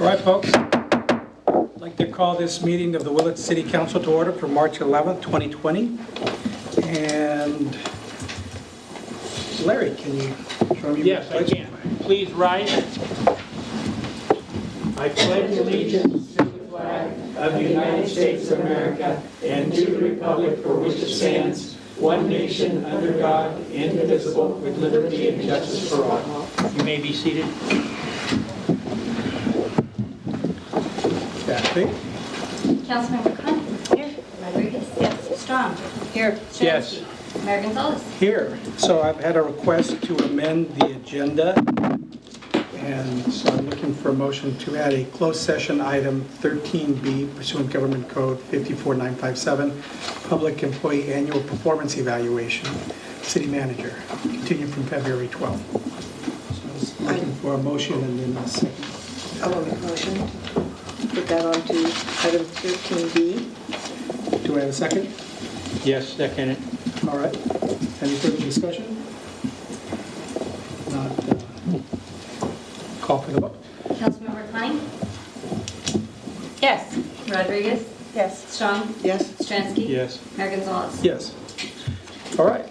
All right, folks. I'd like to call this meeting of the Willits City Council to order for March 11th, 2020. And Larry, can you show me? Yes, I can. Please rise. I pledge allegiance to the flag of the United States of America and to the republic for which it stands, one nation under God, indivisible, with liberty and justice for all. You may be seated. Kathy? Councilmember Conduent. Here. Rodriguez. Yes. Strong. Here. Stranske. Yes. Mayor Gonzalez. Here. So I've had a request to amend the agenda. And so I'm looking for a motion to add a closed session item 13B pursuant Government Code 54957, Public Employee Annual Performance Evaluation, City Manager, continued from February 12th. So I was looking for a motion and then a second. I will make a motion. Put that on to item 13B. Do I have a second? Yes, second it. All right. Any further discussion? Not. Call for the vote. Councilmember Connie. Yes. Rodriguez. Yes. Strong. Yes? Stransky. Yes. Mayor Gonzalez. Yes. All right.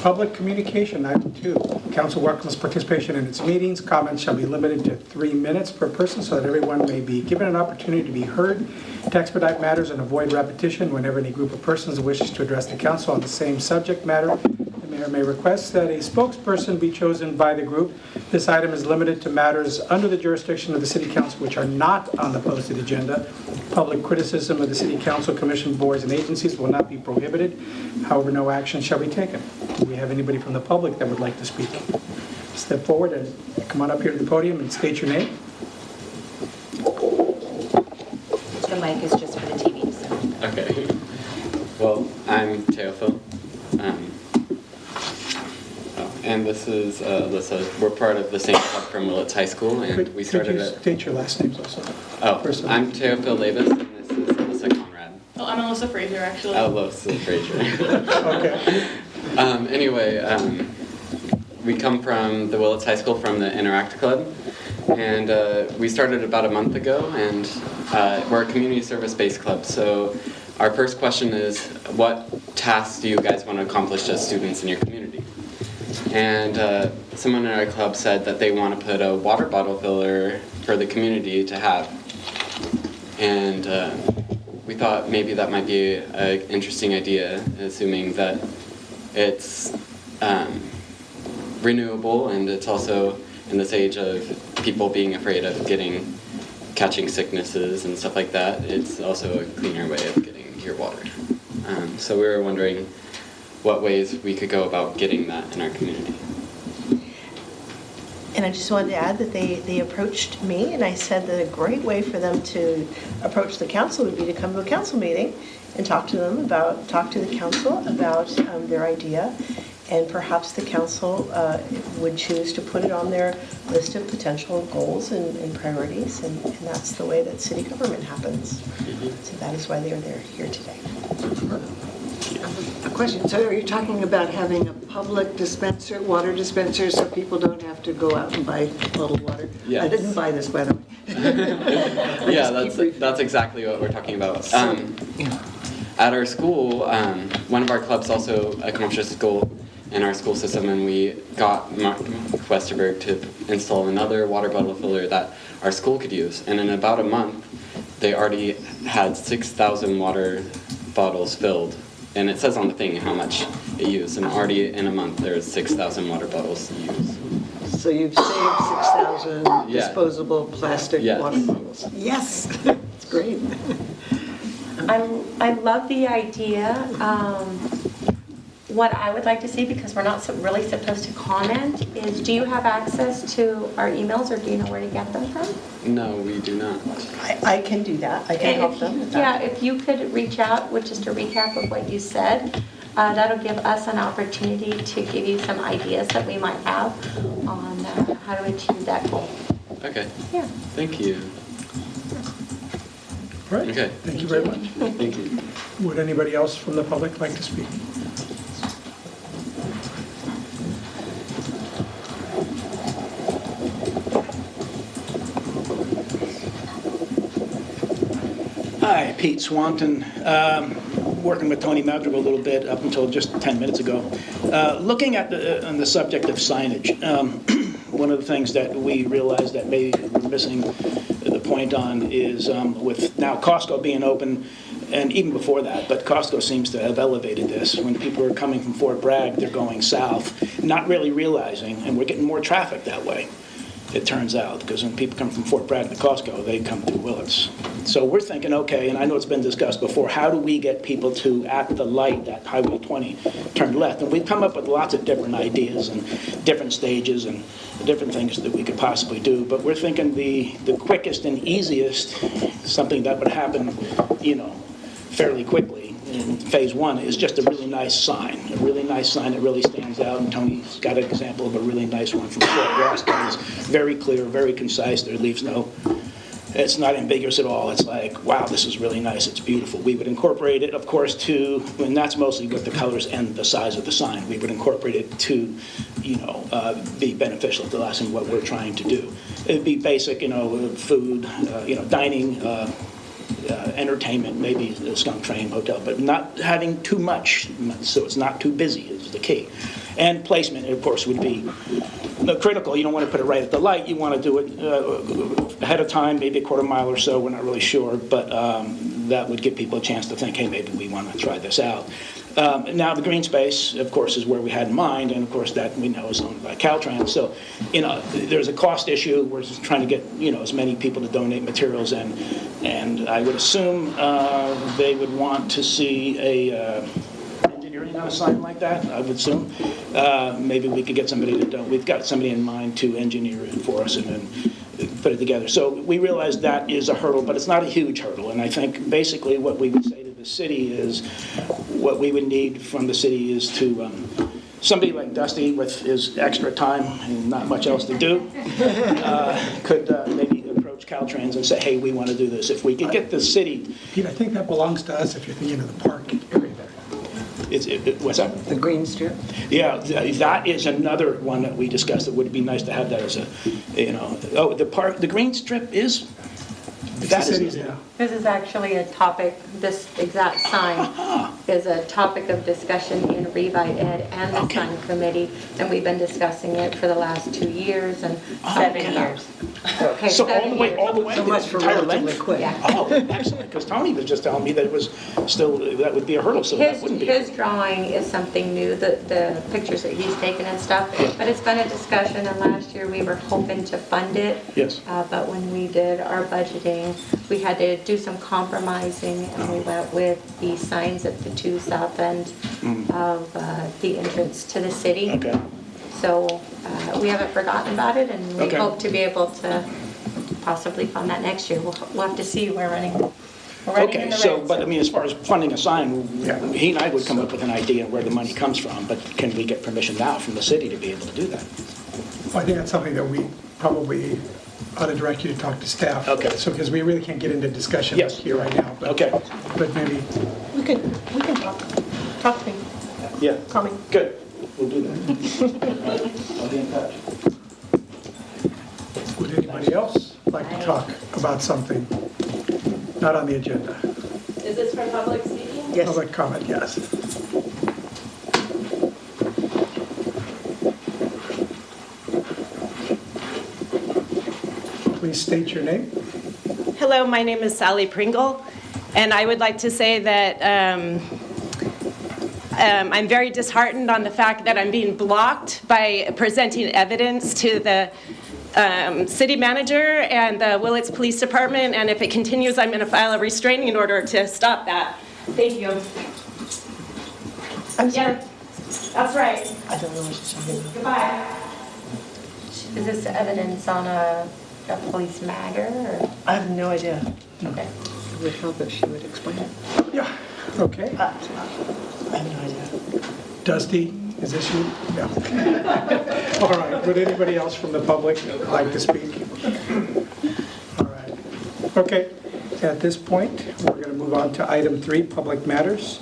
Public communication, item 2. Council welcomes participation in its meetings. Comments shall be limited to 3 minutes per person so that everyone may be given an opportunity to be heard. To expedite matters and avoid repetition, whenever any group of persons wishes to address the council on the same subject matter, the mayor may request that a spokesperson be chosen by the group. This item is limited to matters under the jurisdiction of the city council which are not on the posted agenda. Public criticism of the city council, commission, boards, and agencies will not be prohibited. However, no action shall be taken. Do we have anybody from the public that would like to speak? Step forward and come on up here to the podium and state your name. The mic is just for the TV. So. Okay. Well, I'm Teofil. And this is Alyssa. We're part of the same club from Willits High School, and we started Could you it. state your last names also? Oh, First I'm Teofil Davis, and this is Alyssa Conrad. Oh, I'm Alyssa Frazier, actually. Alyssa Frazier. Okay. Anyway, we come from the Willits High School from the Interact Club, and we started about a month ago, and we're a community service-based club. So our first question is, what tasks do you guys want to accomplish as students in your community? And someone in our club said that they want to put a water bottle filler for the community to have. And we thought maybe that might be an interesting idea, assuming that it's renewable and it's also in this age of people being afraid of catching sicknesses and stuff like that. It's also a cleaner way of getting your water. So we were wondering what ways we could go about getting that in our community. And I just wanted to add that they approached me, and I said that a great way for them to approach the council would be to come to a council meeting and talk to the council about their idea, and perhaps the council would choose to put it on their list of potential goals and priorities, and that's the way that city government happens. So that is why they are here today. A question. So are you talking about having a public dispenser, water dispenser, so people don't have to go out and buy bottled water? Yes. I didn't buy this, by the way. Yeah, that's exactly what we're talking about. At our school, one of our clubs also accomplished this goal in our school system, and we got Mark Westerberg to install another water bottle filler that our school could use. And in about a month, they already had 6,000 water bottles filled. And it says on the thing how much it used, and already in a month there's 6,000 water bottles used. So you've saved 6,000 Yeah. disposable plastic Yes. water bottles. Yes, it's great. I love the idea. What I would like to see, because we're not really supposed to comment, is do you have access to our emails, or do you know where to get them from? No, we do not. I can do that. I can help them with that. Yeah, if you could reach out with just a recap of what you said, that'll give us an opportunity to give you some ideas that we might have on how to achieve that goal. Okay. Yeah. Thank you. All right. Okay. Thank you very much. Thank you. Would anybody else from the public like to speak? Hi, Pete Swanton. Working with Tony Madrigal a little bit up until just 10 minutes ago. Looking at on the subject of signage, one of the things that we realized that maybe we're missing the point on is with now Costco being open, and even before that, but Costco seems to have elevated this. When people are coming from Fort Bragg, they're going south, not really realizing, and we're getting more traffic that way, it turns out, because when people come from Fort Bragg to Costco, they come through Willits. So we're thinking, okay, and I know it's been discussed before, how do we get people to, at the light, at Highway 20, turn left? And we've come up with lots of different ideas and different stages and different things that we could possibly do. But we're thinking the quickest and easiest, something that would happen, fairly quickly in phase one, is just a really nice sign that really stands out. And Tony's got an example of a really nice one from Fort Ross that is very clear, very concise. There leaves it's not ambiguous at all. It's like, wow, this is really nice. It's beautiful. We would incorporate it, of course, and that's mostly with the colors and the size of the sign. We would incorporate it to, be beneficial to us in what we're trying to do. It'd be basic, food, dining, entertainment, maybe a skunk train hotel, but not having too much, so it's not too busy is the key. And placement, of course, would be critical. You don't want to put it right at the light. You want to do it ahead of time, maybe a quarter mile or so. We're not really sure, but that would give people a chance to think, hey, maybe we want to try this out. Now, the green space, of course, is where we had in mind, and of course, that we know is owned by Caltrans. So, there's a cost issue. We're just trying to get, as many people to donate materials, and I would assume they would want to see engineering on a sign like that, I would assume. Maybe we could get somebody we've got somebody in mind to engineer it for us and then put it together. So we realize that is a hurdle, but it's not a huge hurdle. And I think basically what we would say to the city is, what we would need from the city is to, somebody like Dusty with his extra time and not much else to do, could maybe approach Caltrans and say, hey, we want to do this. If we could get the city. Pete, I think that belongs to us if you're thinking of the park area there. What's that? The green strip? Yeah, that is another one that we discussed. It would be nice to have that as a, the green strip is, that is, This is actually a topic, this exact sign is a topic of discussion in Revi Ed and the sign committee, and we've been discussing it for the last 2 years and 7 years. Okay, so 7 all the way So to much the for entire relatively length? quick. Yeah. Oh, excellent, because Tony was just telling me that it was still, that would be a hurdle, so that wouldn't be. His drawing is something new, the pictures that he's taken and stuff, but it's been a discussion, and last year we were hoping to fund it. Yes. But when we did our budgeting, we had to do some compromising, and we went with the signs at the 2 south ends of the entrance to the city. Okay. So we haven't forgotten about it, and we Okay. hope to be able to possibly fund that next year. We'll have to see. We're running in Okay, the so, red, but I mean, as far as funding a sign, Yeah. he and I would come up with an idea where the money comes from, but can we get permission now from the city to be able to do that? Well, I think that's something that we probably ought to direct you to talk to staff. Okay. So, because we really can't get into discussion Yes. here right now. But, Okay. But maybe, We can talk to me, Yeah, call me. good, we'll do that. I'll be in touch. would anybody else like to talk about something not on the agenda? Is this for public speaking? Yes. Public comment, yes. Please state your name. Hello, my name is Sally Pringle, and I would like to say that I'm very disheartened on the fact that I'm being blocked by presenting evidence to the city manager and the Willits Police Department, and if it continues, I'm going to file a restraining order to stop that. Thank you. I'm sorry. Yeah, that's right. I don't know what she's talking about. Goodbye. Is this evidence on a police matter, or? I have no idea. Okay. It would help if she would explain it. Yeah, okay. I have no idea. Dusty, is this you? No. All right, would anybody else from the public like to speak? All right. Okay, at this point, we're going to move on to item 3, public matters.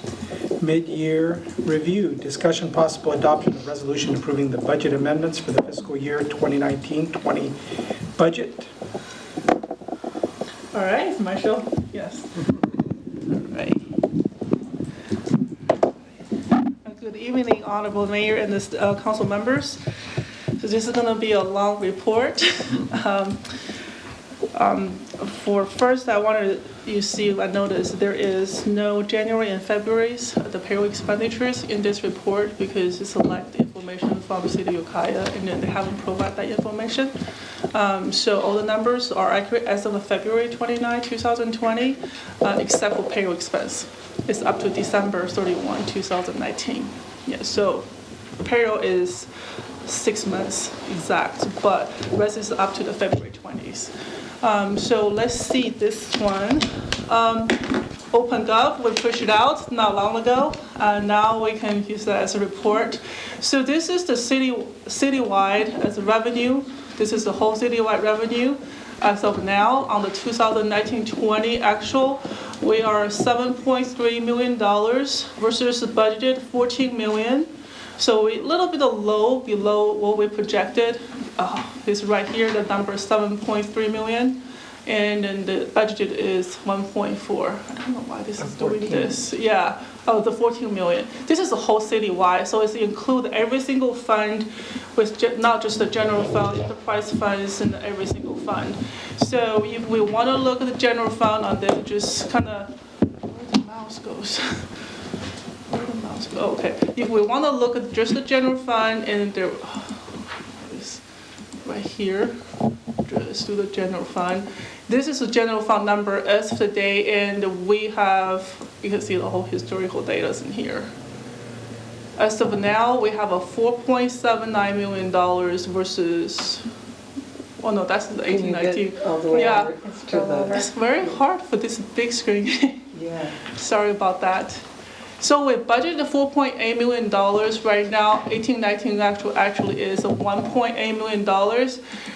Mid-year review, discussion possible adoption of resolution approving the budget amendments for the fiscal year 2019-20 budget. All right, Marshall. Yes. Right. Good evening, Honorable Mayor and the council members. So this is going to be a long report. For first, I wanted I noticed there is no January and February's the payroll expenditures in this report because it's select information from the City of Ukiah and then they haven't provided that information. So all the numbers are accurate as of February 29, 2020, except for payroll expense. It's up to December 31, 2019. Yeah, so payroll is 6 months exact, but rest is up to the February 20s. So let's see this one. OpenGov, we pushed it out not long ago. Now we can use that as a report. So this is the citywide as a revenue. This is the whole citywide revenue. As of now, on the 2019-20 actual, we are $7.3 million versus the budgeted $14 million. So a little bit low below what we projected. It's right here, the number is 7.3 million. And then the budget is 1.4. I don't know why this is doing this. Yeah, the 14 million. This is the whole citywide, so it's include every single fund, with not just the general fund, enterprise funds, and every single fund. So if we want to look at the general fund on this, just kind of, where the mouse goes. Okay, if we want to look at just the general fund and there, right here, just do the general fund. This is the general fund number as of today, and we have, you can see the whole historical data in here. As of now, we have a $4.79 million versus, oh no, that's the 1819. Yeah, it's very hard for this big screen. Yeah. Sorry about that. So we budgeted $4.8 million right now. 1819 actually is $1.8 million.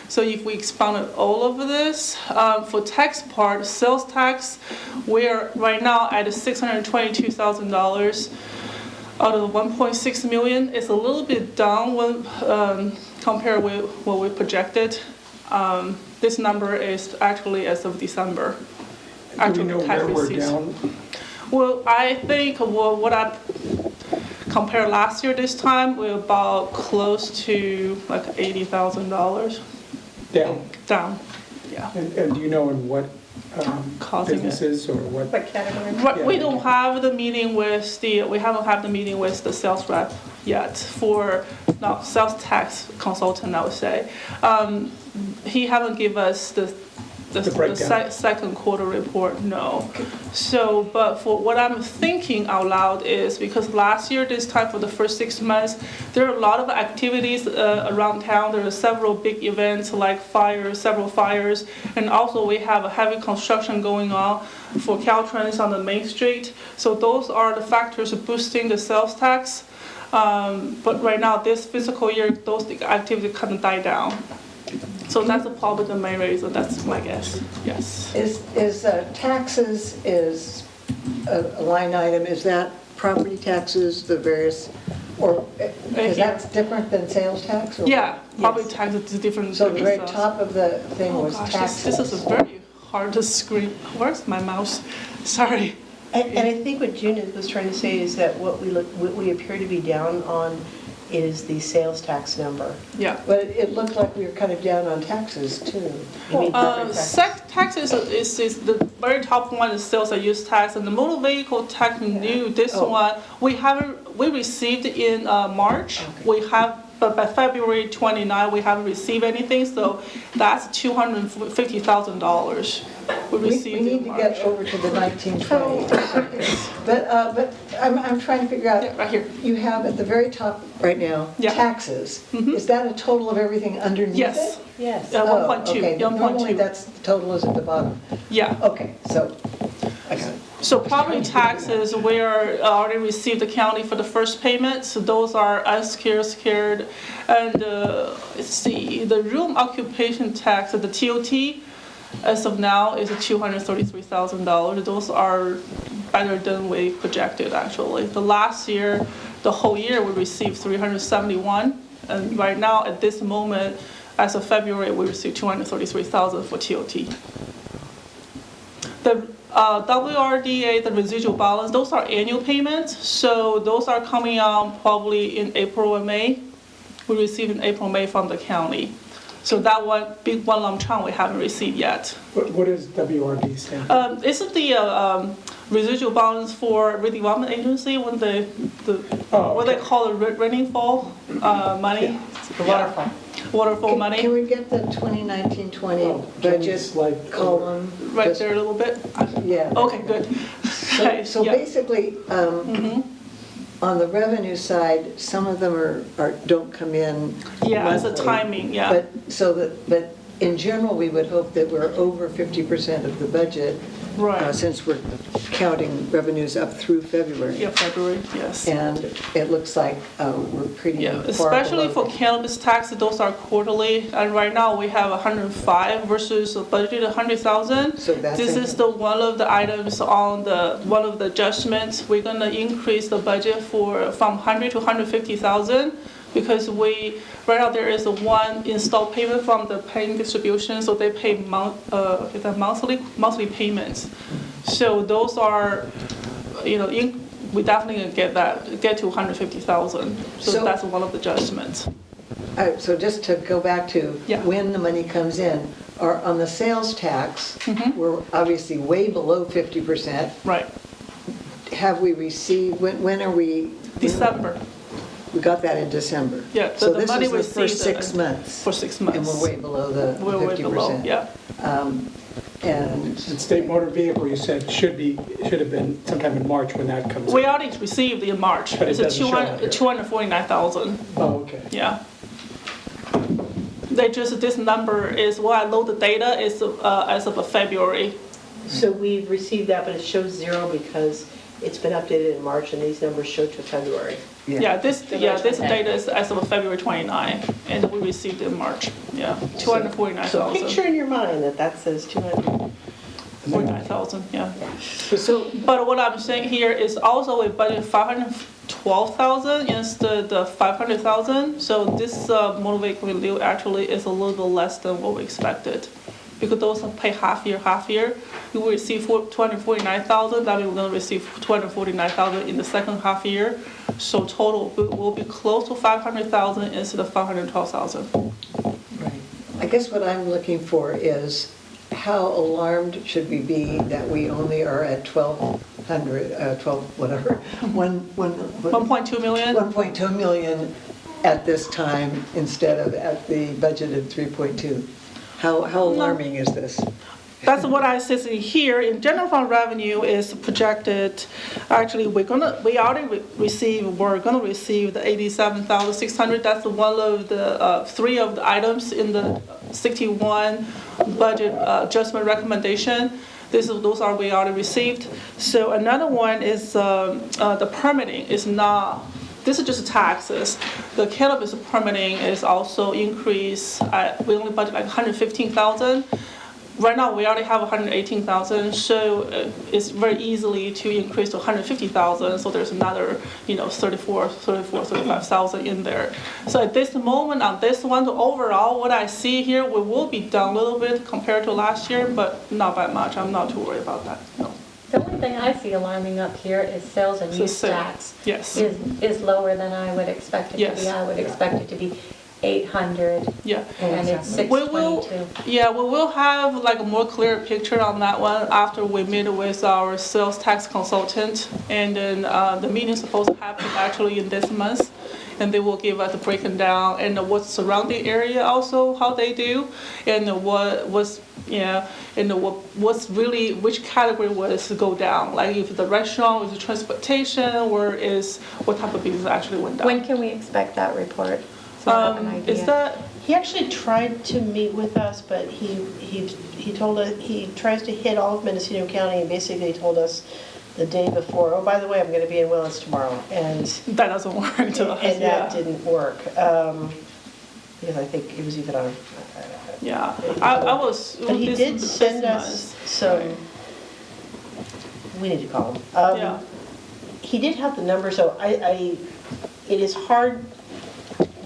So if we expounded all of this, for tax part, sales tax, we're right now at $622,000 out of the $1.6 million. It's a little bit down when compared with what we projected. This number is actually as of December. Do we know where we're down? Well, I think what I compared last year this time, we're about close to like $80,000 Down. yeah. And do you know in what Causing it. businesses or what? What category? Right, we don't have the meeting with we haven't had the meeting with the sales rep yet for, no, sales tax consultant, I would say. He haven't given us the second quarter report, no. So, but for what I'm thinking out loud is, because last year, this time for the first 6 months, there are a lot of activities around town. There are several big events like several fires, and also we have a heavy construction going on for Caltrans on the main street. So those are the factors boosting the sales tax. But right now, this fiscal year, those activities kind of die down. So that's probably the main reason, that's my guess, yes. Is taxes is a line item, is that property taxes, the various, or is that different than sales tax? Or Yeah, property yes. tax is different. So the very top of the thing was taxes. This is a very hard to screen. Where's my mouse? Sorry. And I think what June was trying to say is that what we appear to be down on is the sales tax number. Yeah. But it looked like we were kind of down on taxes too. Taxes is the very top one is sales and use tax, and the motor vehicle tax new. This one we received in March. Okay. We have. But by February 29, we haven't received anything, so that's $250,000 we received We need in to March. get over to the 1920. But I'm trying to figure out. Yeah, right here. You have at the very top right now, Yeah. taxes. Mhm. Is that a total of everything underneath Yes. it? Yes. 1.2. Okay. 1.2. Normally that's the total is at the bottom. Yeah. Okay, so, I got it. So property taxes, we already received the county for the first payment, so those are secured. And let's see, the room occupation tax, the TOT, as of now is $233,000. Those are better than we projected, actually. The last year, the whole year, we received 371, and right now, at this moment, as of February, we received 233,000 for TOT. The WRDA, the residual balance, those are annual payments, so those are coming out probably in April and May. We receive in April, May from the county. So that one, big one lump sum we haven't received yet. What is WRD stand for? Isn't the residual balance for redevelopment agency when what they call the rainfall money? The waterfall. Waterfall money. Can we get the 2019-20 budget column? Right Just- there a little bit? Yeah. Okay, good. Okay, So yeah. basically, on the revenue side, some of them don't come in Yeah, it's a monthly. timing, yeah. But in general, we would hope that we're over 50% of the budget. Right. Since we're counting revenues up through February. Yeah, February, yes. And it looks like we're pretty Yeah, far especially below for cannabis taxes, those are quarterly, and right now we have 105 versus a budget 100,000. So that's This is the one of the items on one of the adjustments. We're gonna increase the budget from 100 to 150,000 because right now there is a one install payment from the paying distribution, so they pay the monthly payments. So those are, we definitely gonna get to 150,000. So that's one of the adjustments. So just to go back to Yeah. when the money comes in, or on the sales tax, we're obviously way below 50%. Right, Have we received, when are we? December. We got that in December. Yeah, So the this money is the received first 6 months. for 6 months. And we're way below the 50%. We're way below, yeah. And And state motor vehicle, you said, should have been sometime in March when that comes We in. already received in March. But it It's a doesn't show up here. 249,000, Oh, okay. yeah. This number is, what I load the data is as of February. So we've received that, but it shows zero because it's been updated in March and these numbers show to February. Yeah, this data is as of February 29, and we received it in March, yeah, So 249,000. picture in your mind that says 200. 49,000, yeah. so, But what I'm saying here is also we budgeted 512,000 instead of 500,000. So this motor vehicle review actually is a little bit less than what we expected. Because those are pay half year. We will receive 249,000, that means we're gonna receive 249,000 in the second half year. So total will be close to 500,000 instead of 512,000. right. I guess what I'm looking for is how alarmed should we be that we only are at 1.2 million? 1.2 million at this time instead of at the budgeted 3.2? How alarming is this? That's what I see here. In general fund revenue is projected, actually, we're gonna receive the 87,600. That's one of the three of the items in the 61 budget adjustment recommendation. Those are we already received. So another one is the permitting is not. This is just taxes. The cannabis permitting is also increased. We only budget like 115,000. Right now, we already have 118,000, so it's very easily to increase to 150,000. So there's another, 35,000 in there. So at this moment, on this one, overall, what I see here, we will be down a little bit compared to last year, but not by much. I'm not too worried about that. No. The only thing I see alarming up here is sales and So use sale, tax. yes. Is lower than I would expect it to Yes. be. I would expect it to be 800, Yeah. and it's We will, 622. we will have like a more clear picture on that one after we meet with our sales tax consultant. And then the meeting's supposed to happen actually in this month. And they will give us a breaking down and what's surrounding area also, how they do, and what's really, which category was to go down. Like if the restaurant, is the transportation, or is what type of business actually went down. When can we expect that report? So I have an idea. Is that, He actually tried to meet with us, but he told us, he tries to hit all of Mendocino County and basically told us the day before, oh, by the way, I'm going to be in Willits tomorrow. And that doesn't work to us, and that yeah. didn't work. Because I think it was even on. Yeah, I was. But he this- did this send us month. some, Right. we need to call him. Yeah. He did have the number, so it is hard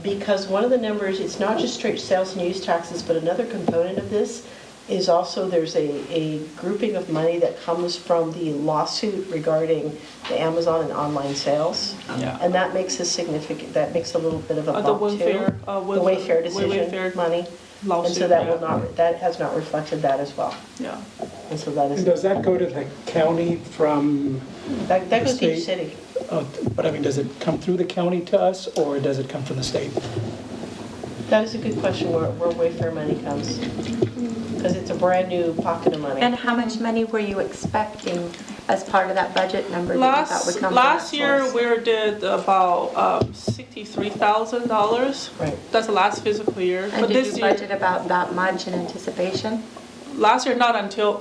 because one of the numbers, it's not just straight sales and use taxes, but another component of this is also, there's a grouping of money that comes from the lawsuit regarding the Amazon and online sales. Yeah. And that makes a little bit of a The bump too. Wayfair, The Wayfair decision Wayfair money. lawsuit. And so that will yeah. that has not reflected that as well. Yeah. And so that And is, does that go to the county from, that goes to each state? city. but I mean, does it come through the county to us, or does it come from the state? That is a good question, where Wayfair money comes. Because it's a brand-new pocket of money. And how much money were you expecting as part of that budget number that you thought would come from that Last year, source? we did about $63,000. Right. That's the last fiscal year. And But did this you year, budget about that much in anticipation? last year, not until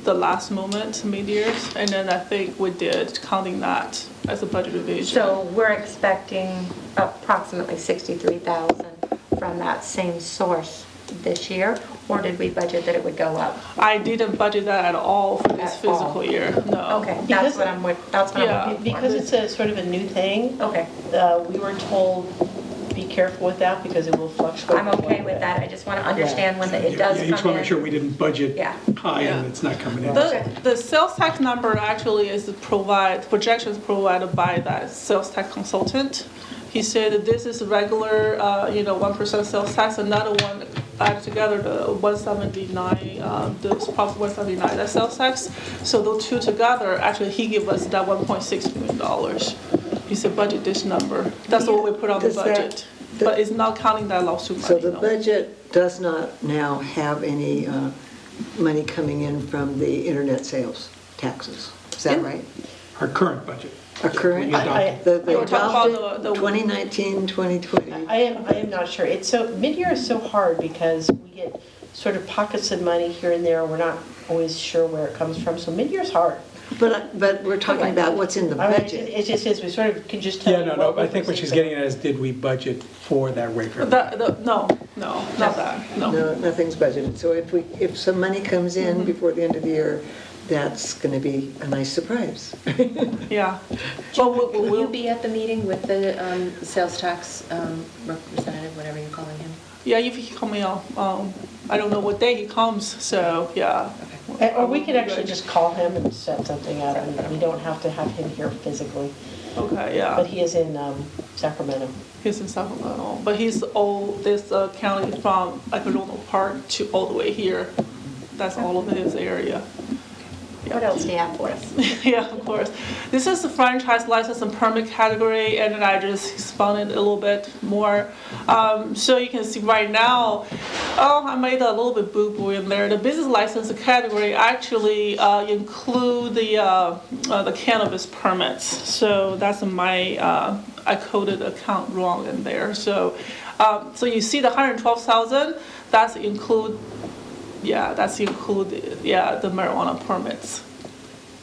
the last moment, mid-years. And then I think we did counting that as a budget revision. So we're expecting approximately 63,000 from that same source this year, or did we budget that it would go up? I didn't budget that at all for this At all? fiscal year, no. Okay, Because- that's what I'm Yeah. looking for. Because it's a sort of a new thing, Okay, we were told, be careful with that because it will fluctuate. I'm okay with that, I just want to understand when it does Yeah, you just come want to make sure in. we didn't budget Yeah. high and Yeah. it's not coming in. The sales tax number actually is projections provided by that sales tax consultant. He said that this is regular, 1% sales tax, another one added together, the 179, the Prop 179, that sales tax. So those two together, actually, he gave us that $1.6 million. He said budget this number. That's what we put on the Does that- budget. But it's not counting that lawsuit So money, the no. budget does not now have any money coming in from the internet sales taxes, is that right? Our current budget. Our current, We adopted. the We're talking about adopted the- 2019, 2020. I am not sure. It's so, mid-year is so hard because we get sort of pockets of money here and there. We're not always sure where it comes from, so mid-year's hard. But we're talking about what's in the I mean, budget. it just is, we sort of can just tell Yeah, you no, what I think what she's getting at is, did we budget for that Wayfair? No, not that, no. No, nothing's budgeted. So if some money comes in before the end of the year, that's going to be a nice surprise. Yeah. Well, Will you be at the meeting with the sales tax representative, whatever you're calling him? Yeah, if he come in, I don't know what day he comes, so, yeah. Or we could actually just call him and set something up, and we don't have to have him here physically. Okay, But yeah. he is in Sacramento. He's in Sacramento, but he's all this county from like Roanoke Park to all the way here. That's all of his area. What else do you have for us? Yeah, of course. This is the franchise license and permit category, and then I just expanded a little bit more. So you can see right now, I made a little bit boo-boo in there. The business license category actually include the cannabis permits. So that's I coded account wrong in there. So you see the 112,000, that's include the marijuana permits.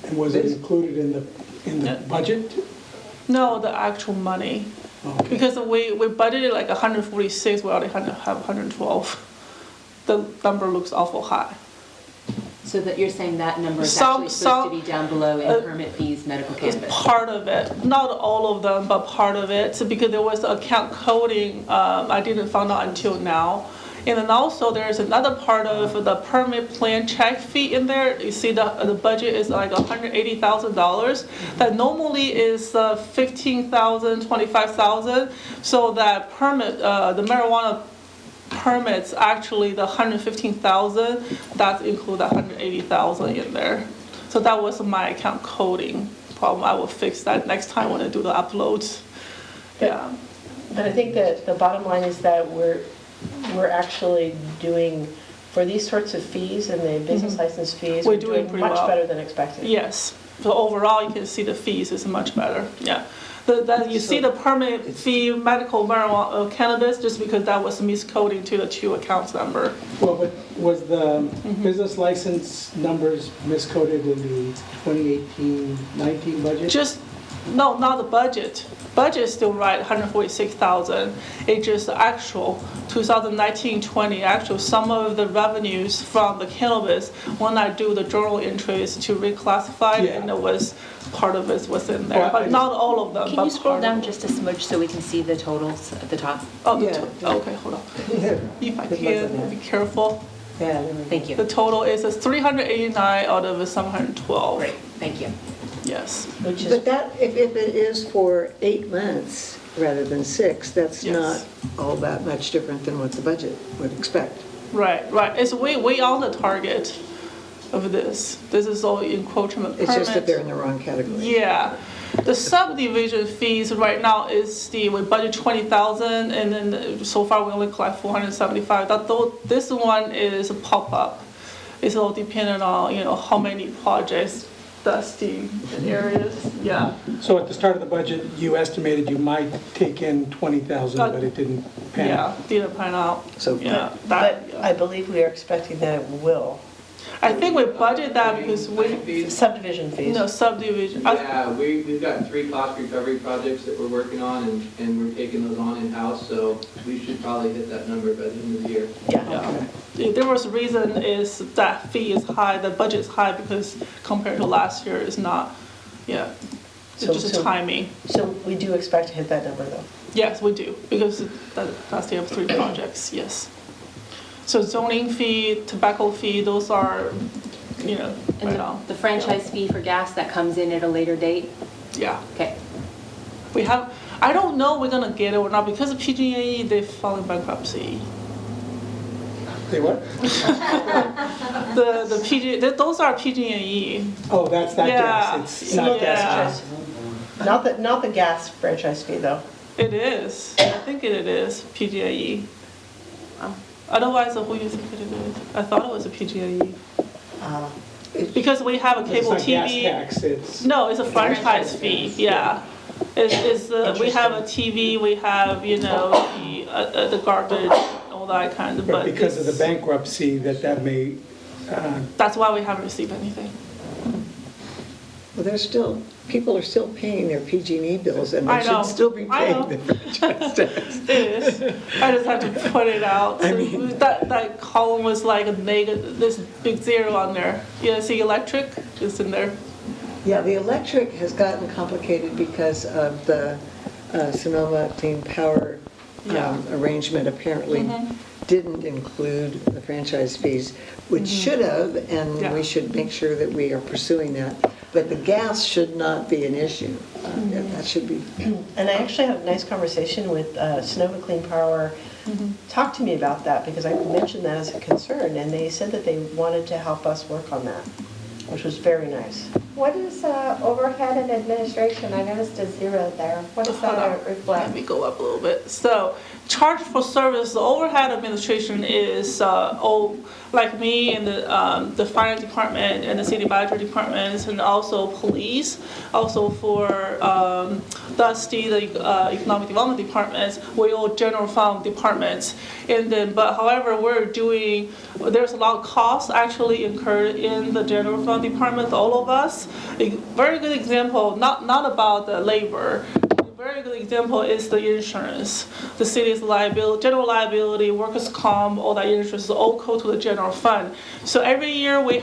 And was it included in the budget? No, the actual money. Okay. Because we budgeted like 146, we already have 112. The number looks awful high. So that you're saying that number is Some- actually supposed to some- be down below in permit fees, medical It's cannabis? part of it, not all of them, but part of it. So because there was account coding, I didn't find out until now. And then also there's another part of the permit plan check fee in there. You see the budget is like $180,000. That normally is 15,000, 25,000. So that permit, the marijuana permits, actually the 115,000, that include the 180,000 in there. So that was my account coding problem. I will fix that next time when I do the uploads. Yeah. But I think that the bottom line is that we're actually doing, for these sorts of fees and the business license fees, We're we're doing doing pretty much well. better than expected. Yes, so overall, you can see the fees is much better, yeah. You see the permit fee, medical marijuana, cannabis, just because that was miscoding to the two accounts number. Well, but was the business license numbers miscoded in the 2018-19 budget? No, not the budget. Budget is still right, 146,000. It's just the actual 2019-20, actual, some of the revenues from the cannabis, when I do the journal entries to reclassify it, Yeah. and it was part of it was in there, Well, but not all of them. Can but you scroll part down of it. just a smudge so we can see the totals at the top? Oh, Yeah. okay, hold on. If I It wasn't can, there. be careful. Yeah. Thank you. The total is 389 out of 712. Great, thank you. Yes. Which is, But that, if it is for 8 months rather than 6, that's Yes. not all that much different than what the budget would expect. Right. It's way on the target of this. This is all encroachment permit. It's just that they're in the wrong category. Yeah. The subdivision fees right now is we budget 20,000 and then so far we only collect 475. This one is a pop-up. It's all dependent on, how many projects does the areas, yeah. So at the start of the budget, you estimated you might take in 20,000, but it didn't pan out. Yeah, didn't pan out. So- Yeah. but I believe we are expecting that it will. I think we budget that because we, Subdivision fees. subdivision. Yeah, we've got 3 cost recovery projects that we're working on, and we're taking those on in-house, so we should probably hit that number by the end of the year. Yeah. There was a reason is that fee is high, the budget is high because compared to last year it's not, yeah. It's So- just a so- timing. So we do expect to hit that number though. Yes, we do, because that's the 3 projects, yes. So zoning fee, tobacco fee, those are, And right on. the franchise fee for gas, that comes in at a later date? Yeah. Okay. We have, I don't know we're gonna get it or not because of PG&E, they filed in bankruptcy. Say what? The PG, those are PG&E. Oh, that's that Yeah. gas, it's not gas. Not the gas franchise fee though. It is, I think it is PG&E. Otherwise, who you think it is? I thought it was a PG&E. Because we have a cable It's not gas TV. tax, it's, No, it's a franchise fee, yeah. We have a TV, we have, the garbage, all that kind of, but because of the bankruptcy, that may, that's why we haven't received anything. Well, people are still paying their PG&E bills, and I they know, should still be I know. paying the franchise tax. It is. I just have to put it out. I mean- That column was like a negative, this big 0 on there. Yeah, see electric is in there. Yeah, the electric has gotten complicated because of the Sonoma Clean Power Yeah. arrangement apparently didn't include the franchise fees, which should have, and Yeah. we should make sure that we are pursuing that. But the gas should not be an issue. That should be, And I actually had a nice conversation with Sonoma Clean Power. Talked to me about that because I mentioned that as a concern, and they said that they wanted to help us work on that, which was very nice. What is overhead and administration? I noticed a 0 there. What does Hold on. that reflect? Let me go up a little bit. So, charge for service, the overhead administration is, like me and the finance department and the city budget departments and also police, also for Dusty, the economic development departments, we all general fund departments. And then, but however, there's a lot of costs actually incurred in the general fund department, all of us. A very good example, not about the labor. Very good example is the insurance. The city's liability, general liability, workers' comp, all that insurance is all go to the general fund. So every year we're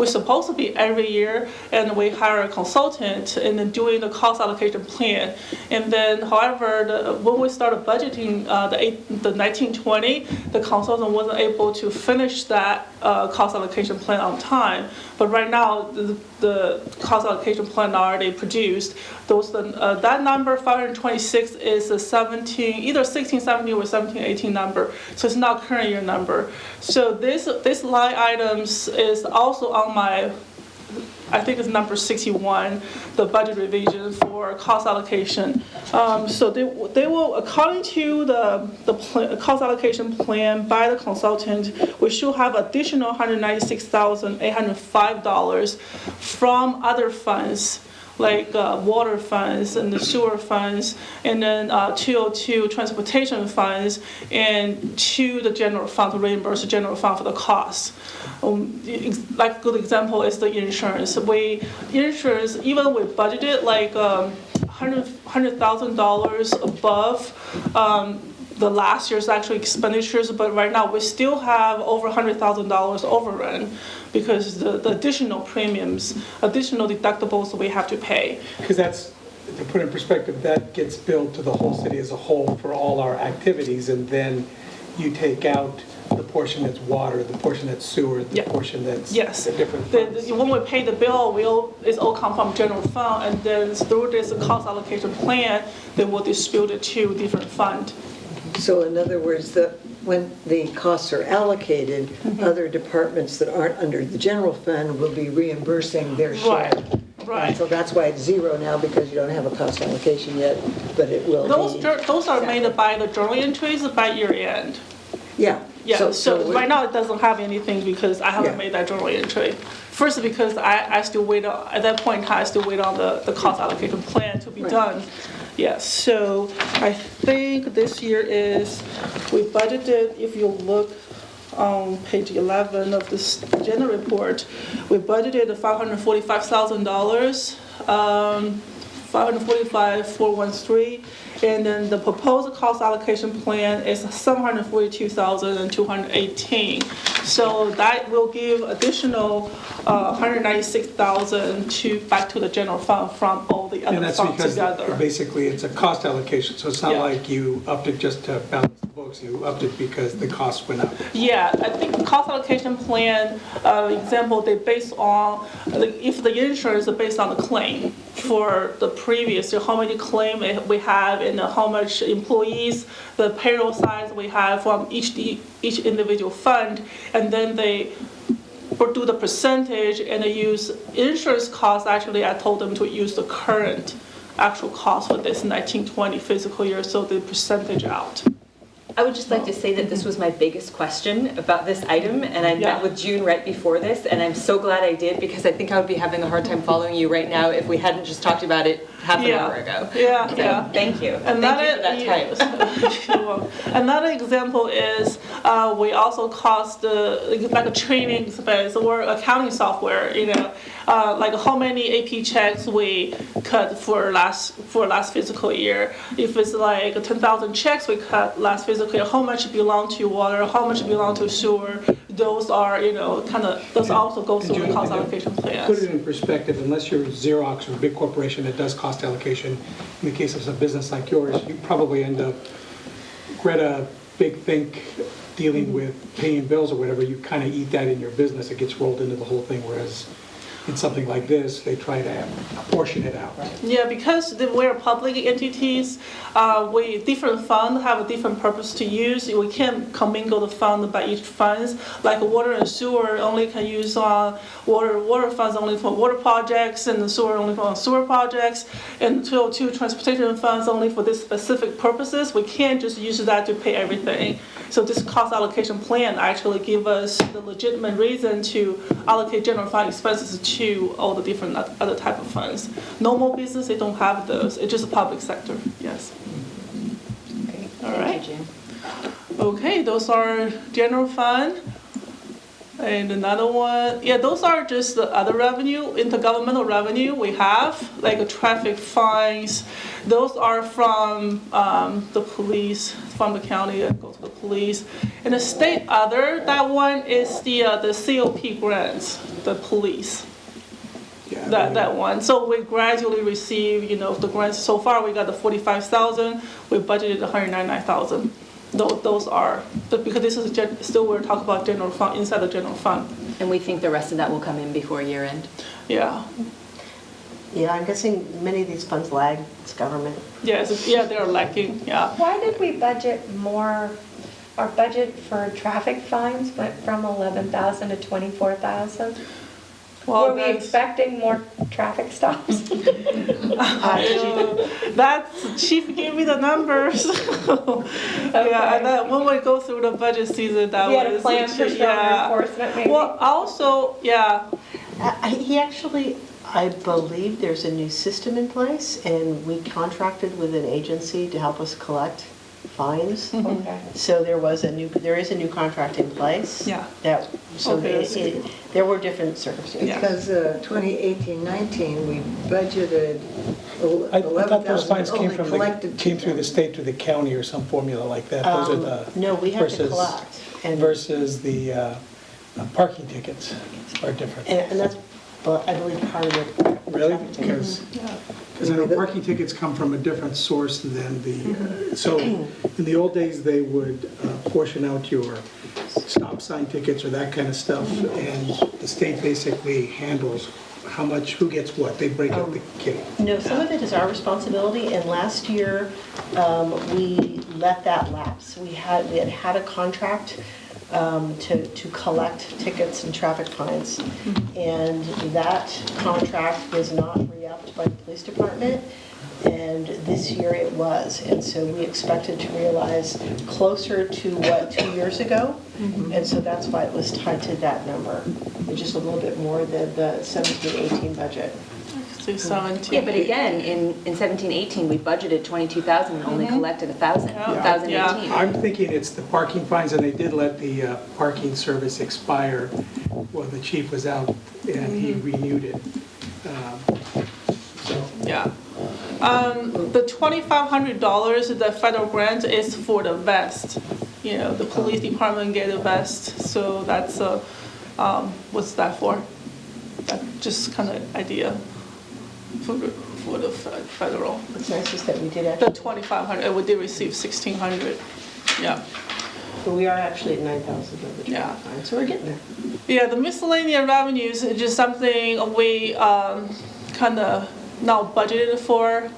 supposed to be every year, and we hire a consultant and then doing the cost allocation plan. And then, however, when we started budgeting the 1920, the consultant wasn't able to finish that cost allocation plan on time. But right now, the cost allocation plan already produced. That number 526 is either 16, 17 or 17, 18 number. So it's not current year number. So this line items is also on I think it's number 61, the budget revision for cost allocation. So they will, according to the cost allocation plan by the consultant, we should have additional $196,805 from other funds, like water funds and the sewer funds, and then 202 transportation funds, and to the general fund to reimburse the general fund for the costs. Like a good example is the insurance. Insurance, even we budgeted like $100,000 above the last year's actual expenditures, but right now we still have over $100,000 overrun because the additional premiums, additional deductibles we have to pay. Because that's, to put in perspective, that gets billed to the whole city as a whole for all our activities, and then you take out the portion that's water, the portion that's sewer, the Yeah. portion that's Yes. the different The- funds. When we pay the bill, it's all come from general fund, and then through this cost allocation plan, they will distribute it to different fund. So in other words, when the costs are allocated, other departments that aren't under the general fund will be reimbursing their share. Right. And so that's why it's zero now, because you don't have a cost allocation yet, but it will be. Those are made by the journal entries by year end. Yeah. Yeah, so we- right now it doesn't have anything because I haven't Yeah. made that journal entry. First, because I still wait, at that point in time, I still wait on the cost allocation plan to be Right. done. Yes, so I think this year we budgeted, if you look on page 11 of this general report, we budgeted $545,000, 545,413, and then the proposed cost allocation plan is $742,218. So that will give additional $196,000 back to the general fund from all the And other that's funds because together. basically it's a cost allocation, so it's not Yeah. like you upped it just to balance the books, you upped it because the costs went up. Yeah, I think the cost allocation plan, example, they based on, if the insurance is based on the claim for the previous year, how many claim we have and how much employees, the payroll size we have from each individual fund, and then they do the percentage and they use insurance costs. Actually, I told them to use the current actual cost for this 1920 fiscal year, so the percentage out. I would just like to say that this was my biggest question about this item, and I Yeah. met with June right before this, and I'm so glad I did, because I think I would be having a hard time following you right now if we hadn't just talked about it half an hour ago. Yeah, So, yeah. thank you. Another, Thank you for that time. You're welcome. Another example is we also cost like a training expense or accounting software. Like how many AP checks we cut for last fiscal year. If it's like 10,000 checks we cut last fiscal year, how much belong to water, how much belong to sewer? Those are those also go through the cost allocation plans. Put it in perspective, unless you're Xerox or a big corporation that does cost allocation, in the case of a business like yours, you probably end up, Greta, big think, dealing with paying bills or whatever, you kind of eat that in your business, it gets rolled into the whole thing, whereas in something like this, they try to portion it out. Yeah, because we're public entities, different funds have a different purpose to use. We can't commingle the fund by each funds. Like water and sewer only can use water funds only for water projects, and the sewer only for sewer projects, and two transportation funds only for this specific purposes. We can't just use that to pay everything. So this cost allocation plan actually give us the legitimate reason to allocate general fund expenses to all the different other type of funds. Normal business, they don't have those. It's just the public sector, yes. Great. All Thank right. you, June. Okay, those are general fund. And another one, yeah, those are just the other revenue, intergovernmental revenue we have, like traffic fines. Those are from the police, from the county that go to the police. And the state other, that one is the COP grants, the police. Yeah, That one. So we gradually receive, the grants. So far, we got the 45,000. We budgeted 199,000. Those are, because this is still we're talking about general fund, inside the general fund. And we think the rest of that will come in before year end. Yeah. Yeah, I'm guessing many of these funds lag, it's government. Yes, yeah, they're lacking, yeah. Why did we budget more, our budget for traffic fines went from 11,000 to 24,000? Were we expecting more traffic stops? That's, Chief gave me the numbers. Yeah, and then when we go through the budget season, that was. We had a plan for stronger enforcement, maybe? Well, also, yeah, He actually, I believe there's a new system in place, and we contracted with an agency to help us collect fines. So there is a new contract in place. Yeah. So Okay, that's good. there were different circumstances. Yeah. Because 2018-19, we budgeted I thought those 11,000 fines only collected. came through the state to the county or some formula like that. Those are the. No, we have to versus- collect. And Versus the parking tickets are different. and that's, well, I believe, part of it. Really? Because I know parking tickets come from a different source than the, so in the old days, they would portion out your stop sign tickets or that kind of stuff, and the state basically handles how much, who gets what. They break up the kitty. No, some of it is our responsibility, and last year, we let that lapse. We had a contract to collect tickets and traffic fines, and that contract was not re-upped by the police department, and this year it was, and so we expected to realize closer to what, 2 years ago, and so that's why it was tied to that number, which is a little bit more than the 17-18 budget. So 17. Yeah, but again, in 17-18, we budgeted 22,000 and only collected 1,000, Yeah. 2018. I'm thinking it's the parking fines, and they did let the parking service expire while the chief was out, and he renewed it. Yeah. The $2,500, the federal grant is for the vest. You know, the police department get a vest, so that's, what's that for? That just kind of idea for the federal. What's nice is that we did The actually, 2,500, we did receive 1,600. Yeah. but we are actually at 9,000 of the Yeah. traffic fines, so we're getting there. Yeah, the miscellaneous revenues is just something we kind of now budgeted for.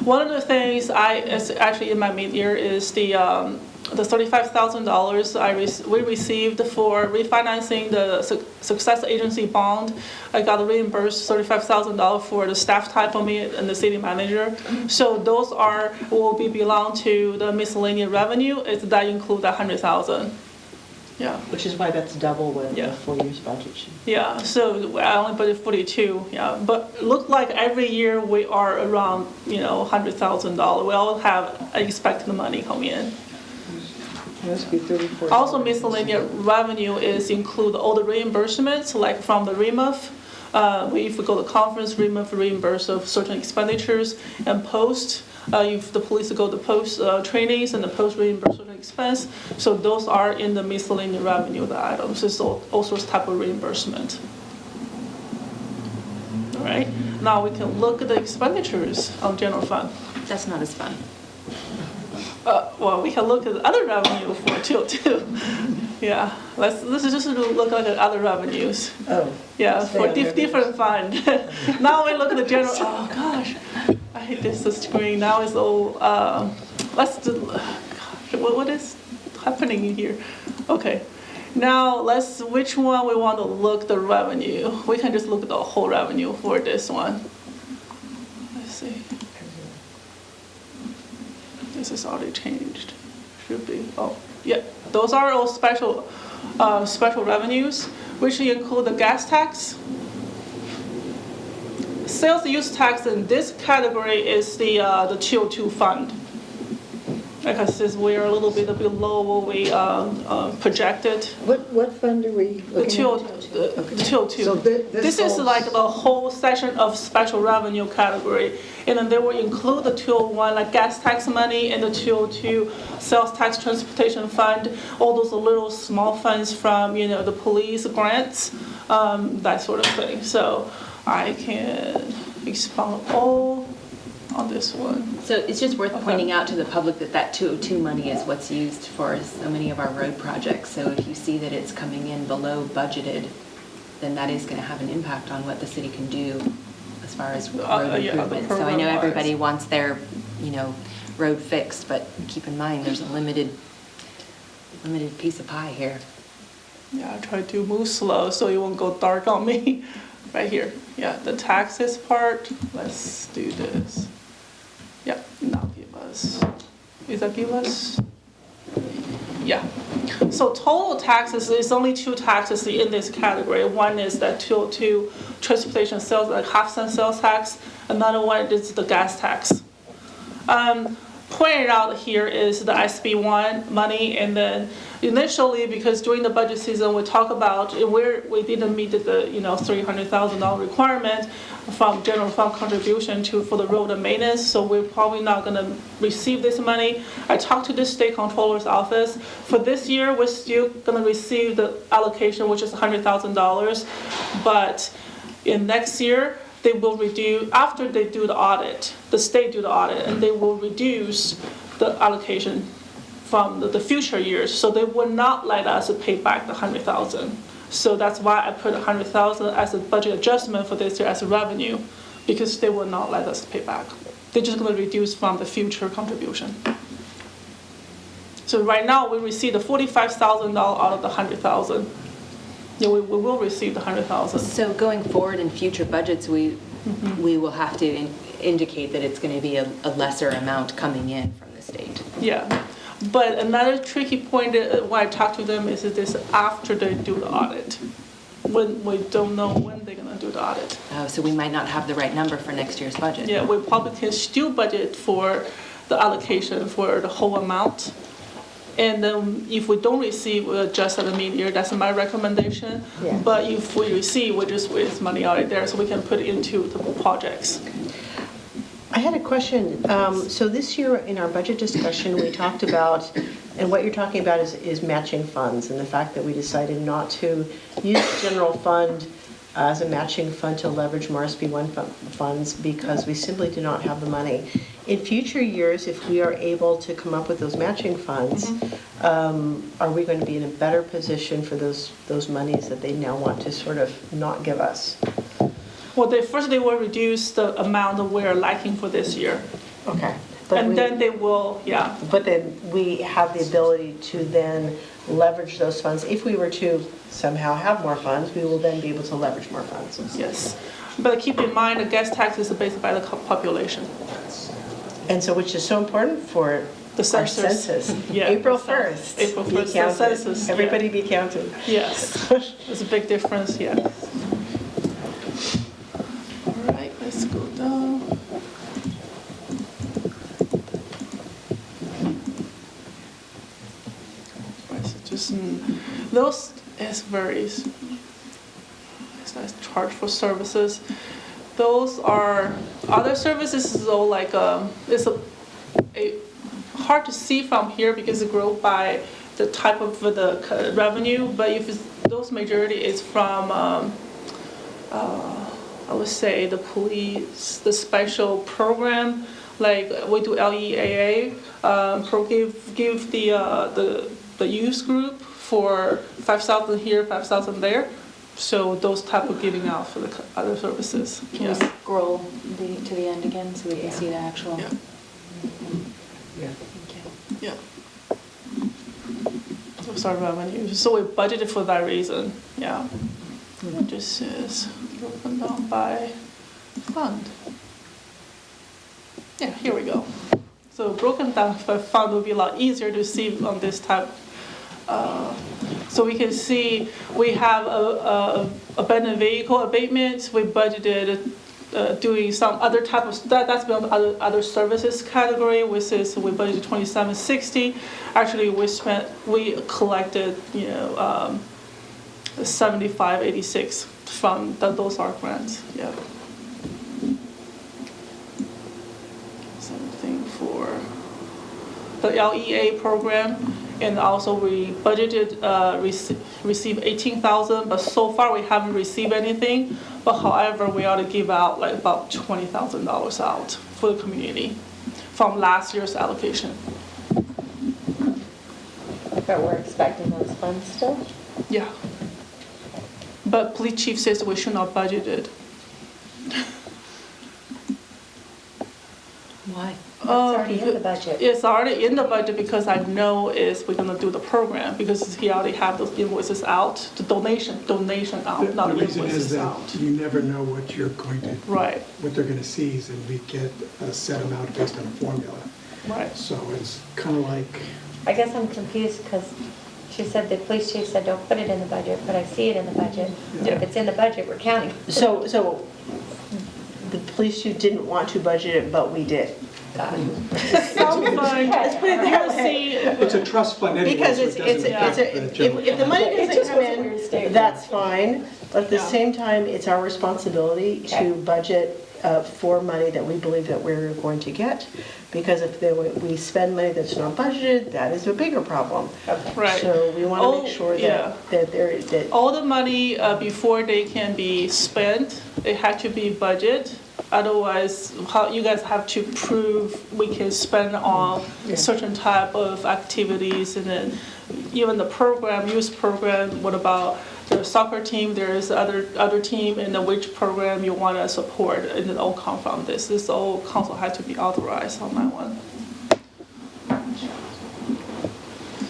One of the things is actually in my mid-year is the $35,000 we received for refinancing the success agency bond. I got reimbursed $35,000 for the staff time for me and the city manager. So those will belong to the miscellaneous revenue. That include that 100,000. Yeah. Which is why that's double what Yeah. the full year's budget should be. Yeah, so I only budgeted 42, yeah, but look like every year we are around, $100,000. We all have expected money coming in. It must be 34. Also miscellaneous revenue is include all the reimbursements, like from the REMUF. If we go to conference, REMUF reimburse of certain expenditures, and post, if the police go to post trainings and the post reimburse certain expense. So those are in the miscellaneous revenue, the items. It's all sorts type of reimbursement. All right, now we can look at the expenditures on general fund. That's not as fun. Well, we can look at other revenue for too. Yeah, let's just look at the other revenues. Oh. Yeah, Stay for on there. different fund. Now we look at the general, oh gosh, I hate this screen. Now it's all, let's do, gosh, what is happening in here? Okay, now which one we want to look the revenue? We can just look at the whole revenue for this one. Let's see. This is already changed, should be, yeah, those are all special revenues, which include the gas tax. Sales use tax in this category is the 202 fund. Because since we are a little bit below what we projected. What fund are we The looking at? 202. So This is falls- like the whole section of special revenue category. And then they will include the 201, like gas tax money, and the 202 sales tax transportation fund, all those little small funds from, the police grants, that sort of thing. So I can expound all on this one. So it's just worth Okay. pointing out to the public that 202 money is what's used for so many of our road projects. So if you see that it's coming in below budgeted, then that is going to have an impact on what the city can do as far as road Yeah, improvement. So I know program-wise. everybody wants their, road fixed, but keep in mind, there's a limited piece of pie here. Yeah, I try to move slow so it won't go dark on me. Right here. Yeah, the taxes part, let's do this. Yeah, now give us, is that give us? Yeah. So total taxes, there's only two taxes in this category. One is that 202 transportation sales, like half-cent sales tax. Another one is the gas tax. pointed out here is the SB1 money, and then initially, because during the budget season, we talk about where we didn't meet the $300,000 requirement from general fund contribution for the road and maintenance, so we're probably not going to receive this money. I talked to the state controller's office. For this year, we're still going to receive the allocation, which is $100,000, but in next year, they will reduce, after they do the audit, the state do the audit, and they will reduce the allocation from the future years. So they will not let us pay back the $100,000. So that's why I put $100,000 as a budget adjustment for this year as a revenue, because they will not let us pay back. They're just going to reduce from the future contribution. So right now, we receive the $45,000 out of the $100,000. Yeah, we will receive the $100,000. So going forward in future budgets, we will have to indicate that it's going to be a lesser amount coming in from the state. Yeah, but another tricky point why I talk to them is this after they do the audit, when we don't know when they're going to do the audit. Oh, so we might not have the right number for next year's budget. Yeah, we probably can still budget for the allocation for the whole amount. And if we don't receive, we'll adjust at the mid-year. That's my recommendation. Yeah. But if we receive, we just waste money out of there so we can put it into the projects. I had a question. So this year in our budget discussion, we talked about, and what you're talking about is matching funds, and the fact that we decided not to use general fund as a matching fund to leverage more SB1 funds because we simply do not have the money. In future years, if we are able to come up with those matching funds, are we going to be in a better position for those monies that they now want to sort of not give us? Well, first they will reduce the amount that we're lacking for this year. Okay. And then they will, yeah. But then we have the ability to then leverage those funds. If we were to somehow have more funds, we will then be able to leverage more funds. Yes. But keep in mind, the gas tax is based by the population. And so, which is so important for The our census. census. Yeah, April the census. 1st. April be 1st, the counted. census, yeah. Everybody be counted. Yes. There's a big difference, yeah. All right, let's go down. Right, so just those is very, it's nice charge for services. Those are other services, so like it's a hard to see from here because it grows by the type of the revenue. But if those majority is from, I would say the police, the special program, like we do LEAA, give the youth group for 5,000 here, 5,000 there. So those type of giving out for the other services. Can we scroll to the end again so we can see the actual? Yeah. Yeah. Yeah. Those are revenue. So we budgeted for that reason. Yeah. This is broken down by fund. Yeah, here we go. So broken down by fund will be a lot easier to see on this type. So we can see we have a abandoned vehicle abatement. We budgeted doing some other type of that's been other services category, which is we budgeted $2760. Actually, we collected $7586 from those are grants. Yeah. Same thing for the LEA program. And also we budgeted receive $18,000, but so far we haven't received anything. But however, we ought to give out like about $20,000 out for the community from last year's allocation. But we're expecting those funds still? Yeah. But police chief says we should not budget it. Why? It's already in the budget. It's already in the budget because I know we're gonna do the program because he already have those invoices out, the donation out, not The reason invoices is that out. you never know what you're going to, Right, what they're going to seize, and we get a set amount based on a formula. right. So it's kind of like, I guess I'm confused because she said, the police chief said, don't put it in the budget, but I see it in the budget. Yeah. If it's in the budget, we're counting. So the police chief didn't want to budget it, but we did. Some fund, Let's put it that way. see, It's a trust fund anyway, Because so it doesn't affect the general. if the money It doesn't just come was a weird in, statement. that's fine. But at the Yeah. same time, it's our responsibility to Okay. budget for money that we believe that we're going to get. Because if we spend money that's not budgeted, that is a bigger problem. right. So we want to Oh, make sure yeah. that All the money, before they can be spent, it had to be budget. Otherwise, how, you guys have to prove we can spend on certain type of activities, and then even the program, youth program, what about the soccer team, there is other team, and then which program you want to support, and it all come from this. This all council had to be authorized on that one.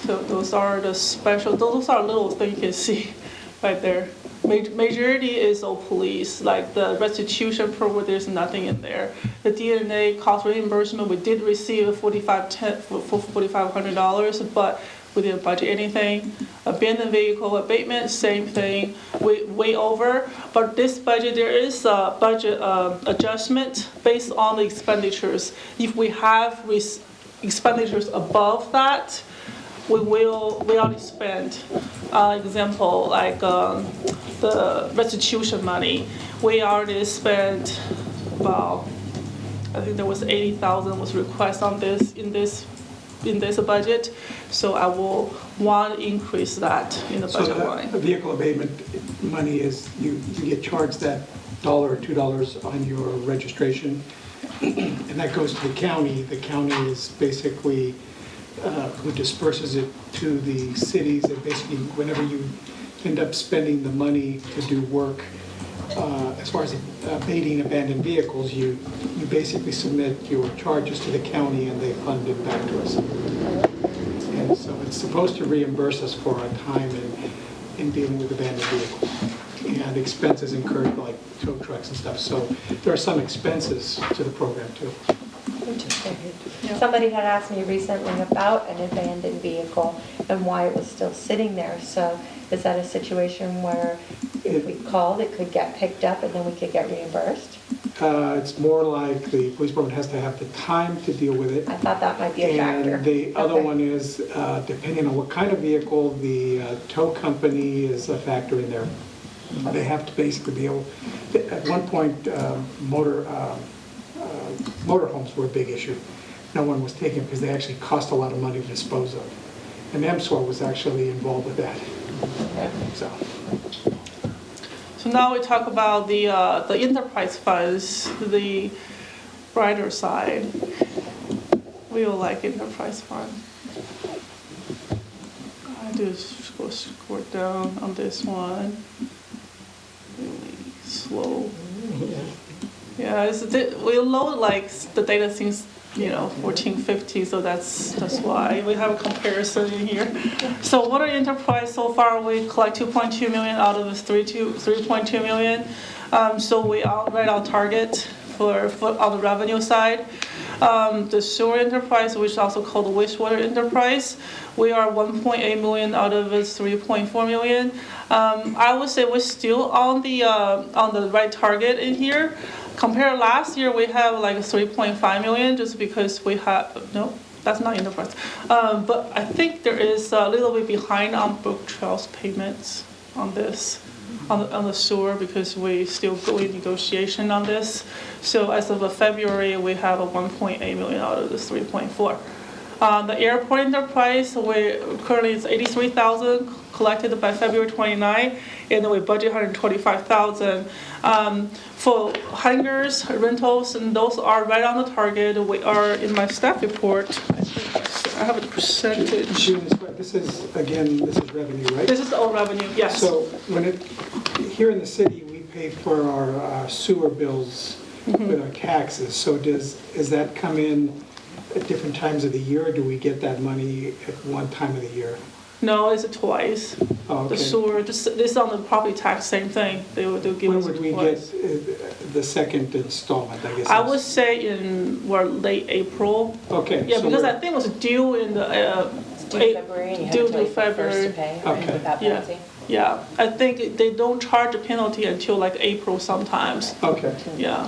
So those are the special, those are little things you can see right there. Majority is all police, like the restitution program, there's nothing in there. The DNA cost reimbursement, we did receive $4,500, but we didn't budget anything. Abandoned vehicle abatement, same thing, way over. But this budget, there is a budget adjustment based on the expenditures. If we have expenditures above that, we already spent. Example, like the restitution money, we already spent about, I think there was 80,000 was request on this in this budget. So I will want to increase that in the budget line. The vehicle abatement money is, you get charged that $1 or $2 on your registration, and that goes to the county. The county is basically who disperses it to the cities, and basically whenever you end up spending the money to do work, as far as abating abandoned vehicles, you basically submit your charges to the county and they fund it back to us. And so it's supposed to reimburse us for our time in dealing with abandoned vehicles and expenses incurred like tow trucks and stuff. So there are some expenses to the program too. Somebody had asked me recently about an abandoned vehicle and why it was still sitting there. So is that a situation where if we called, it could get picked up and then we could get reimbursed? It's more like the police department has to have the time to deal with it. I thought that might be a factor. And the other Okay. one is, depending on what kind of vehicle, the tow company is a factor in there. They have to basically be able, at one point, motorhomes were a big issue. No one was taking them because they actually cost a lot of money to dispose of. And MSWA was actually involved with that. So. So now we talk about the enterprise funds, the brighter side. We all like enterprise fund. I just go scroll down on this one. Really slow. Yeah, we load like the data since 1450, so that's why we have a comparison in here. So water enterprise, so far we collect 2.2 million out of the 3.2 million. So we are right on target for on the revenue side. The sewer enterprise, which is also called the wastewater enterprise, we are 1.8 million out of its 3.4 million. I would say we're still on the right target in here. Compared last year, we have like 3.5 million just because we have, no, that's not enterprise. But I think there is a little bit behind on Brook Trails payments on this, on the sewer, because we still go in negotiation on this. So as of February, we have a 1.8 million out of this 3.4. The airport enterprise, currently it's 83,000 collected by February 29, and then we budget 125,000. For hangars, rentals, and those are right on the target. We are in my staff report. I have a percentage. This is revenue, right? This is all revenue, yes. So here in the city, we pay for our sewer bills with our taxes. So does that come in at different times of the year, or do we get that money at one time of the year? No, it's twice. Oh, okay. The sewer, this on the property tax, same thing. They'll give When us would we twice. get the second installment, I guess? I would say in late April. Okay. Yeah, so because we're- I think it was due in the Due February, and you have due until to April 1st February. to pay Okay. without Yeah. penalty. Yeah, I think they don't charge a penalty until like April sometimes. Okay. Yeah.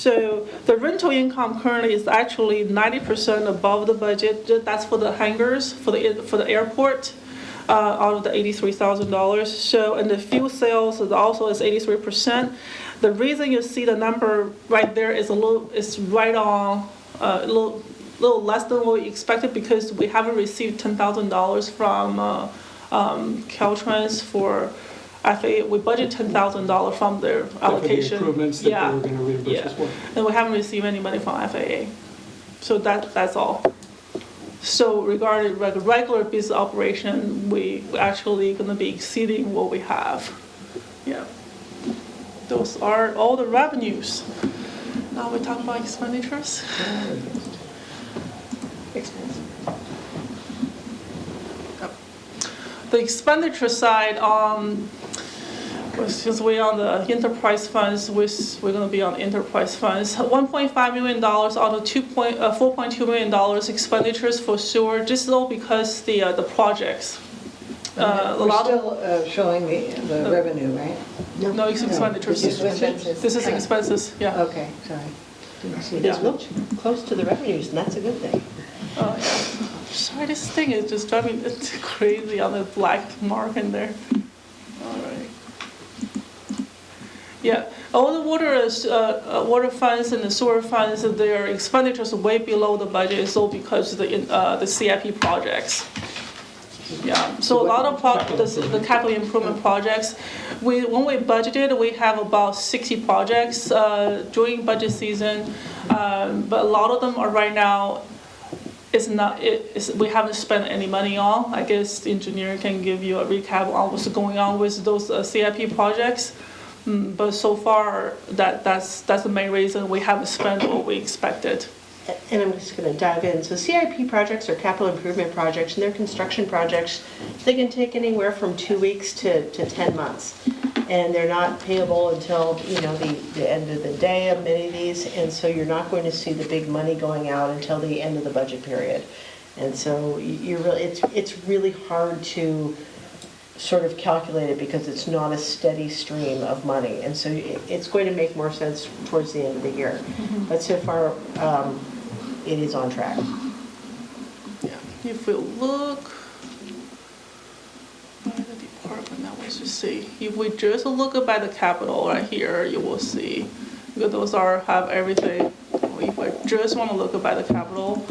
So the rental income currently is actually 90% above the budget. That's for the hangars, for the airport, out of the $83,000. So, and the fuel sales is also 83%. The reason you see the number right there is right on, a little less than what we expected because we haven't received $10,000 from Caltrans for FAA. We budgeted $10,000 from their allocation. For the improvements that they were going to reimburse us for. And we haven't received any money from FAA. So that's all. So regarding regular business operation, we actually going to be exceeding what we have. Yeah. Those are all the revenues. Now we talk about expenditures. Expense. The expenditure side, since we're on the enterprise funds, we're going to be on enterprise funds. $1.5 million out of $4.2 million expenditures for sewer, just though because the projects. We're still showing the revenue, right? No, it's expenditures. This is expenses. This is expenses, yeah. Okay, sorry. Didn't see It's that. looked close to the revenues, and that's a good thing. Oh, yeah. Sorry, this thing is just driving me crazy on the black mark in there. All right. Yeah, all the water funds and the sewer funds, their expenditures are way below the budget. It's all because of the CIP projects. Yeah, so a lot of the capital improvement projects, when we budgeted, we have about 60 projects during budget season, but a lot of them are right now. We haven't spent any money on. I guess the engineer can give you a recap on what's going on with those CIP projects. But so far, that's the main reason we haven't spent what we expected. And I'm just going to dive in. So CIP projects are capital improvement projects, and they're construction projects. They can take anywhere from 2 weeks to 10 months. And they're not payable until, the end of the day of many of these. And so you're not going to see the big money going out until the end of the budget period. And so it's really hard to sort of calculate it because it's not a steady stream of money. And so it's going to make more sense towards the end of the year. But so far, it is on track. Yeah. If we look by the department, now let's just see. If we just look by the capital right here, you will see because those have everything. If I just want to look by the capital,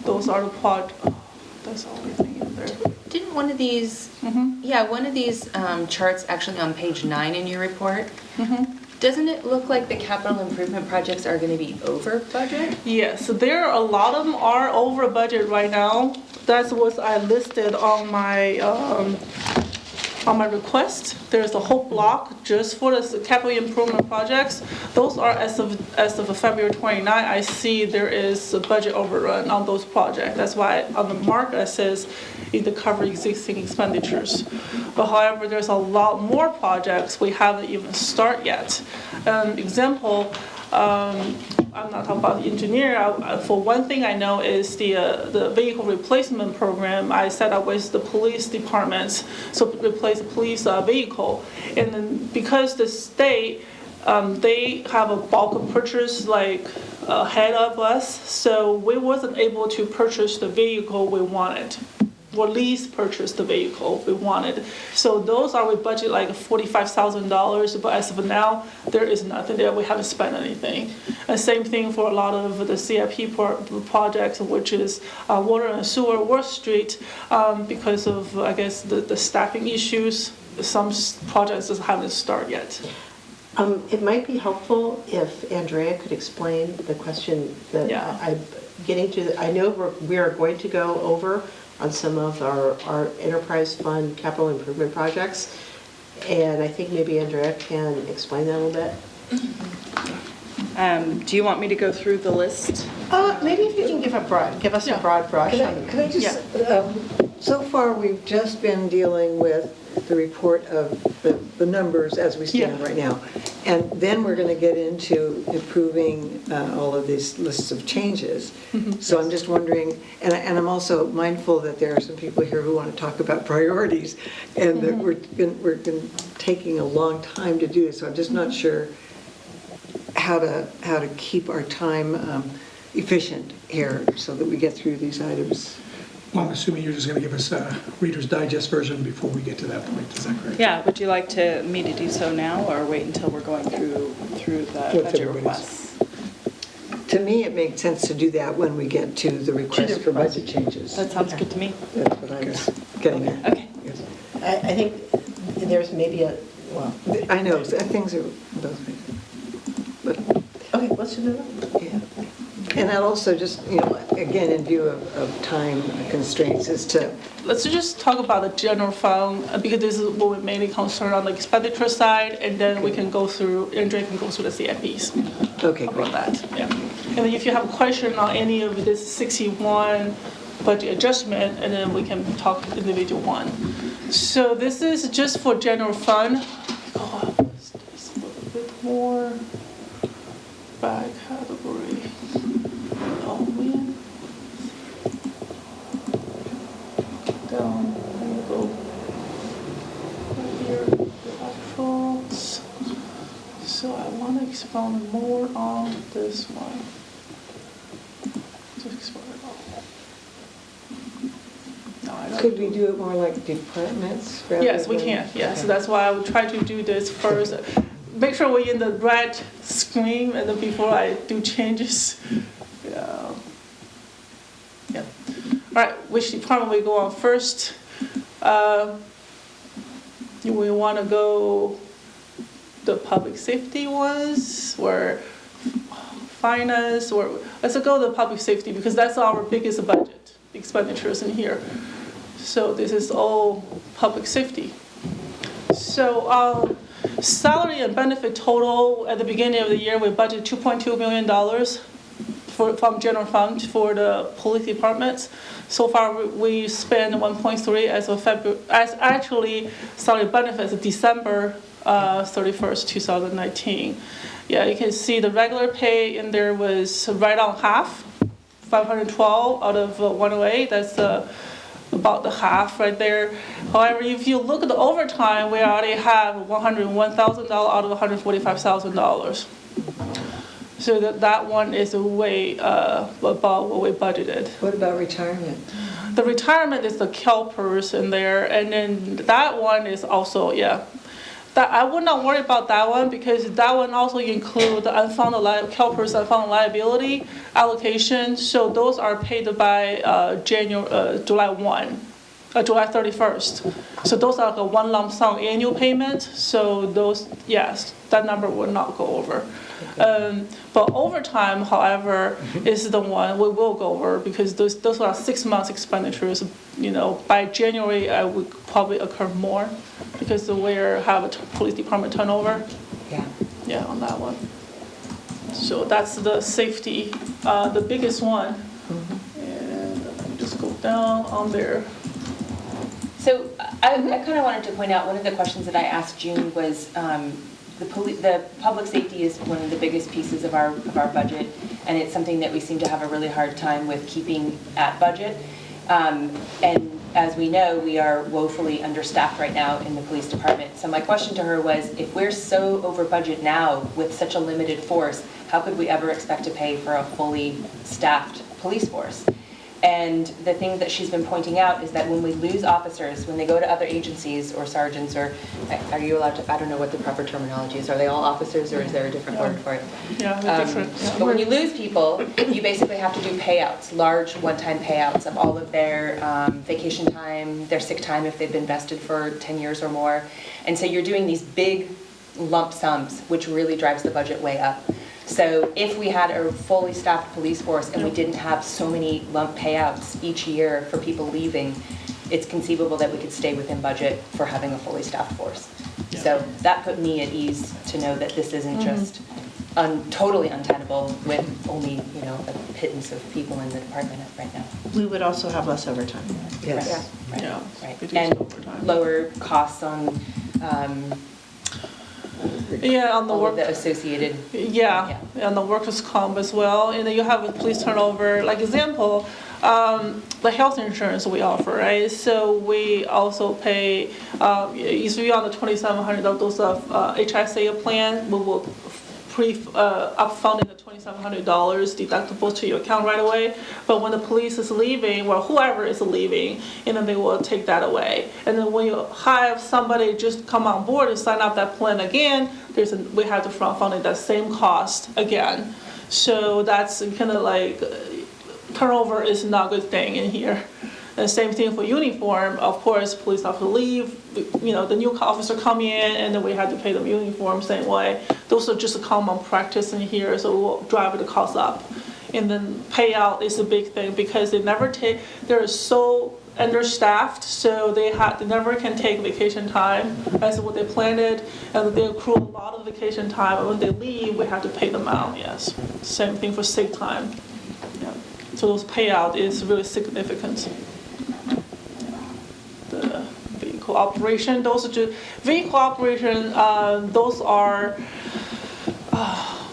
those are the that's everything in there. Didn't one of these, one of these charts actually on page 9 in your report, doesn't it look like the capital improvement projects are going to be over budget? Yes, a lot of them are over budget right now. That's what I listed on my request. There's a whole block just for the capital improvement projects. Those are as of February 29. I see there is a budget overrun on those projects. That's why on the mark it says either cover existing expenditures. But however, there's a lot more projects we haven't even started yet. Example, I'm not talking about the engineer. For one thing I know is the vehicle replacement program I set up with the police departments, so replace the police vehicle. And then because the state, they have a bulk of purchase ahead of us, so we wasn't able to purchase the vehicle we wanted. Or lease purchase the vehicle we wanted. So those we budget like $45,000, but as of now, there is nothing there. We haven't spent anything. And same thing for a lot of the CIP projects, which is water and sewer, Worth Street, because of, I guess, the staffing issues. Some projects just haven't started yet. It might be helpful if Andrea could explain the question that I'm getting to. I know we are going to go over on some of our enterprise fund capital improvement projects. And I think maybe Andrea can explain that a little bit. Do you want me to go through the list? Maybe if you can give us a broad brush. Can I just, so far we've just been dealing with the report of the numbers as we stand right now. And then we're going to get into improving all of these lists of changes. So I'm just wondering, and I'm also mindful that there are some people here who want to talk about priorities, and that we're been taking a long time to do this, so I'm just not sure how to keep our time efficient here so that we get through these items. Well, I'm assuming you're just going to give us a Reader's Digest version before we get to that point, is that correct? Yeah, would you like me to do so now, or wait until we're going through the budget everybody's- requests? To me, it makes sense to do that when we get to the request for budget changes. That sounds good to me. That's what I was getting at. Okay. Yes. I think there's maybe I know, things are both ways. But, okay, let's do that. yeah. And that also just, again, in view of time constraints, is to, Let's just talk about the general fund, because this is what we're mainly concerned on the expenditure side, and then we can go through, Andre can go through the CIPs. okay, About great. that, yeah. And then if you have a question on any of this 61 budget adjustment, and then we can talk individual one. So this is just for general fund. Oh, what's this? A little bit more back category. Oh man. Down, there you go. Right here, the actuals. So I want to expound more on this one. Just expound it all. No, I don't. Could we do it more like departments rather Yes, we than- can, yeah, so Okay. that's why I would try to do this first. Make sure we're in the right screen, and then before I do changes. Yeah. Yeah. All right, which department we go on first? Do we want to go the public safety ones, or finance, or let's go the public safety, because that's our biggest budget expenditures in here. So this is all public safety. So salary and benefit total, at the beginning of the year, we budgeted $2.2 million from general fund for the police departments. So far, we spent 1.3 as of February, as actually salary benefits December 31st, 2019. Yeah, you can see the regular pay in there was right on half, 512 out of 108. That's about the half right there. However, if you look at the overtime, we already have $101,000 out of $145,000. So that one is way above what we budgeted. What about retirement? The retirement is the CalPERS in there, and then that one is also, yeah. That I would not worry about that one, because that one also include the unfunded CalPERS unfunded liability allocation. So those are paid by July 31st. So those are the one lump sum annual payment. So those, yes, that number will not go over. But overtime, however, is the one we will go over, because those are 6 months expenditures. By January, I would probably occur more, because we have a police department turnover. Yeah, on that one. So that's the safety, the biggest one. And let me just go down on there. So I kind of wanted to point out, one of the questions that I asked June was, the public safety is one of the biggest pieces of our budget, and it's something that we seem to have a really hard time with keeping at budget. And as we know, we are woefully understaffed right now in the police department. So my question to her was, if we're so over budget now with such a limited force, how could we ever expect to pay for a fully staffed police force? And the thing that she's been pointing out is that when we lose officers, when they go to other agencies or sergeants, or are you allowed to, I don't know what the proper terminology is, are they all officers, or is there a different word for it? Yeah, they're different. Yeah. But when you lose people, you basically have to do payouts, large one-time payouts of all of their vacation time, their sick time if they've been vested for 10 years or more. And so you're doing these big lump sums, which really drives the budget way up. So if we had a fully staffed police force and we didn't have so many lump payouts each year for people leaving, it's conceivable that we could stay within budget for having a fully staffed force. Yeah. So that put me at ease to know that this isn't just totally untenable with only, a pittance of people in the department right now. We would also have less overtime. Yes. Right. Yeah. Right. Reduce And overtime. lower costs on Yeah, on the all work. of the associated. Yeah, and the workers' comp as well. And then you have a police turnover. Like example, the health insurance we offer, right? So we also pay, if you're on the 2,700 of those HSA plan, we will upfunding the $2,700 deductible to your account right away. But when the police is leaving, well, whoever is leaving, and then they will take that away. And then when you have somebody just come on board and sign up that plan again, we have to front-fund that same cost again. So that's kind of like, turnover is not a good thing in here. And same thing for uniform, of course, police have to leave, the new officer come in, and then we have to pay them uniform same way. Those are just a common practice in here, so we'll drive the cost up. And then payout is a big thing, because they're so understaffed, so they never can take vacation time as what they planned, and they accrue a lot of vacation time, and when they leave, we have to pay them out, yes. Same thing for sick time. Yeah. So those payout is really significant. The vehicle operation, those are just vehicle operation. Those are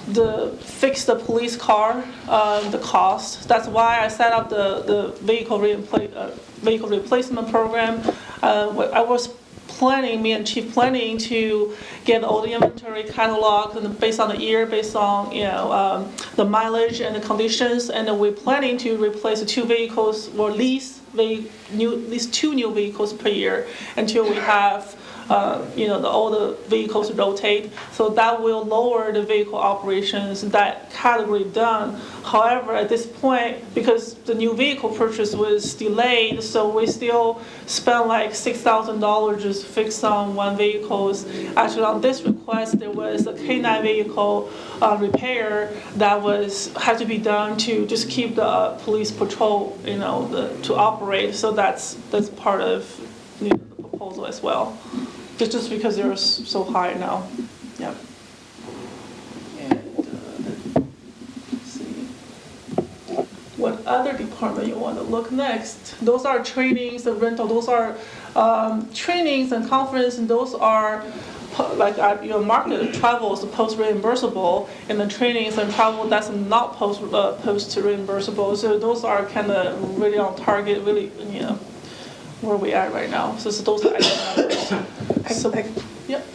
the fix the police car, the cost. That's why I set up the vehicle replacement program. I was planning, me and chief planning, to get all the inventory catalog and based on the year, based on the mileage and the conditions, and then we're planning to replace the 2 vehicles or lease two new vehicles per year until we have all the vehicles rotate. So that will lower the vehicle operations, that category done. However, at this point, because the new vehicle purchase was delayed, so we still spent like $6,000 just fixed on 1 vehicle. Actually, on this request, there was a K9 vehicle repair that had to be done to just keep the police patrol, to operate. So that's part of the proposal as well. It's just because they're so high now. Yeah. And let's see. What other department you want to look next? Those are trainings and rental. Those are trainings and conference, and those are like market travel is post reimbursable, and the trainings and travel that's not post reimbursable. So those are kind of really on target, really where we at right now. So those are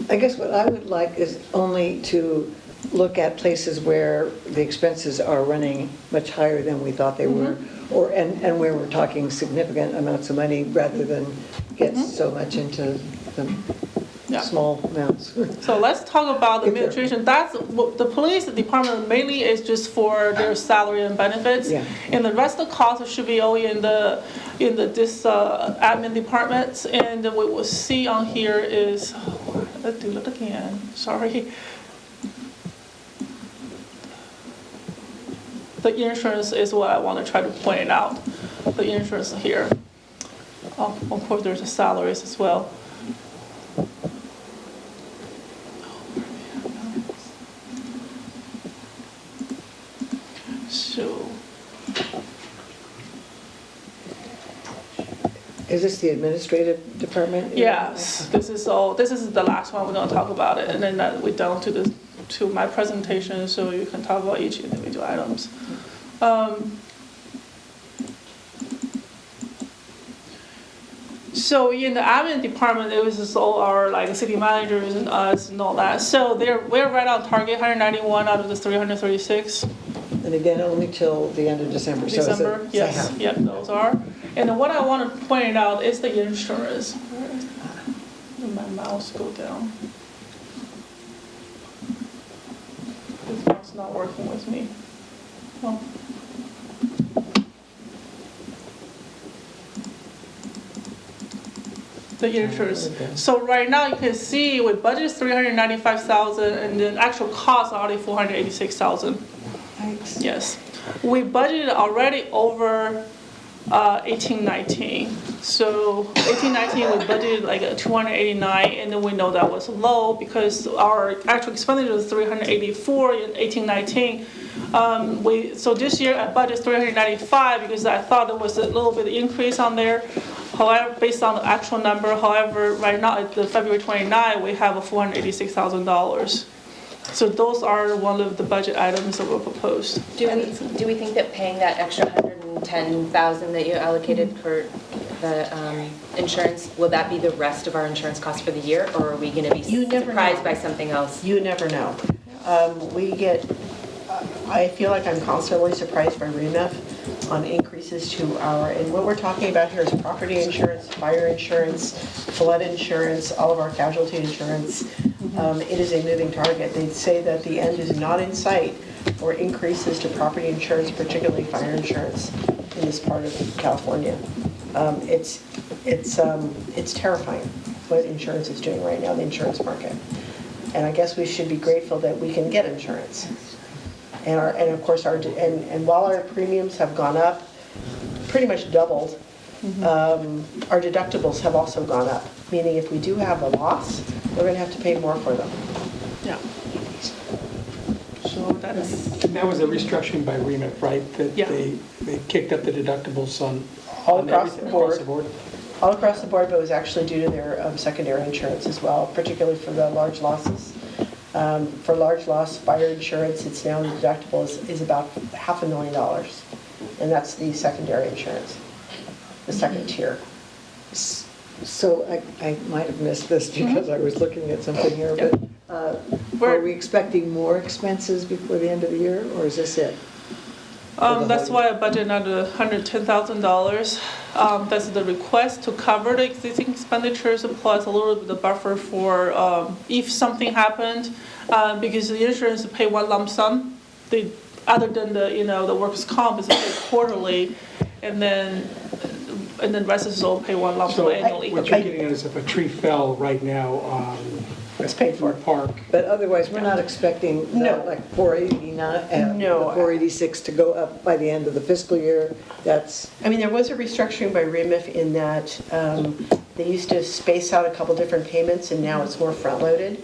I guess what I would like is only to look at places where the expenses are running much higher than we thought they were, and where we're talking significant amounts of money rather than get so much into the small amounts. So let's talk about the administration. That's what the police department mainly is just for their salary and benefits, and the rest of the costs should be all in this admin department. And what we'll see on here is, let's do it again. Sorry. The insurance is what I want to try to point out. The insurance here. Of course, there's the salaries as well. So, is this the administrative department? Yes, this is the last one we're going to talk about it, and then we're down to my presentation, so you can talk about each individual items. So in the admin department, it was just all our city managers and us and all that. So we're right on target, 191 out of the 336. And again, only till the end of December. December, so yes, yep, those are. And what I want to point out is the insurance. Let my mouse go down. This mouse not working with me. Well. The insurance. So right now you can see we budget $395,000, and then actual costs are already $486,000. Thanks. Yes, we budgeted already over 18-19. So 18-19 we budgeted like a 289, and then we know that was low because our actual expenditure was 384 in 18-19. So this year I budgeted 395 because I thought there was a little bit of increase on there. However, based on the actual number, however, right now at the February 29, we have a $486,000. So those are one of the budget items that were proposed. Do we think that paying that extra $110,000 that you allocated for the insurance, will that be the rest of our insurance costs for the year, or are we going to be surprised by something else? You never know. We get, I feel like I'm constantly surprised by REMF on increases to our, and what we're talking about here is property insurance, fire insurance, flood insurance, all of our casualty insurance. It is a moving target. They say that the end is not in sight for increases to property insurance, particularly fire insurance in this part of California. It's terrifying what insurance is doing right now, the insurance market. And I guess we should be grateful that we can get insurance. And of course, while our premiums have gone up, pretty much doubled, our deductibles have also gone up, meaning if we do have a loss, we're going to have to pay more for them. Yeah. So that is, And that was a restructuring by REMIT, right? That Yeah. they kicked up the deductibles on All across everything, the board. across the board. All across the board, but it was actually due to their secondary insurance as well, particularly for the large losses. For large loss fire insurance, it's now the deductible is about $500,000, and that's the secondary insurance, the second tier. So I might have missed this because I was looking at something here, but are we expecting more expenses before the end of the year, or is this it? that's why I budgeted another $110,000. That's the request to cover the existing expenditures plus a little bit of buffer for if something happened, because the insurance pay one lump sum. Other than the workers' comp is paid quarterly, and then the rest is all pay one lump sum So annually. what you're getting at is if a tree fell right now, It's paid for. park. But otherwise, we're not expecting No. like 489, No. the 486 to go up by the end of the fiscal year. That's, I mean, there was a restructuring by REMIF in that they used to space out a couple different payments, and now it's more front-loaded.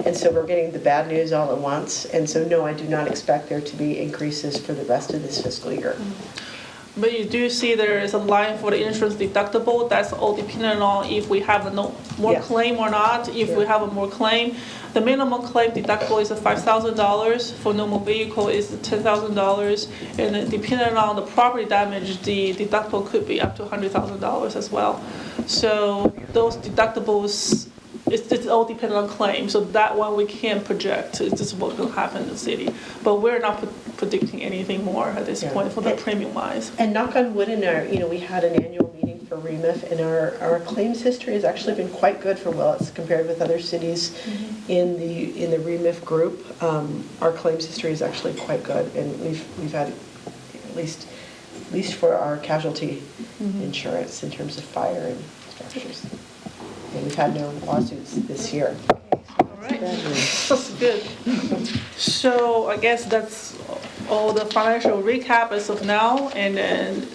And so we're getting the bad news all at once. And so, no, I do not expect there to be increases for the rest of this fiscal year. But you do see there is a line for the insurance deductible. That's all dependent on if we have more Yes. claim or not. If we have a more claim, the minimum claim deductible is $5,000. For normal vehicle is $10,000. And then depending on the property damage, the deductible could be up to $100,000 as well. So those deductibles, it's all dependent on claim. So that one we can't project. It's just what will happen in the city. But we're not predicting anything more at this Yeah. point for the premium wise. And knock on wood, we had an annual meeting for REMIF, and our claims history has actually been quite good for Willits compared with other cities in the REMIF group. Our claims history is actually quite good, and we've had at least for our casualty insurance in terms of fire and structures. And we've had no lawsuits this year. All right, that's good. So I guess that's all the financial recap as of now. And then,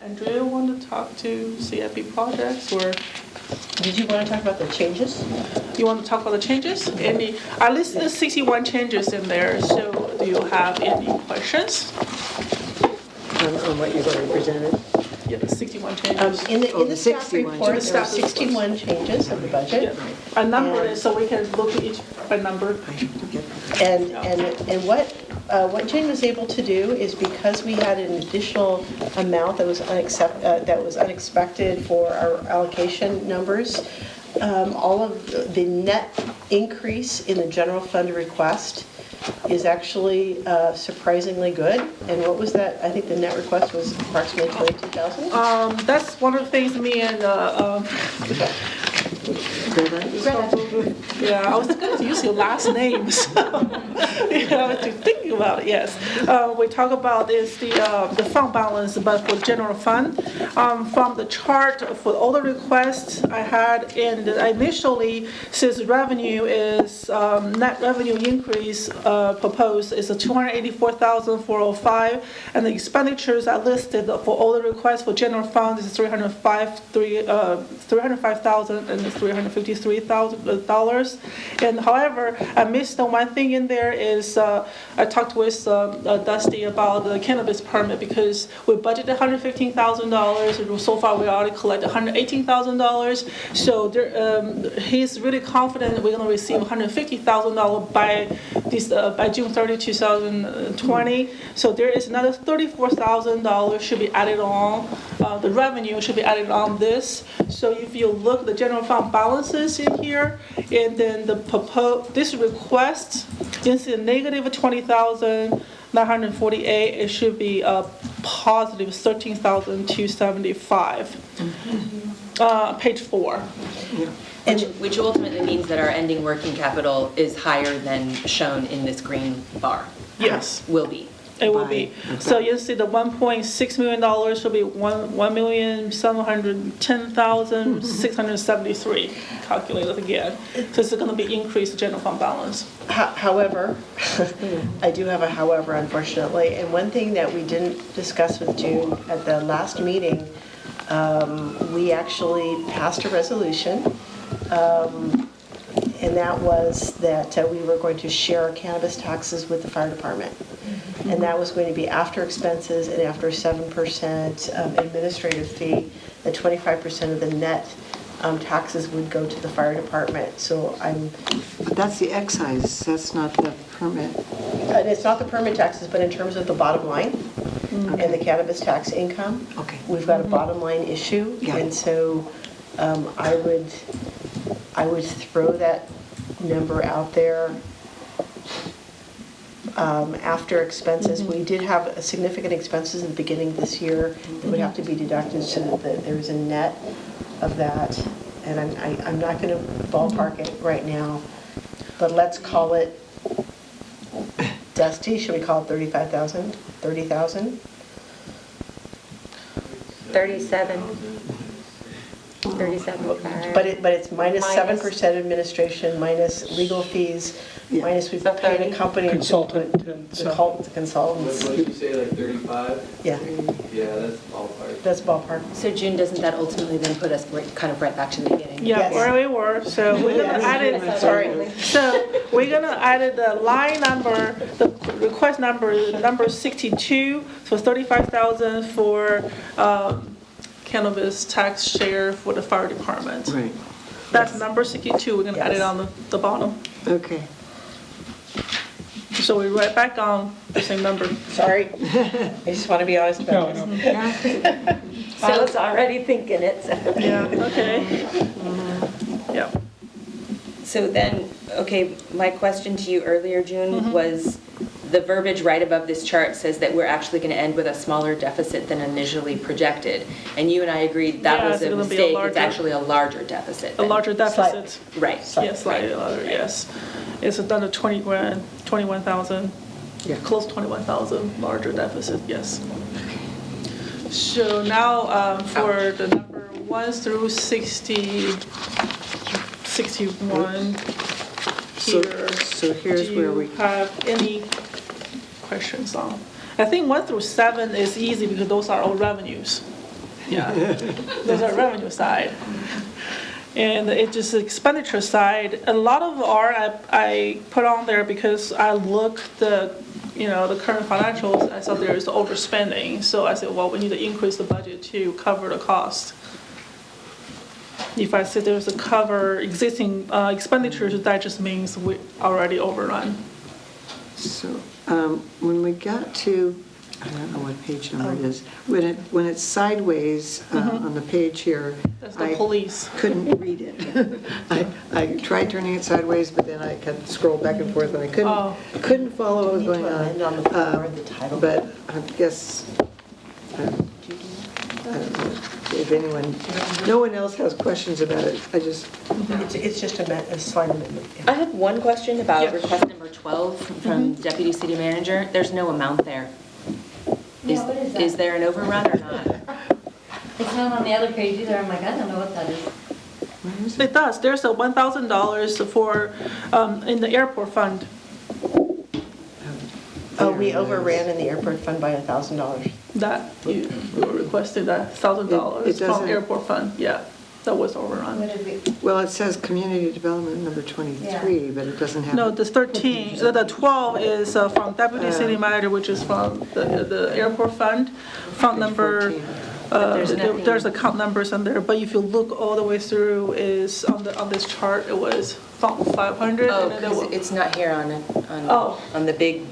Andrea, want to talk to CFP projects, or Did you want to talk about the changes? you want to talk about the changes? I listed 61 changes in there. So do you have any questions? on what you've already presented. Yeah, the 61 changes. In Oh, the the staff 61 report, changes. there are 61 changes of the budget. Yeah. I numbered it so we can look at each by number. And what Jane was able to do is, because we had an additional amount that was unexpected for our allocation numbers, all of the net increase in the general fund request is actually surprisingly good. And what was that? I think the net request was approximately 22,000. That's one of the things me and yeah, I was going to use your last name, so to think about it, yes. We talk about is the fund balance, but for general fund. From the chart for all the requests I had, and initially, since revenue is, net revenue increase proposed is a $284,405, and the expenditures are listed for all the requests for general fund is $305,000 and $353,000. And however, I missed the one thing in there is I talked with Dusty about the cannabis permit, because we budgeted $115,000, and so far we already collected $118,000. So he's really confident we're going to receive $150,000 by June 30, 2020. So there is another $34,000 should be added on. The revenue should be added on this. So if you look at the general fund fund balances in here, and then this request is a negative 20,948. It should be a positive 13,275. Page 4. Which ultimately means that our ending working capital is higher than shown in this green bar. Yes. Will be. It will be. So you see the $1.6 million will be 1,710,673 calculated again. So it's going to be increased general fund balance. However, I do have a however, unfortunately, and one thing that we didn't discuss with June at the last meeting, we actually passed a resolution, and that was that we were going to share our cannabis taxes with the fire department. And that was going to be after expenses and after 7% administrative fee, that 25% of the net taxes would go to the fire department. So But that's the excise, that's not the permit. and it's not the permit taxes, but in terms of the bottom line and the cannabis tax income, Okay. we've got a bottom line issue. Yeah. And so I would throw that number out there. After expenses, we did have significant expenses at the beginning of this year that would have to be deducted so that there's a net of that. And I'm not going to ballpark it right now, but let's call it, Dusty, should we call it 35,000, 30,000? 37.5. But it's minus Minus. 7% administration, minus legal fees, Yeah. minus we've So paid a 30. company. Consultant and The stuff. consultants. What did you say, like 35? Yeah, Yeah, that's ballpark. that's ballpark. So June, doesn't that ultimately then put us kind of right back to the beginning? Yeah, Yes. where we were, so we're gonna add it, Sorry. so we're gonna add it the line number, the request number 62, so 35,000 for cannabis tax share for the fire department. Right, That's number 62, we're gonna add it Yes. on the bottom. okay. So we're right back on the same number. Sorry. I just want to be honest about No, this. no. I was already thinking it, so. Yeah, okay. Yeah. So then, okay, my question to you earlier, June, was the verbiage right above this chart says that we're actually going to end with a smaller deficit than initially projected. And you and I agreed that Yeah, was it's a gonna be a mistake. larger- It's actually a larger deficit. A than- larger deficit. Right. Yes, slightly larger, yes. It's another 20 grand, 21,000, close to 21,000 larger deficit, yes. So now for the number 1 through 61 here. So here's where we, Do you have any questions on? I think 1 through 7 is easy because those are all revenues. Yeah, those are revenue side. And it's just expenditure side. A lot of I put on there because I looked the current financials, I saw there is overspending. So I said, well, we need to increase the budget to cover the cost. If I say there's a cover existing expenditures, that just means we already overrun. so when we got to, I don't know what page number it is, when it's sideways on the page here, That's the I police. couldn't read it. I tried turning it sideways, but then I kept scrolling back and forth, and I couldn't follow what was going Amend on the floor, the title. But I guess, I don't know if no one else has questions about it. It's just a slight amendment. I have one question about Yes. request number 12 from Deputy City Manager. There's no amount there. Yeah, what is that? Is there an overrun or not? It's not on the other page either, I'm like, I don't know what that is. It does. There's a $1,000 for, in the airport fund. Oh, we overran in the airport fund by $1,000. That you requested that $1,000 It from doesn't- airport fund, yeah, that was overrun. What did we, Well, it says community development number 23, but it doesn't have. No, the 13, the 12 is from Deputy City Manager, which is from the airport fund. Fund number, there's account numbers on there, but if you look all the way through is on this chart, it was fund 500. Oh, and then there because was- it's not here Oh. on the big,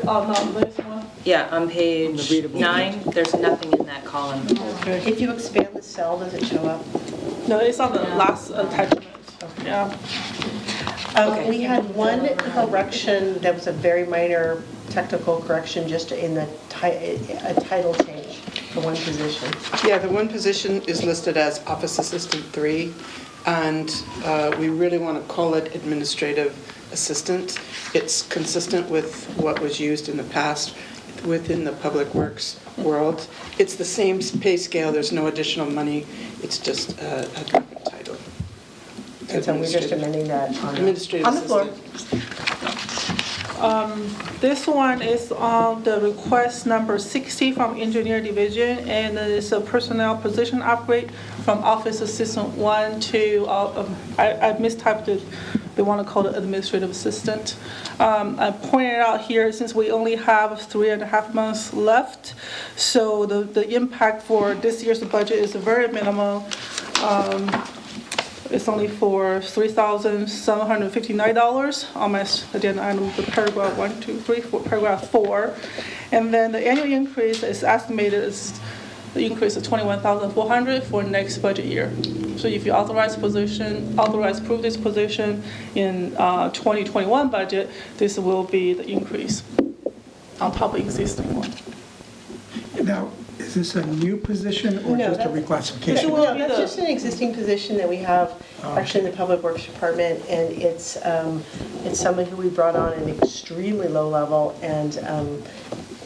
Oh, no, this one. Yeah, on On the page readable 9, there's nothing in that column. If you expand the cell, does it show up? No, it's on the last attachment. Yeah. We had one correction that was a very minor technical correction, just in the a title change for one position. Yeah, the one position is listed as Office Assistant 3, and we really want to call it Administrative Assistant. It's consistent with what was used in the past within the Public Works world. It's the same pay scale, there's no additional money, it's just a different title. And so we're just amending that Administrative on the floor. Assistant. This one is on the request number 60 from Engineer Division, and it's a personnel position upgrade from Office Assistant 1 to, I mistyped it, they want to call it Administrative Assistant. I pointed out here, since we only have 3.5 months left, so the impact for this year's budget is very minimal. It's only for $3,759 on my agenda item, the paragraph 1, 2, 3, 4, paragraph 4. And then the annual increase is estimated as the increase of $21,400 for next budget year. So if you approve this position in 2021 budget, this will be the increase on top of existing one. Now, is this a new position or No, just a that's- reclassification? No, that's just an existing position that we have actually in the Public Works Department, and it's someone who we brought on at an extremely low level, and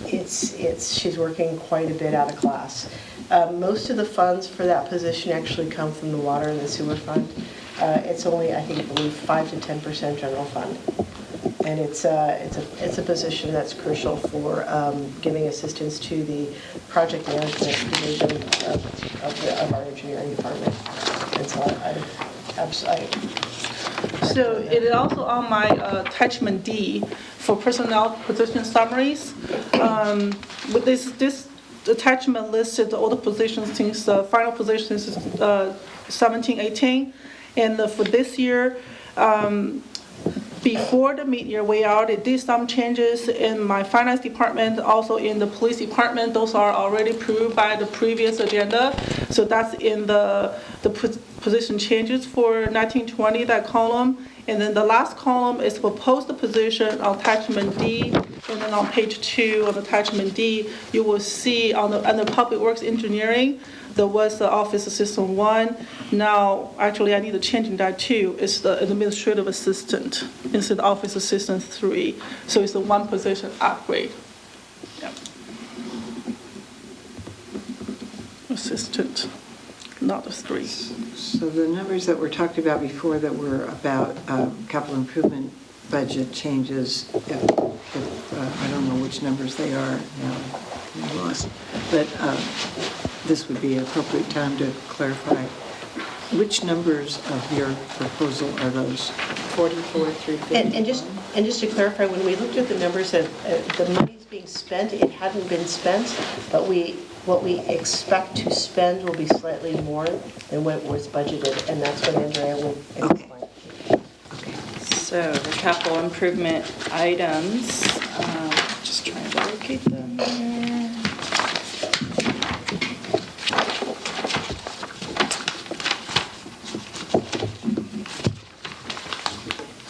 she's working quite a bit out of class. Most of the funds for that position actually come from the water and the sewer fund. It's only, I believe 5 to 10% general fund. And it's a position that's crucial for giving assistance to the project management division of our engineering department. And so So it is also on my attachment D for personnel position summaries. With this attachment listed all the positions since the final position is 17-18. And for this year, before the mid-year way out, it did some changes in my finance department, also in the police department. Those are already approved by the previous agenda. So that's in the position changes for 1920, that column. And then the last column is proposed position on attachment D. And then on page 2 of attachment D, you will see under Public Works Engineering, there was the Office Assistant 1. Now, actually, I need to change that too. It's the Administrative Assistant instead of Office Assistant 3. So it's a one position upgrade. Yep. Assistant, not a 3. So the numbers that were talked about before that were about capital improvement budget changes, if I don't know which numbers they are now, I'm lost, but this would be an appropriate time to clarify. Which numbers of your proposal are those? 44,350. And just to clarify, when we looked at the numbers that the money's being spent, it hadn't been spent, but what we expect to spend will be slightly more than what was budgeted, and that's what Andrea will explain. Okay. So the capital improvement items, just trying to locate them here.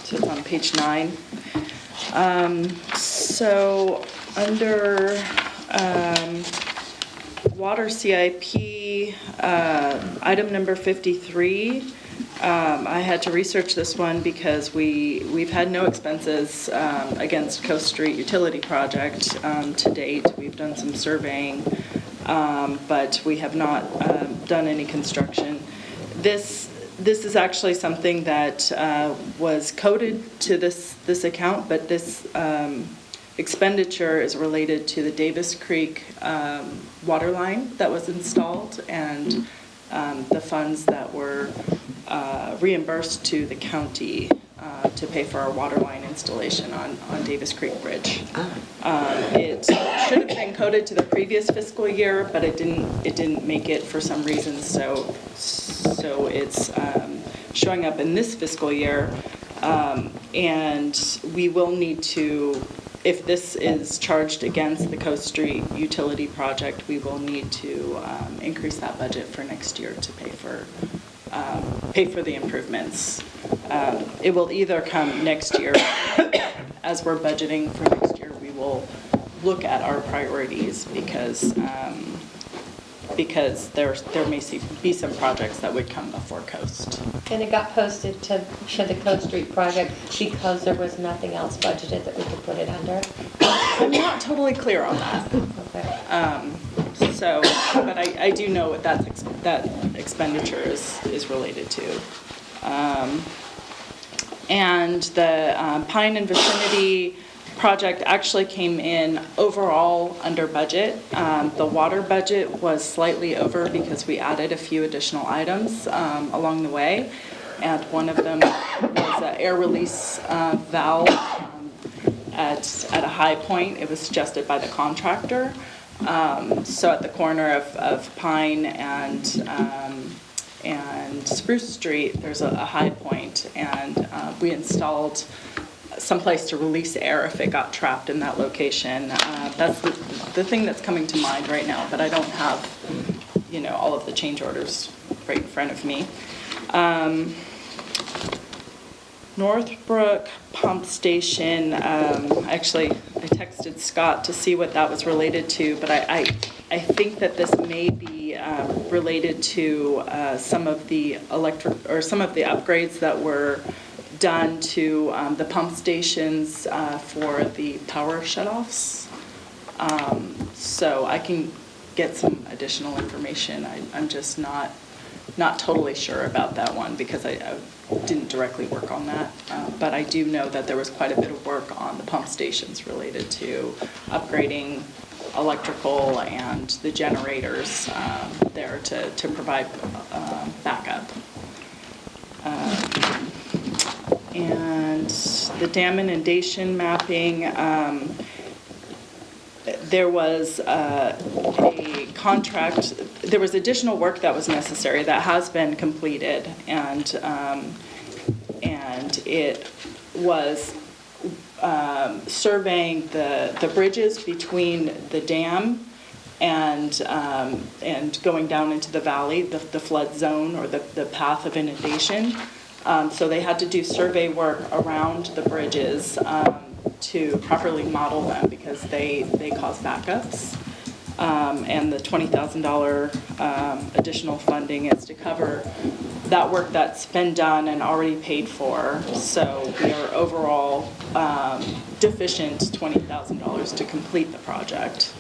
So it's on page 9. So under water CIP, item number 53, I had to research this one because we've had no expenses against Coast Street Utility Project to date. We've done some surveying, but we have not done any construction. This is actually something that was coded to this account, but this expenditure is related to the Davis Creek water line that was installed and the funds that were reimbursed to the county to pay for our water line installation on Davis Creek Bridge. It should have been coded to the previous fiscal year, but it didn't make it for some reason, so it's showing up in this fiscal year, and we will need to if this is charged against the Coast Street utility project, we will need to increase that budget for next year to pay for the improvements. It will either come next year, as we're budgeting for next year, we will look at our priorities because there may be some projects that would come before Coast. And it got posted to the Coast Street project because there was nothing else budgeted that we could put it under? I'm not totally clear on that. Okay. So, but I do know what that expenditure is related to. And the Pine and Vicinity project actually came in overall under budget. The water budget was slightly over because we added a few additional items along the way. And one of them was an air release valve at a high point. It was suggested by the contractor. So at the corner of Pine and Spruce Street, there's a high point, and we installed someplace to release air if it got trapped in that location. That's the thing that's coming to mind right now, but I don't have, all of the change orders right in front of me. Northbrook Pump Station, actually, I texted Scott to see what that was related to, but I think that this may be related to some of the upgrades that were done to the pump stations for the power shutoffs. So I can get some additional information. I'm just not totally sure about that one because I didn't directly work on that. But I do know that there was quite a bit of work on the pump stations related to upgrading electrical and the generators there to provide backup. And the dam inundation mapping, there was a contract, there was additional work that was necessary that has been completed, and it was surveying the bridges between the dam and going down into the valley, the flood zone or the path of inundation. So they had to do survey work around the bridges to properly model them because they cause backups. And the $20,000 additional funding is to cover that work that's been done and already paid for. So we are overall deficient $20,000 to complete the project.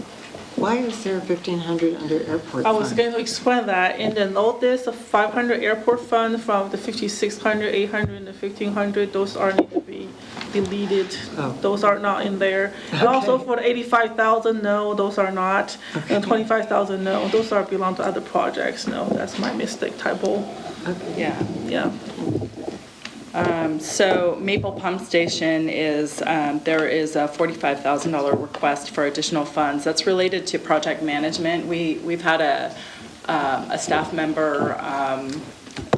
Why is there $1,500 under airport I was fund? going to explain that. In the notice, the 500 airport fund from the 5,600, 800, and the 1,500, those are need to be deleted. Oh. Those are not in there. And also for the 85,000, no, those are not. And 25,000, no, those are belong to other projects. No, that's my mistake, typo. Yeah. Yeah. So Maple Pump Station is, there is a $45,000 request for additional funds. That's related to project management. We've had a staff member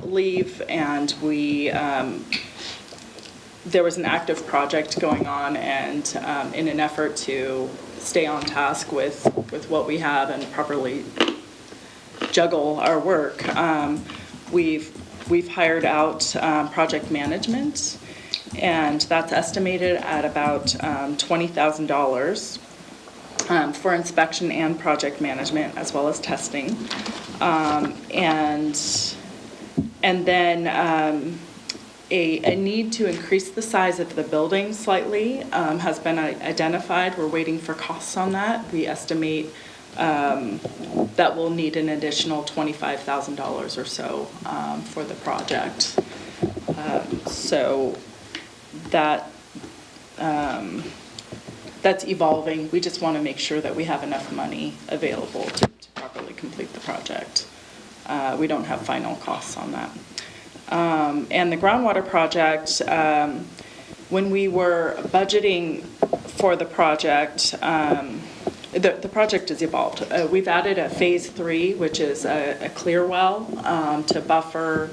leave, and there was an active project going on, and in an effort to stay on task with what we have and properly juggle our work, we've hired out project management, and that's estimated at about $20,000 for inspection and project management, as well as testing. And then a need to increase the size of the building slightly has been identified. We're waiting for costs on that. We estimate that we'll need an additional $25,000 or so for the project. So that's evolving. We just want to make sure that we have enough money available to properly complete the project. We don't have final costs on that. And the groundwater project, when we were budgeting for the project, the project has evolved. We've added a phase 3, which is a clear well to buffer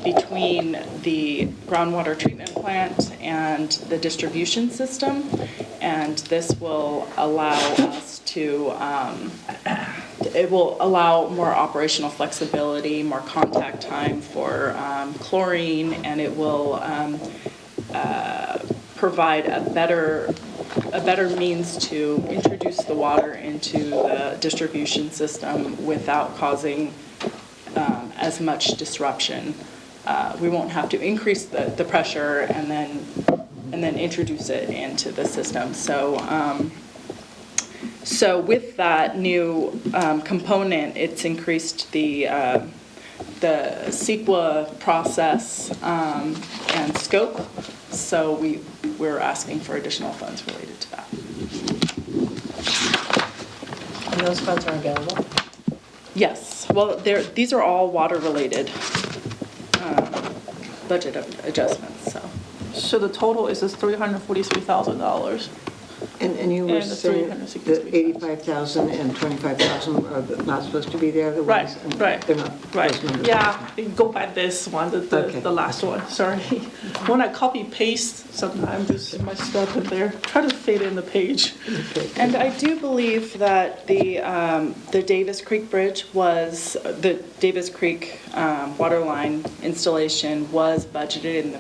between the groundwater treatment plant and the distribution system. and this will allow us to, it will allow more operational flexibility, more contact time for chlorine, and it will provide a better means to introduce the water into the distribution system without causing as much disruption. We won't have to increase the pressure and then introduce it into the system. So with that new component, it's increased the CEQA process and scope. So we're asking for additional funds related to that. And those funds are available? Yes. Well, these are all water-related budget adjustments. So the total is this $343,000. And you were And the saying that 363,000. 85,000 and 25,000 are not supposed to be there? The Right, ones- and right, They're not right. those numbers? Yeah, you go by this one, Okay. the last one, sorry. When I copy paste, sometimes just my stuff in there, try to fit in the page. And I do believe that the Davis Creek Bridge was, the Davis Creek water line installation was budgeted in the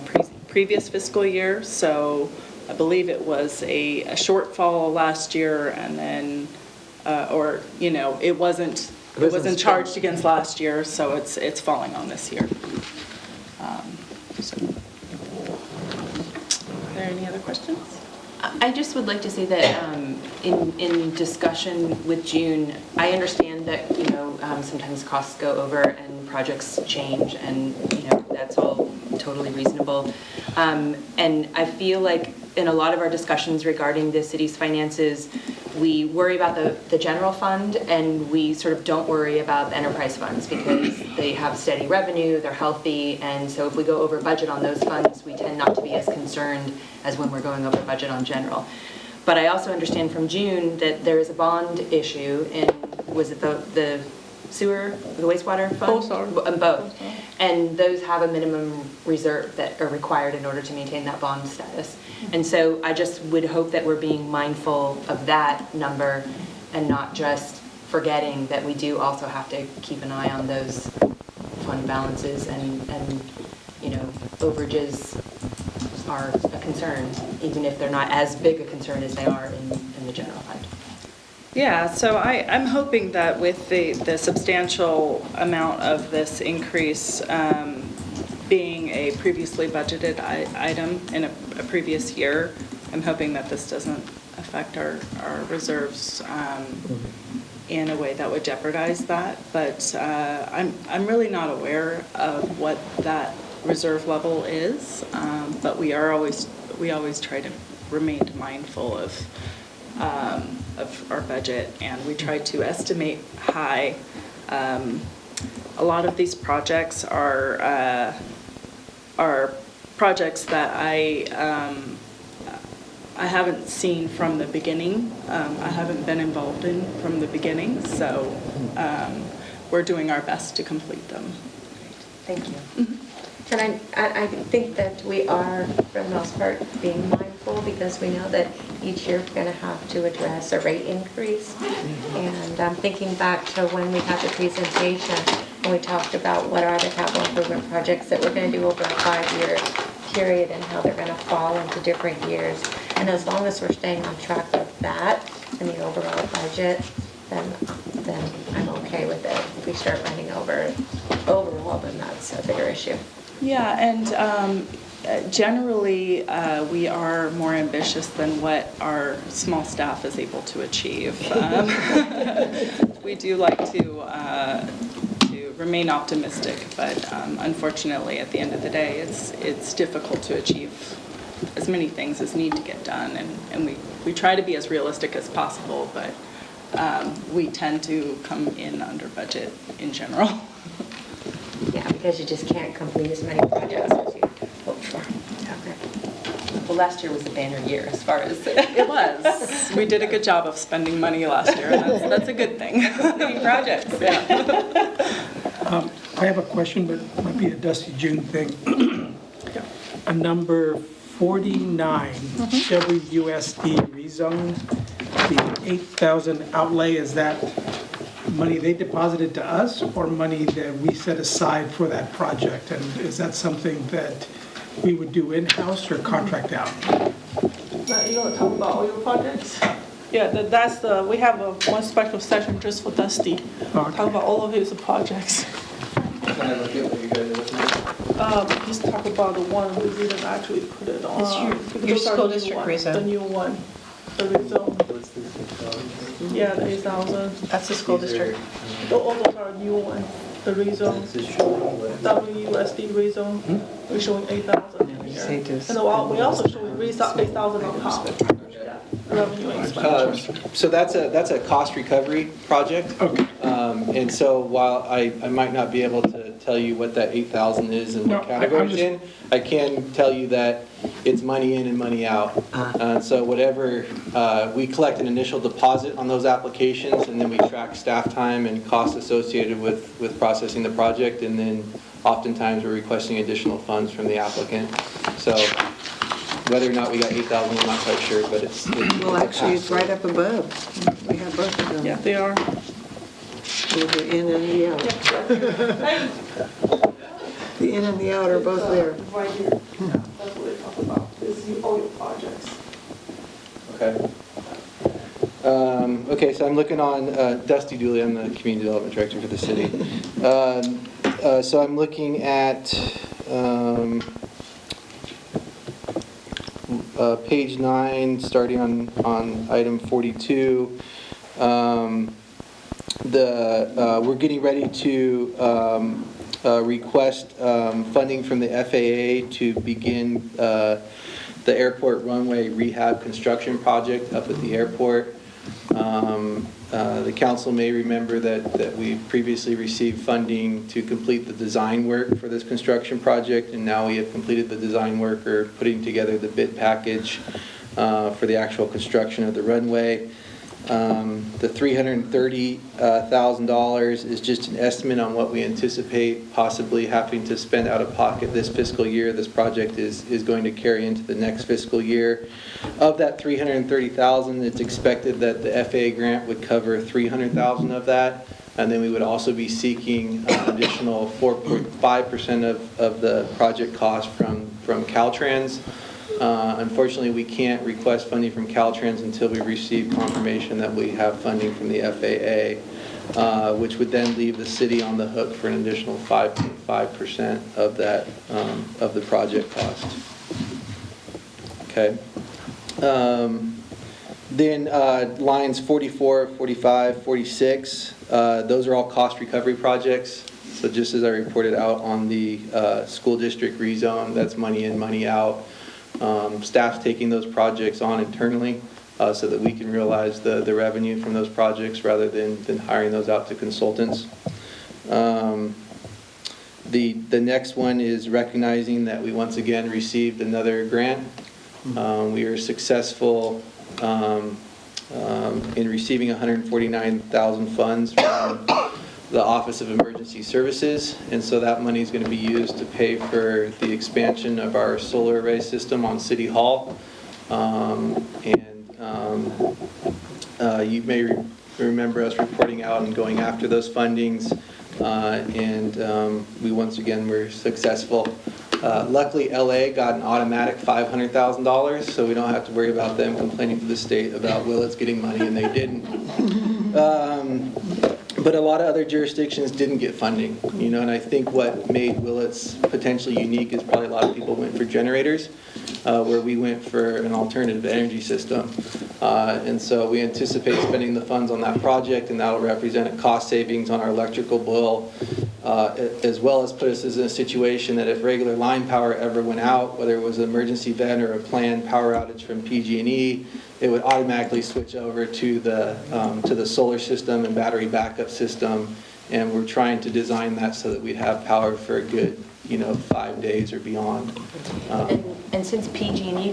previous fiscal year, so I believe it was a shortfall last year, and then, it wasn't charged against last year, so it's falling on this year. Are there any other questions? I just would like to say that in discussion with June, I understand that, sometimes costs go over and projects change, and, that's all totally reasonable. And I feel like in a lot of our discussions regarding the city's finances, we worry about the general fund, and we sort of don't worry about the enterprise funds because they have steady revenue, they're healthy, and so if we go over budget on those funds, we tend not to be as concerned as when we're going over budget on general. But I also understand from June that there is a bond issue in, was it the sewer, the wastewater fund? Both are. Both. And those have a minimum reserve that are required in order to maintain that bond status. And so I just would hope that we're being mindful of that number and not just forgetting that we do also have to keep an eye on those fund balances, and overages are a concern, even if they're not as big a concern as they are in the general fund. Yeah, so I'm hoping that with the substantial amount of this increase being a previously budgeted item in a previous year, I'm hoping that this doesn't affect our reserves in a way that would jeopardize that. But I'm really not aware of what that reserve level is, but we always try to remain mindful of our budget, and we try to estimate high. A lot of these projects are projects that I haven't seen from the beginning. I haven't been involved in from the beginning, so we're doing our best to complete them. Thank you. And I think that we are, for the most part, being mindful because we know that each year we're going to have to address a rate increase. And I'm thinking back to when we had the presentation and we talked about what are the capital improvement projects that we're going to do over a 5-year period and how they're going to fall into different years. And as long as we're staying on track of that and the overall budget, then I'm okay with it. If we start running over overall, then that's a bigger issue. Yeah, and generally, we are more ambitious than what our small staff is able to achieve. We do like to remain optimistic, but unfortunately, at the end of the day, it's difficult to achieve as many things as need to get done, and we try to be as realistic as possible, but we tend to come in under budget in general. Yeah, because you just can't complete as many projects as you hoped for. Okay. Well, last year was a banner year as far as It was. We did a good job of spending money last year, and that's a good thing. many projects. Yeah. I have a question, but it might be a Dusty June thing. A number 49, WUSD rezone, the 8,000 outlay, is that money they deposited to us or money that we set aside for that project? And is that something that we would do in-house or contract out? Now, you want to talk about all your projects? Yeah, that's the, we have one special session just for Dusty. Talk about all of his projects. Can I look at what you guys are looking at? Just talk about the one we didn't actually put it on. It's your Those are school the new district one, rezone. The new one, the rezone. What's this? Yeah, the 8,000. That's the school district. All those are new one, the rezone. This is showing what? WUSD rezone, we're showing 8,000 in here. And we also showing 8,000 on top. Revenue expenditure. So that's a cost recovery project. Okay. And so while I might not be able to tell you what that 8,000 is and what No, category I'm it's just- in, I can tell you that it's money in and money out. So whatever, we collect an initial deposit on those applications, and then we track staff time and costs associated with processing the project, and then oftentimes we're requesting additional funds from the applicant. So whether or not we got 8,000, I'm not quite sure, but it's. Well, actually, it's right up above. We have both of them. Yeah, they are. The in and the out. The in and the out are both there. Right here. That's what they talk about. This is all your projects. Okay. Okay, so I'm looking on Dusty Dooley, I'm the Community Development Director for the city. So I'm looking at page 9, starting on item 42. We're getting ready to request funding from the FAA to begin the airport runway rehab construction project up at the airport. The council may remember that we previously received funding to complete the design work for this construction project, and now we have completed the design work or putting together the bid package for the actual construction of the runway. The $330,000 is just an estimate on what we anticipate possibly having to spend out of pocket this fiscal year. This project is going to carry into the next fiscal year. Of that $330,000, it's expected that the FAA grant would cover $300,000 of that, and then we would also be seeking additional 4.5% of the project cost from Caltrans. Unfortunately, we can't request funding from Caltrans until we receive confirmation that we have funding from the FAA, which would then leave the city on the hook for an additional 5.5% of that, of the project cost. Okay. Then lines 44, 45, 46, those are all cost recovery projects. So just as I reported out on the school district rezone, that's money in, money out. Staff's taking those projects on internally so that we can realize the revenue from those projects rather than hiring those out to consultants. The next one is recognizing that we once again received another grant. We are successful in receiving 149,000 funds from the Office of Emergency Services, and so that money is going to be used to pay for the expansion of our solar array system on City Hall. You may remember us reporting out and going after those fundings, and we once again were successful. Luckily, LA got an automatic $500,000, so we don't have to worry about them complaining to the state about Willits getting money, and they didn't. But a lot of other jurisdictions didn't get funding, you know, and I think what made Willits potentially unique is probably a lot of people went for generators, where we went for an alternative energy system. And so we anticipate spending the funds on that project, and that will represent a cost savings on our electrical bill, as well as put us in a situation that if regular line power ever went out, whether it was an emergency event or a planned power outage from PG&E, it would automatically switch over to the solar system and battery backup system, and we're trying to design that so that we'd have power for a good, 5 days or beyond. And since PG&E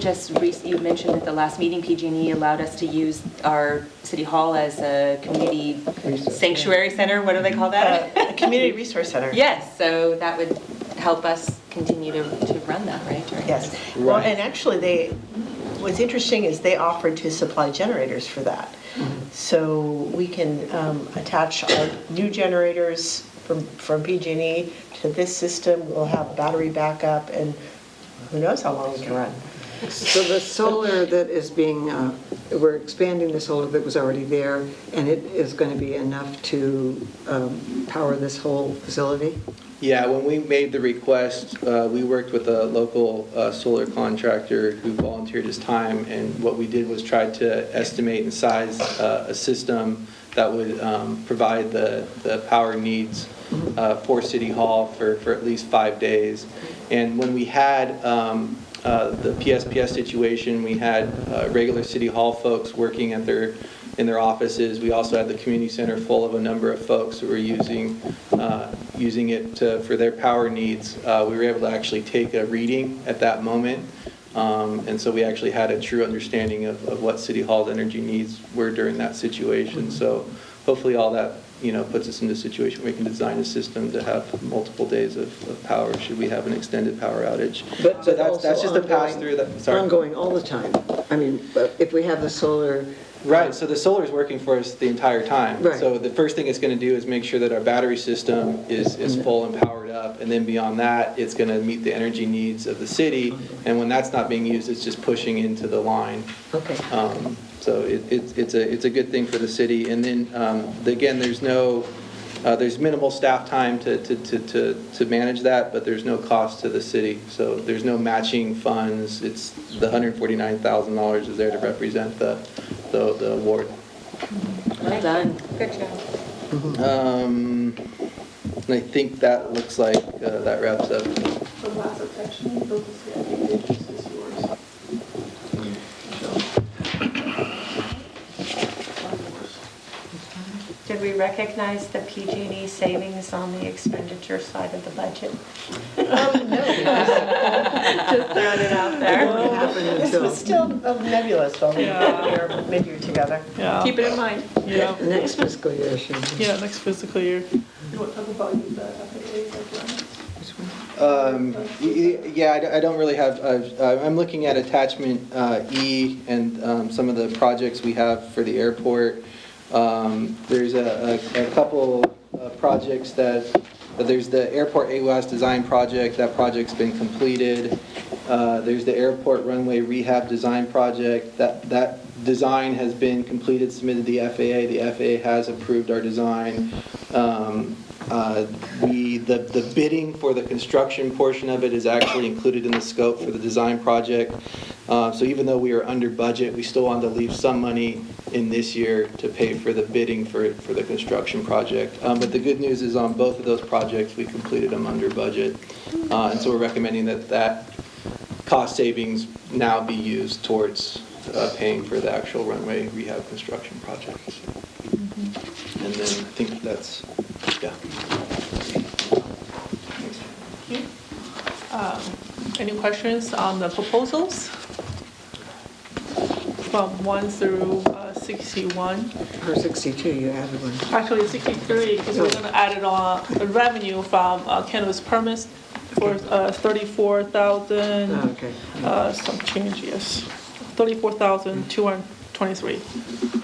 you mentioned at the last meeting, PG&E allowed us to use our City Hall as a community sanctuary center, what do they call that? A community resource center. Yes, so that would help us continue to run that, right? Yes. Well, and actually what's interesting is they offered to supply generators for that. So we can attach our new generators from PG&E to this system. We'll have battery backup, and who knows how long we can run. So the solar that is being, we're expanding the solar that was already there, and it is going to be enough to power this whole facility? Yeah, when we made the request, we worked with a local solar contractor who volunteered his time, and what we did was try to estimate and size a system that would provide the power needs for City Hall for at least 5 days. And when we had the PSPS situation, we had regular City Hall folks working in their offices. We also had the community center full of a number of folks who were using it for their power needs. We were able to actually take a reading at that moment. And so we actually had a true understanding of what City Hall's energy needs were during that situation. So hopefully all that puts us in a situation where we can design a system to have multiple days of power should we have an extended power outage. But So that's just a pass through. Ongoing all the time. I mean, if we have the solar. Right, so the solar is working for us the entire time. Right. So the first thing it's going to do is make sure that our battery system is full and powered up, and then beyond that, it's going to meet the energy needs of the city, and when that's not being used, it's just pushing into the line. Okay. So it's a good thing for the city, and then again, there's minimal staff time to manage that, but there's no cost to the city. So there's no matching funds. It's the $149,000 is there to represent the award. Well done. Good job. And I think that looks like that wraps up. The last attachment, those pages is yours. Did we recognize the PG&E savings on the expenditure side of the budget? No. Just throwing it out there. This was still nebulous while we were mid-year together. Yeah. Keep it in mind. Yeah. Next fiscal year should be. Yeah, next fiscal year. You want to talk about the FAA grants? Yeah, I don't really have, I'm looking at attachment E and some of the projects we have for the airport. There's a couple projects there's the airport AWAS design project. That project's been completed. There's the airport runway rehab design project. That design has been completed, submitted to the FAA. The FAA has approved our design. The bidding for the construction portion of it is actually included in the scope for the design project. So even though we are under budget, we still want to leave some money in this year to pay for the bidding for the construction project. But the good news is on both of those projects, we completed them under budget. And so we're recommending that cost savings now be used towards paying for the actual runway rehab construction project. And then I think that's, yeah. Any questions on the proposals? From 1 through 61. Or 62, you added one. Actually 63, because we're going to add it on the revenue from cannabis permits for 34,000. Oh, okay. Some change, yes. 34,223.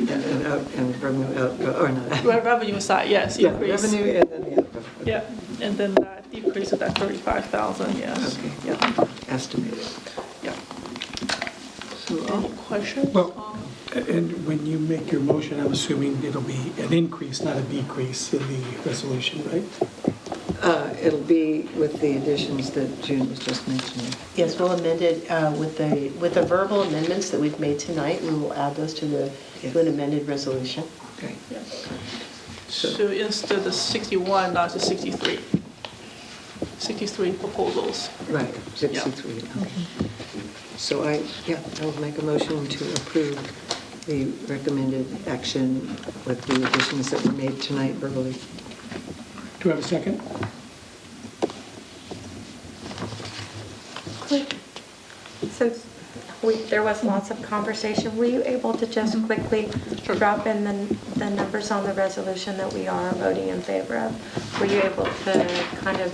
And revenue outgo, or not. Revenue side, yes, Yeah, increase. revenue and then the outgo. Okay. Yeah, and then that decrease of that 35,000, yes. Okay. Yeah, Estimated. yeah. So Any questions? Well, and when you make your motion, I'm assuming it'll be an increase, not a decrease in the resolution, right? it'll be with the additions that June was just mentioning. Yes, we'll amend it with the verbal amendments that we've made tonight. We will add those to an amended resolution. Okay. Yeah. So instead of 61, now to 63. 63 proposals. Right, 63. Okay. So I will make a motion to approve the recommended action with the additions that were made tonight verbally. Do I have a second? Since there was lots of conversation, were you able to just quickly drop in the numbers on the resolution that we are voting in favor of? Were you able to kind of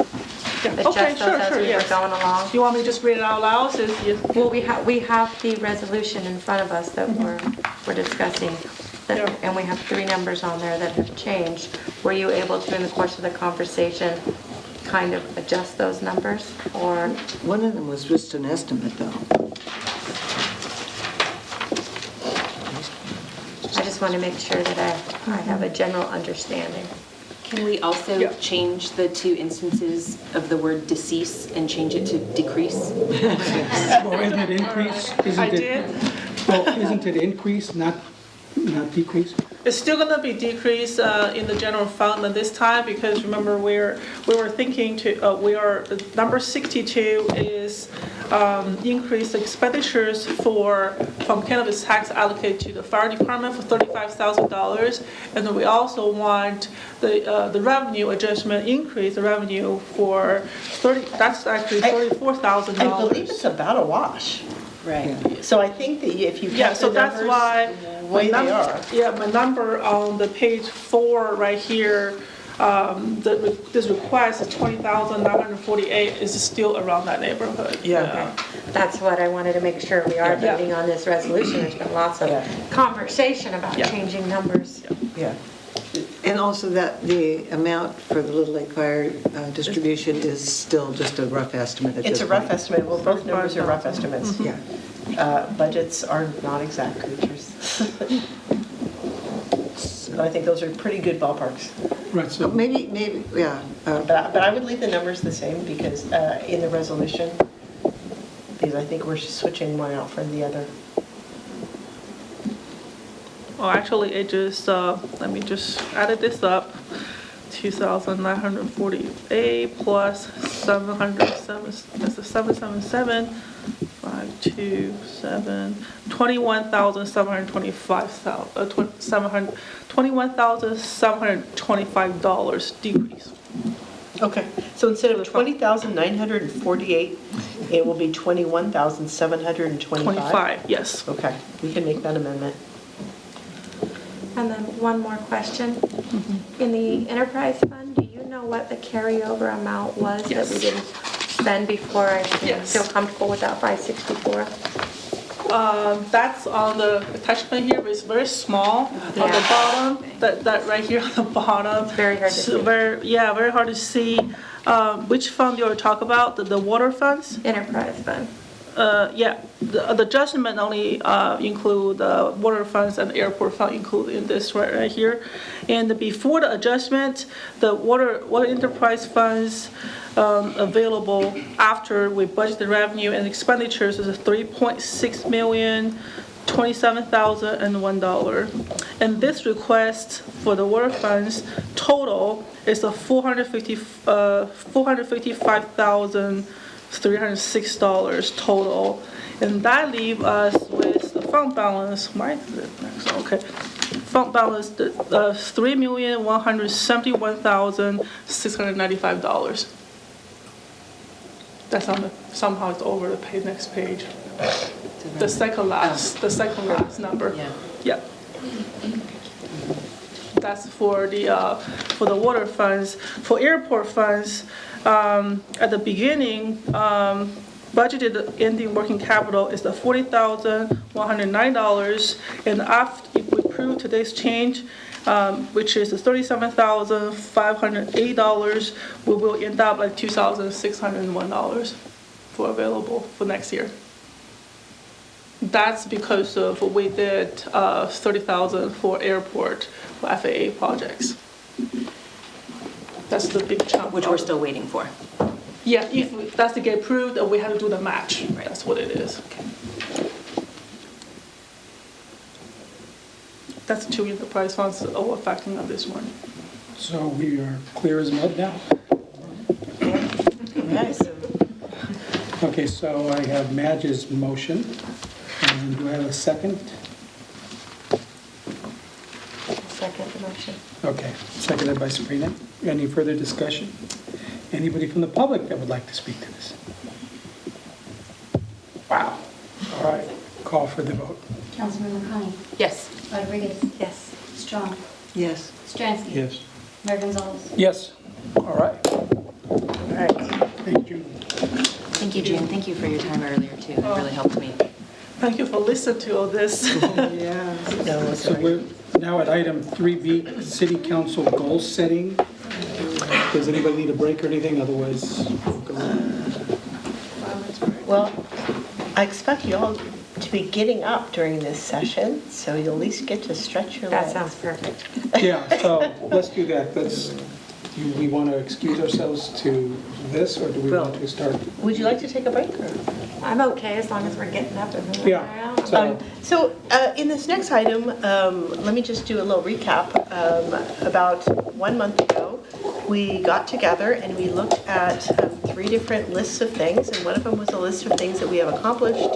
Okay, adjust sure, those as sure, we were yes. going along. You want me to just read it out loud? Since you- Well, we have the resolution in front of us that we're discussing, Yeah. and we have 3 numbers on there that have changed. Were you able to, in the course of the conversation, kind of adjust those numbers, or? One of them was just an estimate, though. I just want to make sure that I have a general understanding. Can we also Yeah. change the 2 instances of the word decease and change it to decrease? Well, isn't it increase? I did. Well, isn't it increase, not decrease? It's still going to be decreased in the general fund at this time, because remember, we were thinking number 62 is increased expenditures from cannabis tax allocated to the fire department for $35,000. And then we also want the revenue adjustment increase, the revenue for that's actually $34,000. I believe it's about a wash. Right. So I think that if you Yeah, kept so the that's numbers why the way they are. Yeah, my number on the page 4 right here, this request is $20,948 is still around that neighborhood. Yeah. That's what I wanted to make sure we are Yeah. voting on this resolution. There's been lots of Yeah. conversation about Yeah. changing numbers. Yeah. And also that the amount for the Little Lake Fire distribution is still just a rough estimate at this It's point. a rough estimate. Well, both numbers are rough estimates. Yeah. Budgets are not exact creatures. But I think those are pretty good ballparks. Right, so Maybe, yeah. But I would leave the numbers the same because in the resolution, because I think we're switching one out from the other. Well, actually, it just, let me just added this up. 2,948 plus 777, 527, $21,725 decrease. Okay, so instead of 20,948, it will be 21,725? 25, yes. Okay, we can make that amendment. And then one more question. In the enterprise fund, do you know what the carryover amount was that we Yes. didn't spend before I Yes. feel comfortable with that 564? That's on the attachment here, but it's very small on the Yeah. bottom, that right here on the bottom. It's very hard to see. Very hard to see. Which fund you were talking about, the water funds? Enterprise fund. Yeah, the adjustment only include the water funds and airport fund included in this right here. And before the adjustment, the water enterprise funds available after we budget the revenue and expenditures is $3.6 million, $27,001. And this request for the water funds total is a $455,306 total, and that leaves us with the fund balance. Fund balance $3,171,695. That's on the somehow it's over the next page. The second last number. Yeah. Yeah. That's for the water funds. For airport funds, at the beginning, budgeted ending working capital is the $40,109, and after if we approve today's change, which is the $37,508, we will end up like $2,601 for available for next year. That's because of we did $30,000 for airport for FAA projects. That's the big chunk. Which we're still waiting for. Yeah, if that's to get approved, we have to do the match. Right. That's what it is. That's two enterprise funds all affecting on this one. So we are clear as mud now? Okay, so Okay, so I have Madge's motion. And do I have a second? Second motion. Okay, seconded by Sabrina. Any further discussion? Anybody from the public that would like to speak to this? Wow. All right, call for the vote. Councilmember Connie. Yes. Rodriguez. Yes. Strong. Yes. Stransky. Yes. Mayor Gonzalez. Yes. All right. all right. Thank you, Jane. Thank you for your time earlier, too. It really helped me. Thank you for listening to all this. So we're now at item 3B, City Council goal setting. Does anybody need a break or anything? Otherwise, we'll go on. Well, I expect you all to be getting up during this session, so you'll at least get to stretch your legs. That sounds perfect. Yeah, so let's do that. Do we want to excuse ourselves to this, or do we want to start? Would you like to take a break? Or? I'm okay as long as we're getting up and moving Yeah. around. So in this next item, let me just do a little recap. About 1 month ago, we got together and we looked at 3 different lists of things, and one of them was a list of things that we have accomplished,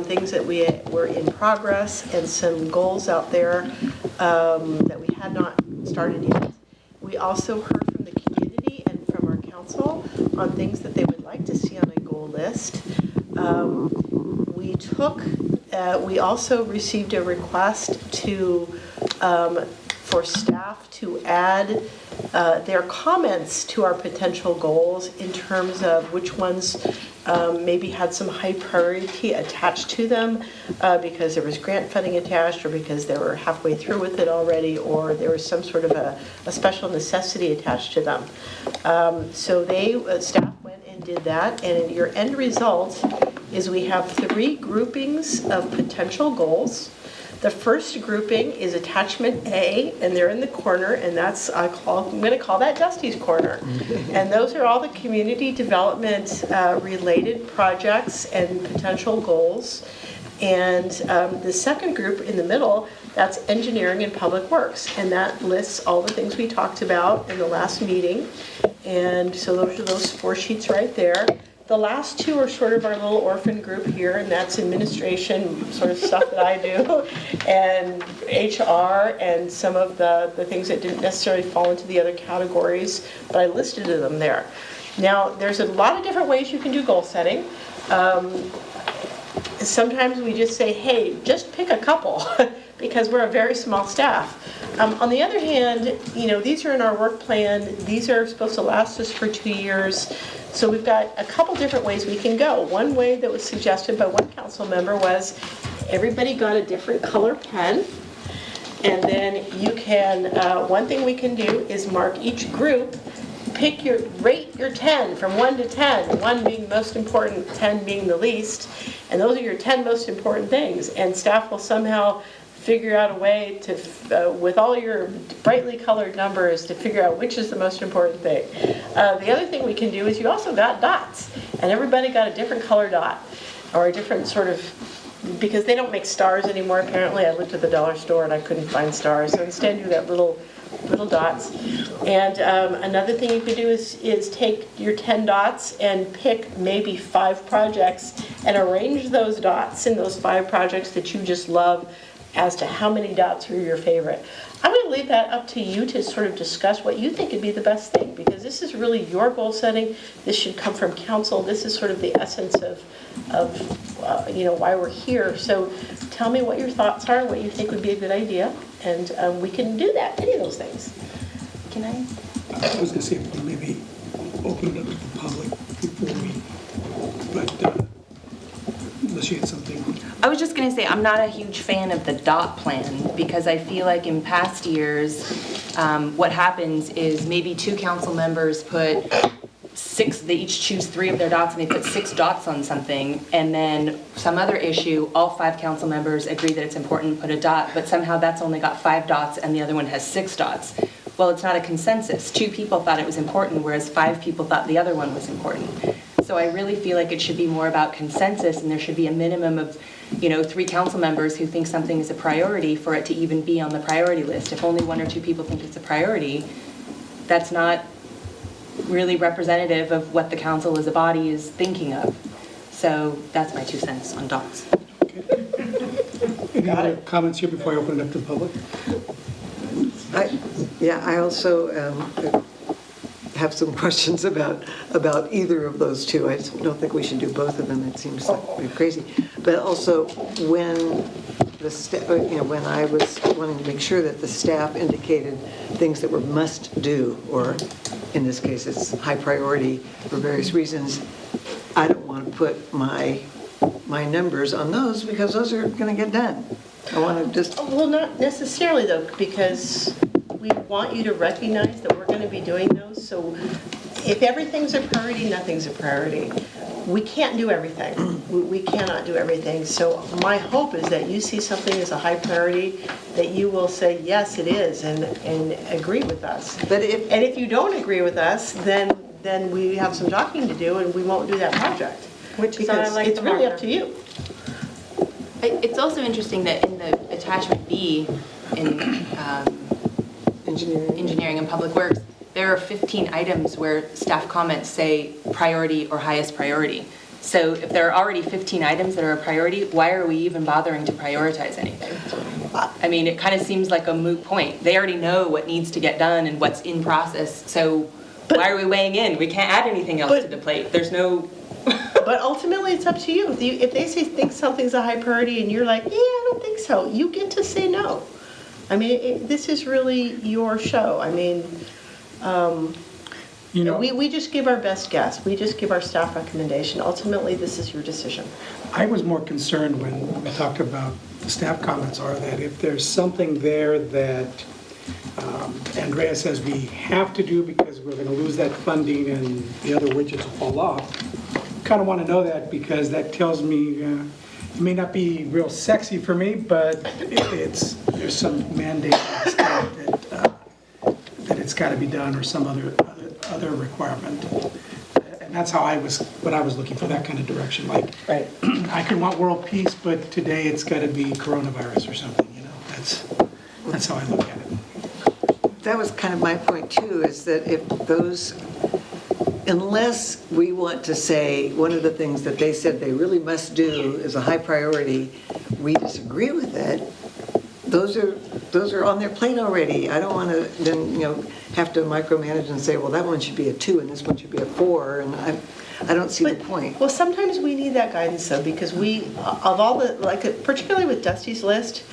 things that were in progress, and some goals out there that we had not started yet. We also heard from the community and from our council on things that they would like to see on a goal list. We also received a request for staff to add their comments to our potential goals in terms of which ones maybe had some high priority attached to them because there was grant funding attached, or because they were halfway through with it already, or there was some sort of a special necessity attached to them. So staff went and did that, and your end result is we have 3 groupings of potential goals. The first grouping is attachment A, and they're in the corner, and I'm going to call that Dusty's corner. And those are all the community development related projects and potential goals. And the second group in the middle, that's engineering and public works, and that lists all the things we talked about in the last meeting. And so those are those 4 sheets right there. The last 2 are sort of our little orphan group here, and that's administration sort of stuff that I do, and HR, and some of the things that didn't necessarily fall into the other categories, but I listed them there. Now, there's a lot of different ways you can do goal setting. Sometimes we just say, hey, just pick a couple, because we're a very small staff. On the other hand, these are in our work plan. These are supposed to last us for 2 years. So we've got a couple different ways we can go. One way that was suggested by one council member was everybody got a different color pen. And then you can, one thing we can do is mark each group, rate your 10 from 1 to 10, 1 being most important, 10 being the least. And those are your 10 most important things. And staff will somehow figure out a way to, with all your brightly colored numbers, to figure out which is the most important thing. The other thing we can do is you also got dots, and everybody got a different color dot, or a different sort of, because they don't make stars anymore apparently. I looked at the dollar store and I couldn't find stars, so instead you got little dots. And another thing you could do is take your 10 dots and pick maybe 5 projects and arrange those dots in those 5 projects that you just love as to how many dots are your favorite. I'm going to leave that up to you to sort of discuss what you think would be the best thing, because this is really your goal setting. This should come from council. This is sort of the essence of why we're here. So tell me what your thoughts are, what you think would be a good idea, and we can do that, any of those things. Can I? I was going to say maybe open it up to the public before but unless you had something. I was just going to say, I'm not a huge fan of the dot plan, because I feel like in past years, what happens is maybe 2 council members put 6, they each choose 3 of their dots, and they put 6 dots on something, and then some other issue, all 5 council members agree that it's important to put a dot, but somehow that's only got 5 dots and the other one has 6 dots. Well, it's not a consensus. 2 people thought it was important, whereas 5 people thought the other one was important. So I really feel like it should be more about consensus, and there should be a minimum of 3 council members who think something is a priority for it to even be on the priority list. If only 1 or 2 people think it's a priority, that's not really representative of what the council as a body is thinking of. So that's my 2 cents on dots. Any other comments here before I open it up to the public? I also have some questions about either of those 2. I don't think we should do both of them. It seems like we're crazy. But also, when when I was wanting to make sure that the staff indicated things that were must do, or in this case, it's high priority for various reasons, I don't want to put my numbers on those because those are going to get done. I want to just, Well, not necessarily though, because we want you to recognize that we're going to be doing those. So if everything's a priority, nothing's a priority. We can't do everything. We cannot do everything. So my hope is that you see something as a high priority, that you will say, yes, it is, and agree with us. but if, And if you don't agree with us, then we have some talking to do and we won't do that project. Which is why I like Because it's the really marker. up to you. It's also interesting that in the attachment B in engineering and public works, there are 15 items where staff comments say priority or highest priority. So if there are already 15 items that are a priority, why are we even bothering to prioritize anything? I mean, it kind of seems like a moot point. They already know what needs to get done and what's in process, so why are we weighing in? We can't add anything else to the plate. There's no... But ultimately, it's up to you. If they say think something's a high priority and you're like, yeah, I don't think so, you get to say no. I mean, this is really your show. I mean, we just give our best guess. We just give our staff recommendation. Ultimately, this is your decision. I was more concerned when we talked about the staff comments are that if there's something there that Andrea says we have to do because we're going to lose that funding and the other widgets will fall off, kind of want to know that because that tells me it may not be real sexy for me, but there's some mandate that it's got to be done or some other requirement. And that's how what I was looking for, that kind of direction. Like, Right. I could want world peace, but today it's got to be coronavirus or something, you know. That's how I look at it. that was kind of my point too, is that if those, unless we want to say one of the things that they said they really must do is a high priority, we disagree with it, those are on their plate already. I don't want to then, have to micromanage and say, well, that one should be a 2 and this one should be a 4, and I don't see the point. Well, sometimes we need that guidance though, because of all the, like, particularly with Dusty's list,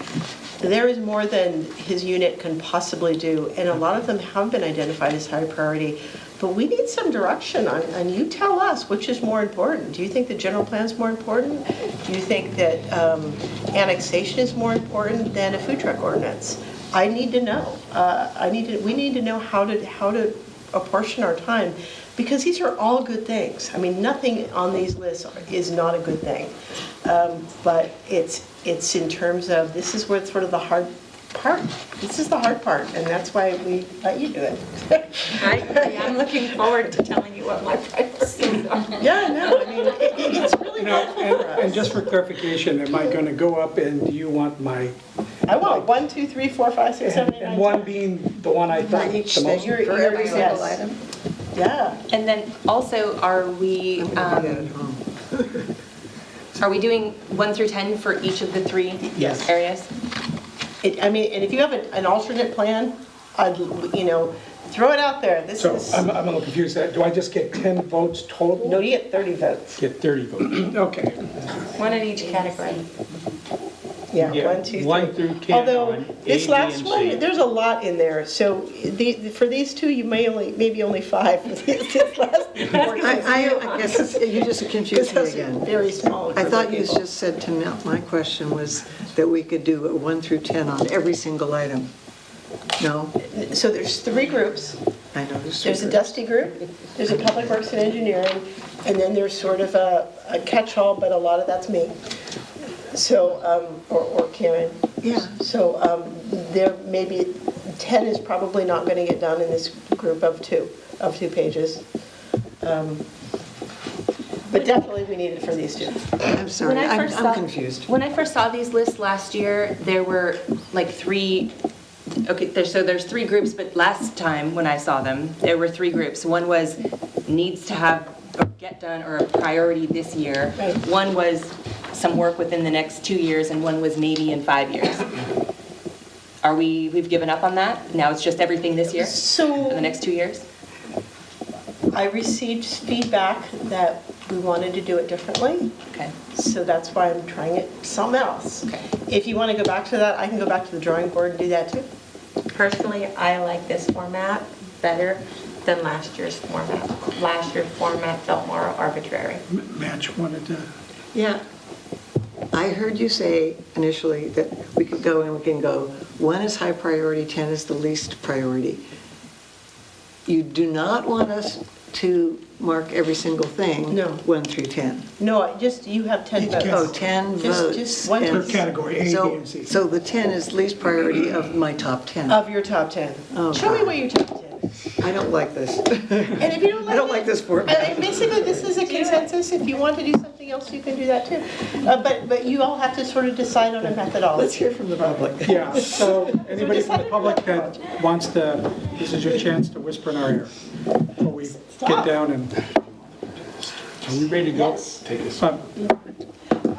there is more than his unit can possibly do, and a lot of them have been identified as high priority. But we need some direction on, and you tell us which is more important. Do you think the general plan is more important? Do you think that annexation is more important than a food truck ordinance? I need to know. We need to know how to apportion our time, because these are all good things. I mean, nothing on these lists is not a good thing. But it's in terms of, this is where it's sort of the hard part. This is the hard part, and that's why we let you do it. I agree. I'm looking forward to telling you what my priorities are. Yeah, no, I mean, it's really helpful for us. And just for clarification, am I going to go up and do you want my, I want 1, 2, 3, 4, 5, 6, 7, 8, 9, and 10. one being the one I thought each the thing. most? You're For every single yes. item? Yeah. And then also, are we doing 1 through 10 for each of the 3 Yes. areas? I mean, and if you have an alternate plan, I'd, throw it out there. This So is, I'm a little confused. Do I just get 10 votes total? no, you get 30 votes. Get 30 votes. Okay. One in each category. Yeah, Yeah, 1, 2, 3. 1 through 10 Although, on this A, B, last and one, C. there's a lot in there. So for these 2, you maybe only 5 for this last. I guess you just confused me again. Very small. I group thought of you people. just said to me, my question was that we could do a 1 through 10 on every single item. No? So there's 3 groups. I know There's a Dusty group, there's a Public Works and Engineering, and then there's sort of a catch-all, but a lot of that's me. So, or Karen. Yeah. So there maybe 10 is probably not going to get done in this group of 2 pages. But definitely we need it for these 2. I'm sorry, When I first I'm saw- confused. When I first saw these lists last year, there were like 3, so there's 3 groups, but last time when I saw them, there were 3 groups. One was needs to have or get done or a priority this year. Right. One was some work within the next 2 years, and one was maybe in 5 years. We've given up on that? Now it's just everything this year for the So next 2 years? I received feedback that we wanted to do it differently. Okay. So that's why I'm trying it something else. Okay. If you want to go back to that, I can go back to the drawing board and do that too. Personally, I like this format better. than last year's format. Last year's format felt more arbitrary. Match wanted to... Yeah. I heard you say initially that we could go and we can go, 1 is high priority, 10 is the least priority. You do not want us to mark every single thing? No. 1 through 10? No, just, you have 10 votes. Oh, 10 votes. Just one. Per category, A, B, So- and C. So the 10 is least priority of my top 10? Of your top 10. Oh, Show me God. what your top 10 is. I don't like this. And if you don't like I don't it- like this format. And basically, this is a consensus. If you want to do something else, you can do that too. But you all have to sort of decide on a Let's methodology. hear from the public. Yeah, so anybody from the public that wants to, this is your chance to whisper in our ear before we get down and... Are we ready to go? Take this. Charlie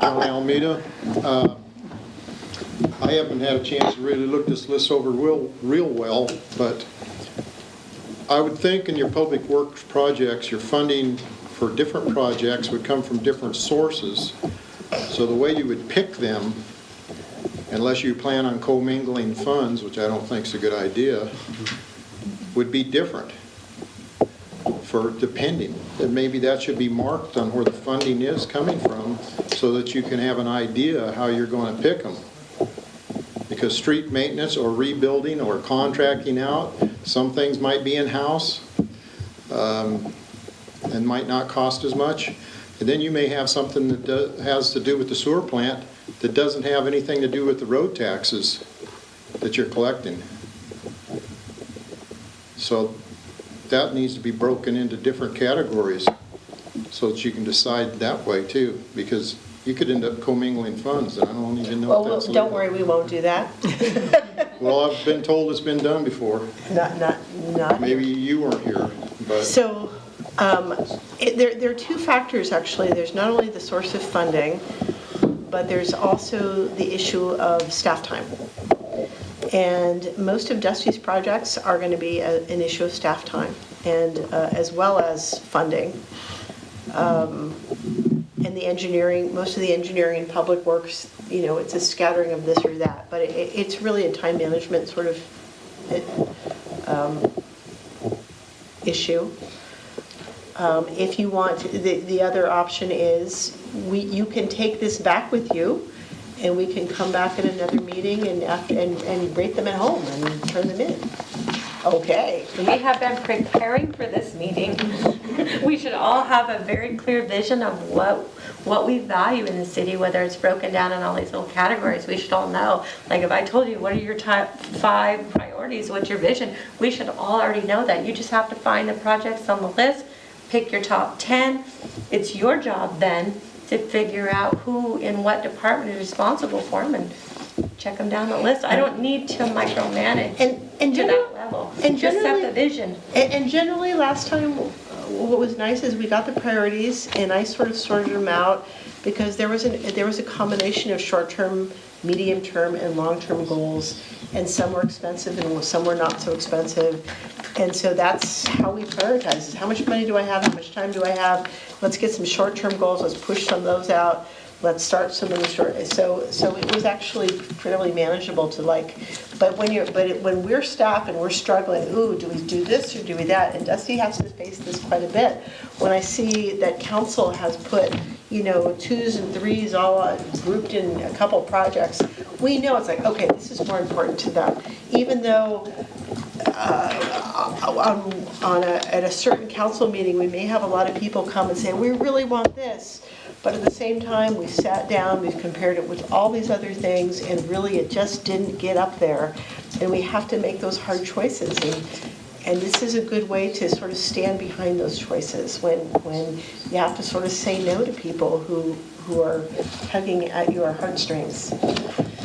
Almeida. I haven't had a chance to really look this list over real well, but I would think in your public works projects, your funding for different projects would come from different sources. So the way you would pick them, unless you plan on commingling funds, which I don't think is a good idea, would be different for depending. And maybe that should be marked on where the funding is coming from so that you can have an idea how you're going to pick them. Because street maintenance or rebuilding or contracting out, some things might be in-house and might not cost as much. And then you may have something that has to do with the sewer plant that doesn't have anything to do with the road taxes that you're collecting. So that needs to be broken into different categories so that you can decide that way too, because you could end up commingling funds, and I don't even know if Well, that's don't legal. worry, we won't do that. Well, I've been told it's been done before. Not. Maybe you weren't here, but So, there are two factors, actually. There's not only the source of funding, but there's also the issue of staff time. And most of Dusty's projects are going to be an issue of staff time, and as well as funding. And the engineering, most of the engineering and public works, it's a scattering of this or that, but it's really a time management sort of issue. If you want, the other option is, you can take this back with you, and we can come back at another meeting and rate them at home and turn them in. Okay. We have been preparing for this meeting. We should all have a very clear vision of what we value in the city, whether it's broken down in all these little categories. We should all know. Like if I told you, what are your top 5 priorities, what's your vision? We should all already know that. You just have to find the projects on the list, pick your top 10. It's your job then to figure out who in what department is responsible for them and check them down the list. I don't need to micromanage And to that level. and Just set generally- the vision. And generally, last time, what was nice is we got the priorities, and I sort of sorted them out, because there was a combination of short-term, medium-term, and long-term goals, and some were expensive and some were not so expensive. And so that's how we prioritize, is how much money do I have, how much time do I have? Let's get some short-term goals, let's push some of those out. Let's start some of the short, so it was actually fairly manageable to but when we're staff and we're struggling, ooh, do we do this or do we that? And Dusty has to face this quite a bit. When I see that council has put, 2s and 3s all grouped in a couple projects, we know it's like, okay, this is more important to them. Even though at a certain council meeting, we may have a lot of people come and say, we really want this. But at the same time, we sat down, we've compared it with all these other things, and really it just didn't get up there. And we have to make those hard choices. And this is a good way to sort of stand behind those choices when you have to sort of say no to people who are tugging at your heartstrings.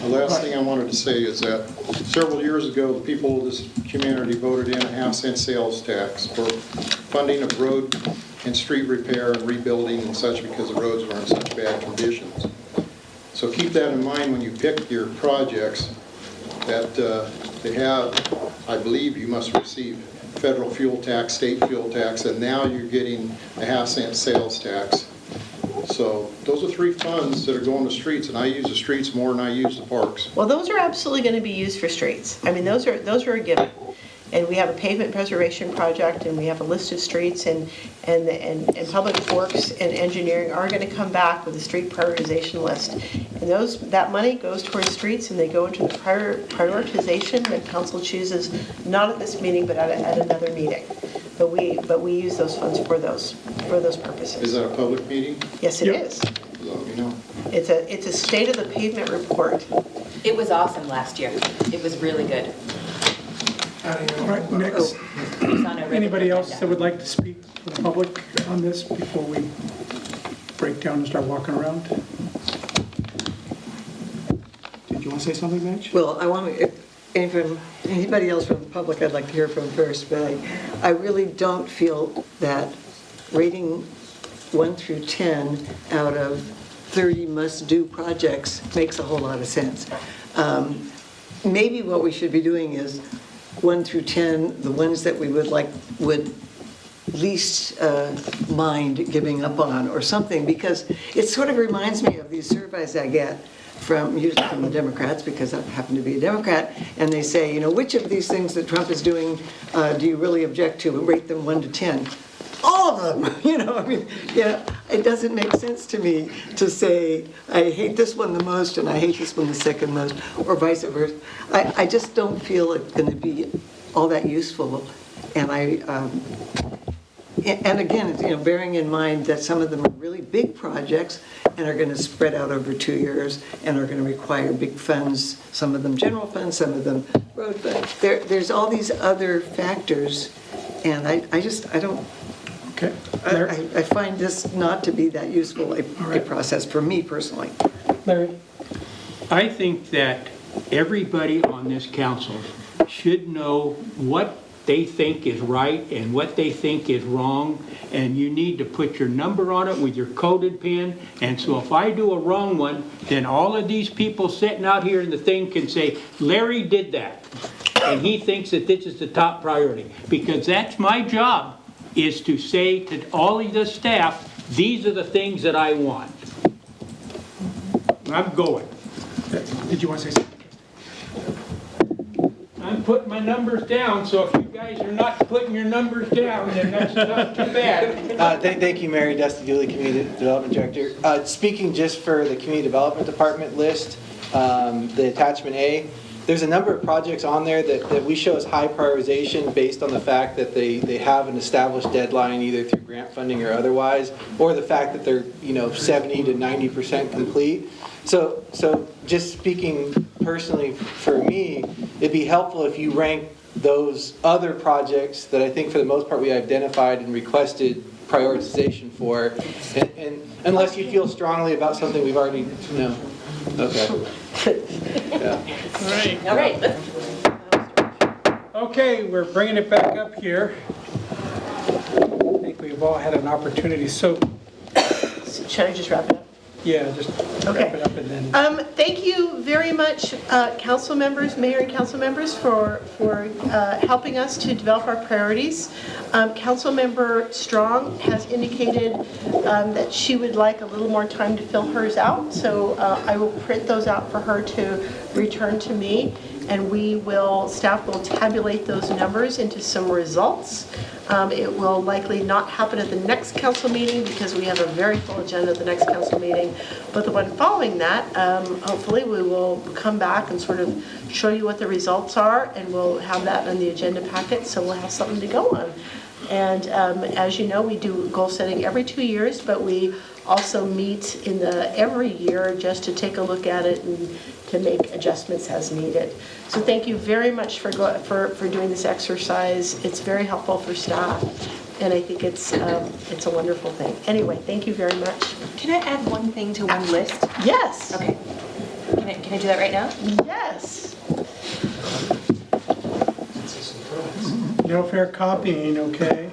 the last thing I wanted to say is that several years ago, the people of this community voted in a 1/2-cent sales tax for funding of road and street repair and rebuilding and such, because the roads were in such bad conditions. So keep that in mind when you pick your projects, that they have, I believe you must receive federal fuel tax, state fuel tax, and now you're getting a 1/2-cent sales tax. So those are 3 funds that are going to streets, and I use the streets more than I use the parks. Well, those are absolutely going to be used for streets. I mean, those are a given. and we have a pavement preservation project, and we have a list of streets, and Public Works and Engineering are going to come back with a street prioritization list. And that money goes towards streets, and they go into the prioritization that council chooses, not at this meeting, but at another meeting. But we use those funds for those purposes. Is that a public meeting? Yes, it is. Let me know. It's a state of the pavement report. It was awesome last year. It was really good. All right, next. It was on a regular Anybody else agenda. that would like to speak for the public on this before we break down and start walking around? Did you want to say something, Mitch? Well, I want to, if anybody else from the public I'd like to hear from first, but I really don't feel that rating 1 through 10 out of 30 must-do projects makes a whole lot of sense. Maybe what we should be doing is 1 through 10, the ones that we would least mind giving up on or something, because it sort of reminds me of these surveys I get usually from the Democrats, because I happen to be a Democrat, and they say, you know, which of these things that Trump is doing do you really object to? Rate them 1 to 10. All of them, you know, I mean, yeah, it doesn't make sense to me to say, I hate this one the most and I hate this one the second most, or vice versa. I just don't feel it's going to be all that useful. And and again, you know, bearing in mind that some of them are really big projects and are going to spread out over 2 years and are going to require big funds, some of them general funds, some of them road funds. There's all these other factors, and I don't. Okay. I find this not to be that useful a process for me personally. Larry? I think that everybody on this council should know what they think is right and what they think is wrong, and you need to put your number on it with your coded pen. And so if I do a wrong one, then all of these people sitting out here in the thing can say, Larry did that, and he thinks that this is the top priority. Because that's my job, is to say to all of the staff, these are the things that I want. I'm going. Did you want to say something? I'm putting my numbers down, so if you guys are not putting your numbers down, then that's not too bad. Thank you, Mary Dusty Dooley, Community Development Director. Speaking just for the Community Development Department list, the attachment A, there's a number of projects on there that we show as high prioritization based on the fact that they have an established deadline either through grant funding or otherwise, or the fact that they're 70 to 90% complete. So just speaking personally for me, it'd be helpful if you rank those other projects that I think for the most part we identified and requested prioritization for, and unless you feel strongly about something we've already, okay. Yeah. All right. Okay, we're bringing it back up here. I think we've all had an opportunity, so, Should I just wrap it up? yeah, just wrap it up and then. Thank you very much, council members, mayor and council members, for helping us to develop our priorities. Councilmember Strong has indicated that she would like a little more time to fill hers out, so I will print those out for her to return to me, and staff will tabulate those numbers into some results. It will likely not happen at the next council meeting because we have a very full agenda at the next council meeting. But the one following that, hopefully we will come back and sort of show you what the results are, and we'll have that in the agenda packet, so we'll have something to go on. And as you know, we do goal setting every 2 years, but we also meet every year just to take a look at it and to make adjustments as needed. So thank you very much for doing this exercise. It's very helpful for staff, and I think it's a wonderful thing. Anyway, thank you very much. Can I add one thing to one list? Yes. Okay. Can I do that right now? Yes. No fair copying, okay?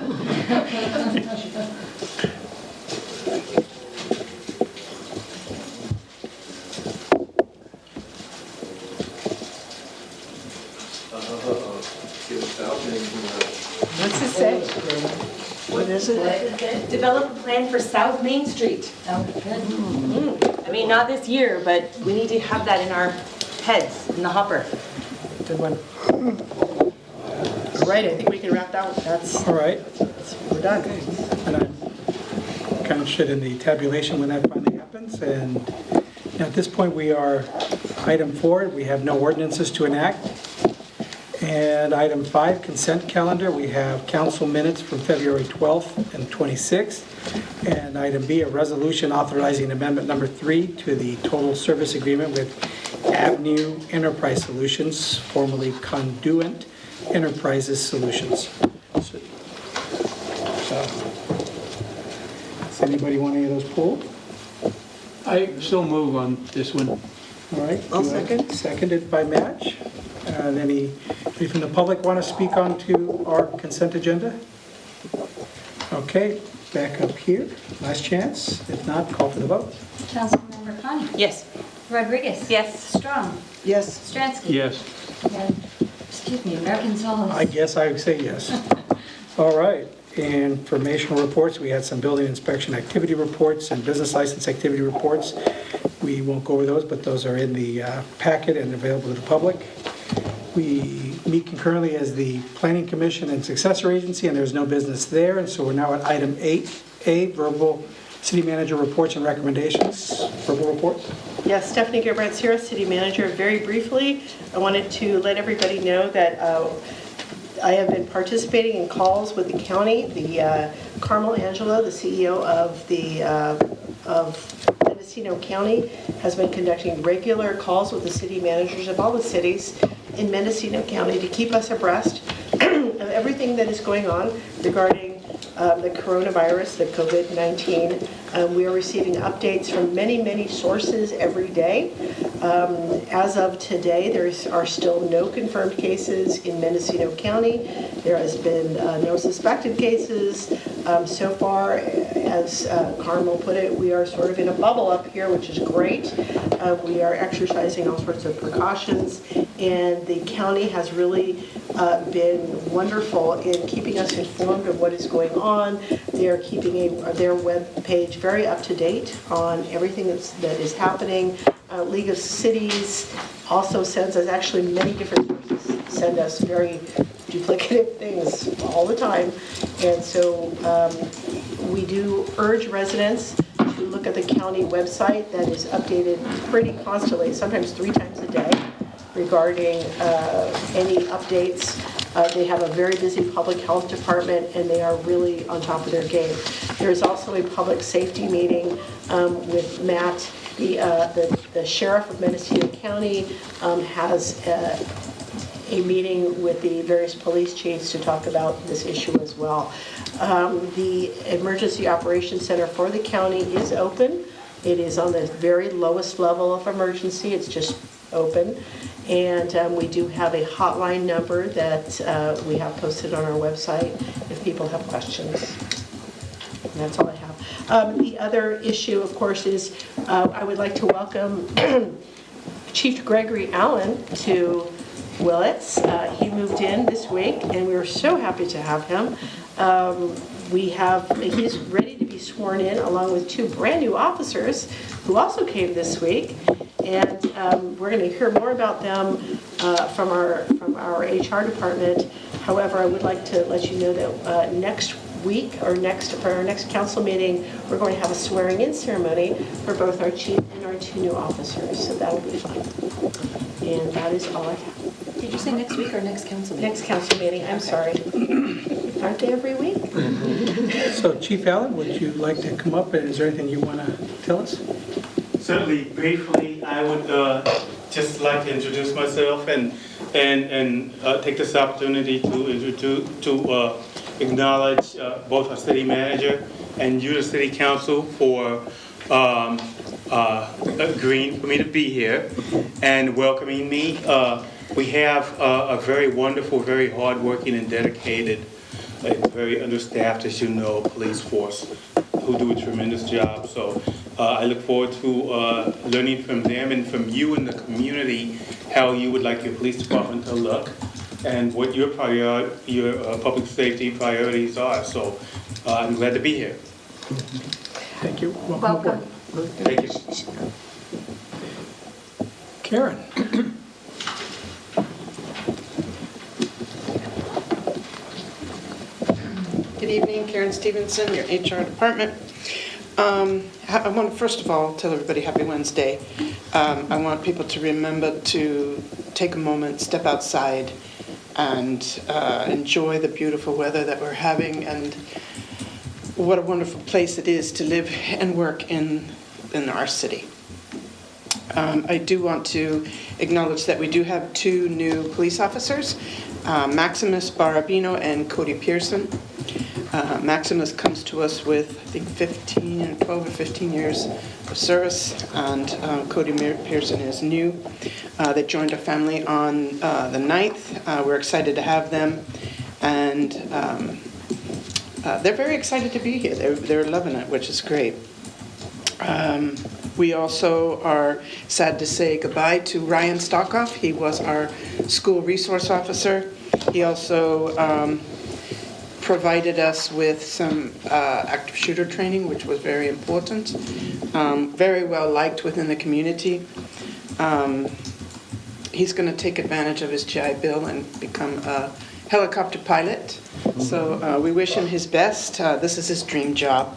What's it say? What is it? Develop a plan for South Main Street. I mean, not this year, but we need to have that in our heads, in the hopper. Good one. right, I think we can wrap that, All right. we're done. And I'm kind of interested in the tabulation when that finally happens. And at this point, we are item 4. We have no ordinances to enact. And item 5, consent calendar. We have council minutes from February 12th and 26th. And item B, a resolution authorizing amendment number 3 to the total service agreement with Avenu Enterprise Solutions, formerly Conduent Enterprises Solutions. So, does anybody want any of those pulled? I still move on this one. All right. I'll do I- second. Seconded by Match. And anybody from the public want to speak on to our consent agenda? Okay, back up here. Last chance. If not, call for the vote. Councilmember Connie. Yes. Rodriguez. Yes. Strong. Yes. Stranske. Yes. And, excuse me, American Solis. I guess I would say yes. All right. Informational reports, we had some building inspection activity reports and business license activity reports. We won't go over those, but those are in the packet and available to the public. We meet concurrently as the Planning Commission and Successor Agency, and there's no business there. And so we're now at item 8A, verbal city manager reports and recommendations. Verbal report. Yes, Stephanie Gerbrandt here, City Manager. Very briefly, I wanted to let everybody know that I have been participating in calls with the county. The Carmel Angelo, the CEO of Mendocino County, has been conducting regular calls with the city managers of all the cities in Mendocino County to keep us abreast of everything that is going on regarding the coronavirus, the COVID-19. We are receiving updates from many, many sources every day. As of today, there are still no confirmed cases in Mendocino County. There has been no suspected cases. So far, as Carmel put it, we are sort of in a bubble up here, which is great. We are exercising all sorts of precautions, and the county has really been wonderful in keeping us informed of what is going on. They are keeping their web page very up to date on everything that is happening. League of Cities also sends us, actually many different sources send us very duplicative things all the time. And so we do urge residents to look at the county website that is updated pretty constantly, sometimes 3 times a day, regarding any updates. They have a very busy public health department, and they are really on top of their game. There is also a public safety meeting with Matt. The sheriff of Mendocino County has a meeting with the various police chiefs to talk about this issue as well. The Emergency Operations Center for the county is open. It is on the very lowest level of emergency. It's just open. And we do have a hotline number that we have posted on our website if people have questions. And that's all I have. The other issue, of course, is I would like to welcome Chief Gregory Allen to Willits. He moved in this week, and we were so happy to have him. He's ready to be sworn in along with 2 brand new officers who also came this week. And we're going to hear more about them from our HR department. However, I would like to let you know that next week for our next council meeting, we're going to have a swearing-in ceremony for both our chief and our 2 new officers. So that'll be fun. And that is all I have. Did you say next week or next council meeting? Next council meeting, I'm sorry. Aren't they every week? So Chief Allen, would you like to come up? And is there anything you want to tell us? Certainly, briefly, I would just like to introduce myself and take this opportunity to acknowledge both our city manager and you, the city council, for agreeing for me to be here and welcoming me. We have a very wonderful, very hardworking and dedicated, very understaffed, as you know, police force who do a tremendous job. So I look forward to learning from them and from you in the community how you would like your police department to look and what your public safety priorities are. So I'm glad to be here. Thank you. Welcome. Thank you. Karen. Good evening, Karen Stevenson, your HR department. I want to first of all tell everybody Happy Wednesday. I want people to remember to take a moment, step outside, and enjoy the beautiful weather that we're having, and what a wonderful place it is to live and work in our city. I do want to acknowledge that we do have 2 new police officers, Maximus Barabino and Cody Pearson. Maximus comes to us with, I think, 12 or 15 years of service, and Cody Pearson is new. They joined our family on the 9th. We're excited to have them, and they're very excited to be here. They're loving it, which is great. We also are sad to say goodbye to Ryan Stockoff. He was our school resource officer. He also provided us with some active shooter training, which was very important. Very well liked within the community. He's going to take advantage of his GI Bill and become a helicopter pilot. So we wish him his best. This is his dream job.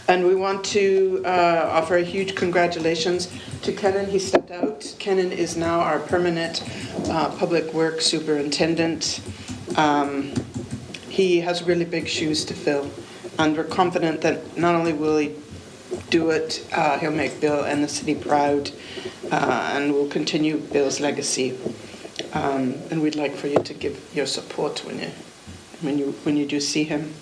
And we want to offer a huge congratulations to Kenan. He stepped out. Kenan is now our permanent public works superintendent. He has really big shoes to fill, and we're confident that not only will he do it, he'll make Bill and the city proud, and will continue Bill's legacy. And we'd like for you to give your support when you do see him.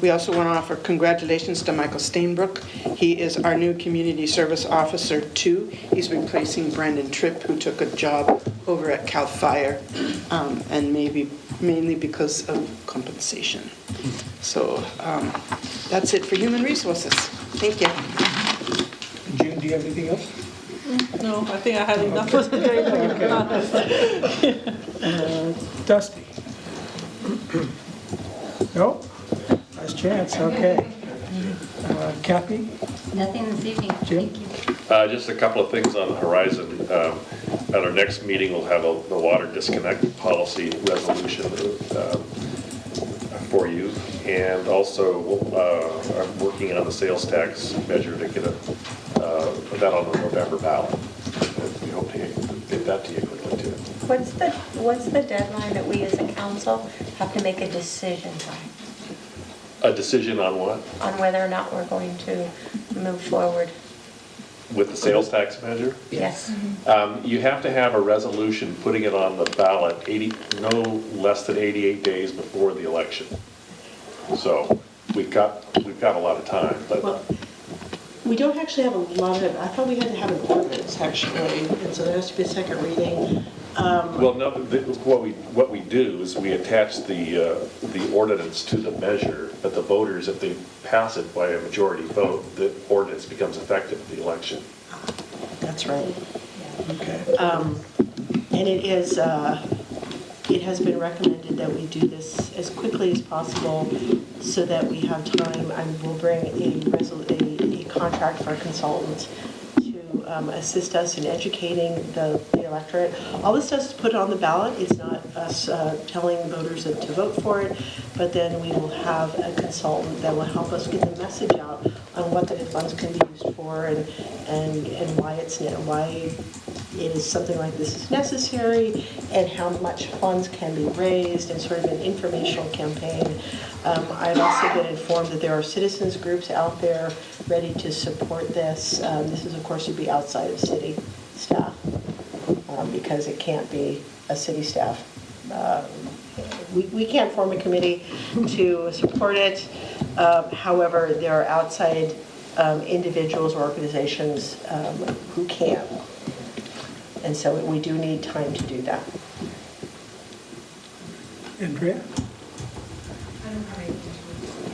We also want to offer congratulations to Michael Stainbrook. He is our new Community Service Officer 2. He's replacing Brandon Tripp, who took a job over at CAL FIRE, and mainly because of compensation. So that's it for human resources. Thank you. June, do you have anything else? No, I think I had enough for today. Dusty? No? Last chance, okay. Kathy? Nothing this evening. Jim? Thank you. Just a couple of things on the horizon. At our next meeting, we'll have the water disconnect policy resolution for you. And also, I'm working on the sales tax measure to get that on the November ballot. And we hope to get that to you quickly, too. What's the deadline that we as a council have to make a decision by? A decision on what? On whether or not we're going to move forward? With the sales tax measure? Yes. You have to have a resolution putting it on the ballot no less than 88 days before the election. So we've got a lot of time, but. Well, we don't actually have a lot of, I thought we had to have an ordinance, actually, and so there has to be a second reading. Well, no, what we do is we attach the ordinance to the measure, but the voters, if they pass it by a majority vote, the ordinance becomes effective at the election. That's right. Okay. And it has been recommended that we do this as quickly as possible so that we have time, and we'll bring a contract for a consultant to assist us in educating the electorate. All this does is put it on the ballot. It's not us telling voters to vote for it, but then we will have a consultant that will help us get the message out on what the funds can be used for and why it is something like this is necessary, and how much funds can be raised, and sort of an informational campaign. I've also been informed that there are citizens groups out there ready to support this. This is, of course, would be outside of city staff, because it can't be a city staff. We can't form a committee to support it. However, there are outside individuals or organizations who can. And so we do need time to do that. Andrea?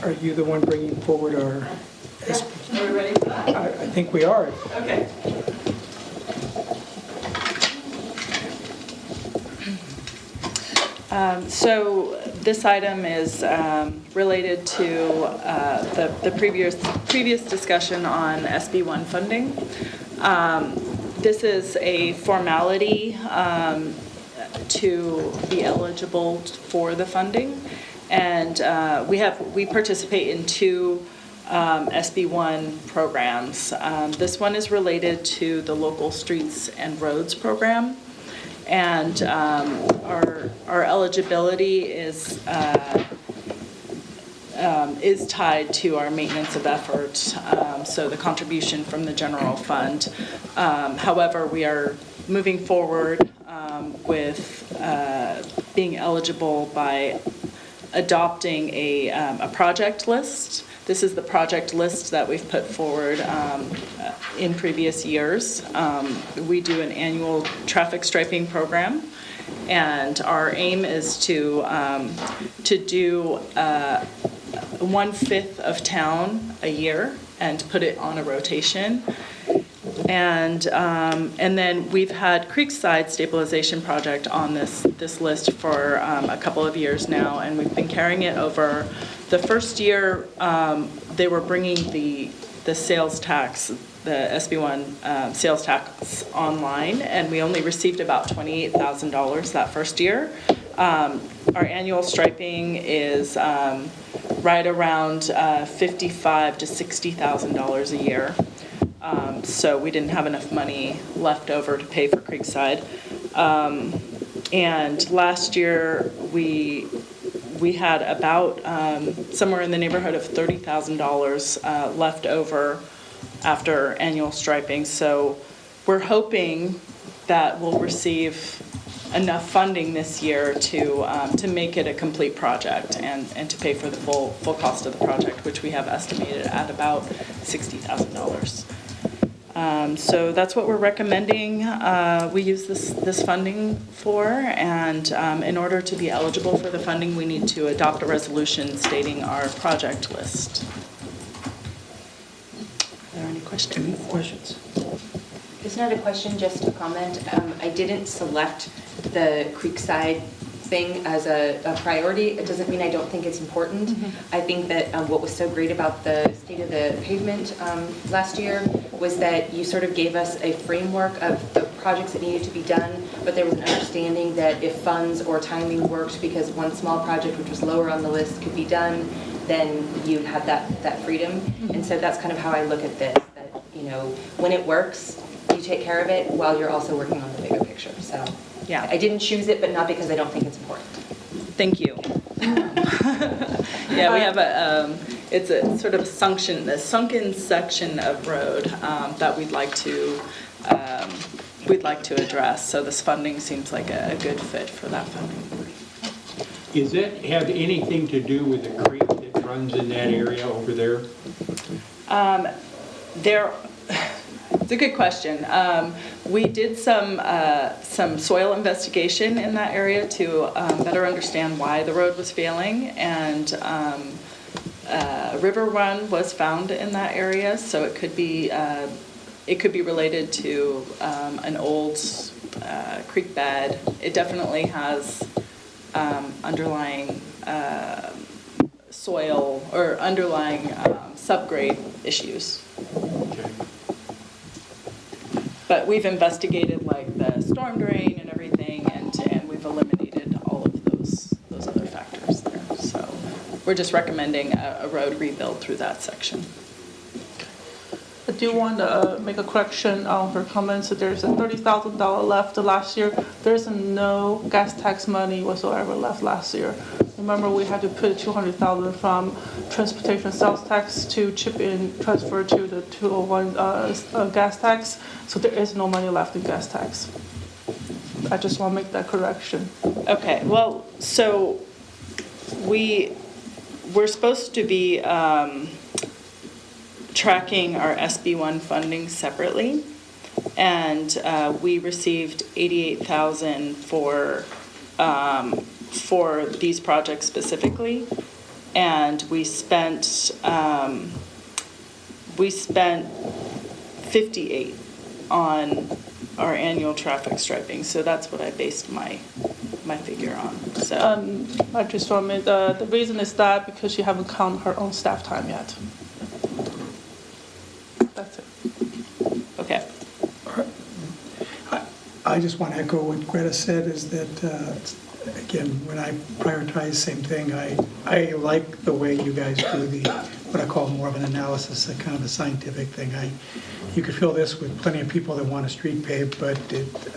Are you the one bringing forward our... Are we ready for that? I think we are. Okay. So this item is related to the previous discussion on SB1 funding. This is a formality to be eligible for the funding, And we participate in two SB1 programs. This one is related to the local streets and roads program. And our eligibility is tied to our maintenance of effort, so the contribution from the general fund. However, we are moving forward with being eligible by adopting a project list. This is the project list that we've put forward in previous years. We do an annual traffic striping program, and our aim is to do 1/5 of town a year and put it on a rotation. And then we've had Creekside Stabilization Project on this list for a couple of years now, and we've been carrying it over. The first year, they were bringing the sales tax, the SB1 sales tax online, and we only received about $28,000 that first year. Our annual striping is right around $55,000 to $60,000 a year. So we didn't have enough money left over to pay for Creekside. And last year, we had about somewhere in the neighborhood of $30,000 left over after annual striping. So we're hoping that we'll receive enough funding this year to make it a complete project and to pay for the full cost of the project, which we have estimated at about $60,000. So that's what we're recommending. We use this funding for, and in order to be eligible for the funding, we need to adopt a resolution stating our project list. Are there any questions? Any questions? It's not a question, just a comment. I didn't select the Creekside thing as a priority. It doesn't mean I don't think it's important. I think that what was so great about the state of the pavement last year was that you sort of gave us a framework of the projects that needed to be done, but there was an understanding that if funds or timing worked, because one small project which was lower on the list could be done, then you'd have that freedom. And so that's kind of how I look at this, that, you know, when it works, you take care of it while you're also working on the bigger picture. So Yeah. I didn't choose it, but not because I don't think it's important. Thank you. Yeah, we have it's a sort of a sunken section of road that we'd like to address. So this funding seems like a good fit for that funding. Does that have anything to do with the creek that runs in that area over there? It's a good question. We did some soil investigation in that area to better understand why the road was failing, and a river run was found in that area, so it could be related to an old creek bed. It definitely has underlying soil or underlying subgrade issues. Okay. But we've investigated like the storm drain and everything, and we've eliminated all of those other factors there. So we're just recommending a road rebuild through that section. I do want to make a correction on her comments. There's a $30,000 left last year. There's no gas tax money whatsoever left last year. Remember, we had to put $200,000 from transportation sales tax to chip in, transfer to the 201 gas tax. So there is no money left in gas tax. I just want to make that correction. Okay, well, so we're supposed to be tracking our SB1 funding separately, and we received $88,000 for these projects specifically, and we spent $58,000 on our annual traffic striping. So that's what I based my figure on. So I just want to make the reason is that because she haven't counted her own staff time yet. That's it. okay. I just want to echo what Greta said, is that again, when I prioritize, same thing. I like the way you guys do what I call more of an analysis, a kind of a scientific thing. You could fill this with plenty of people that want a street paved, but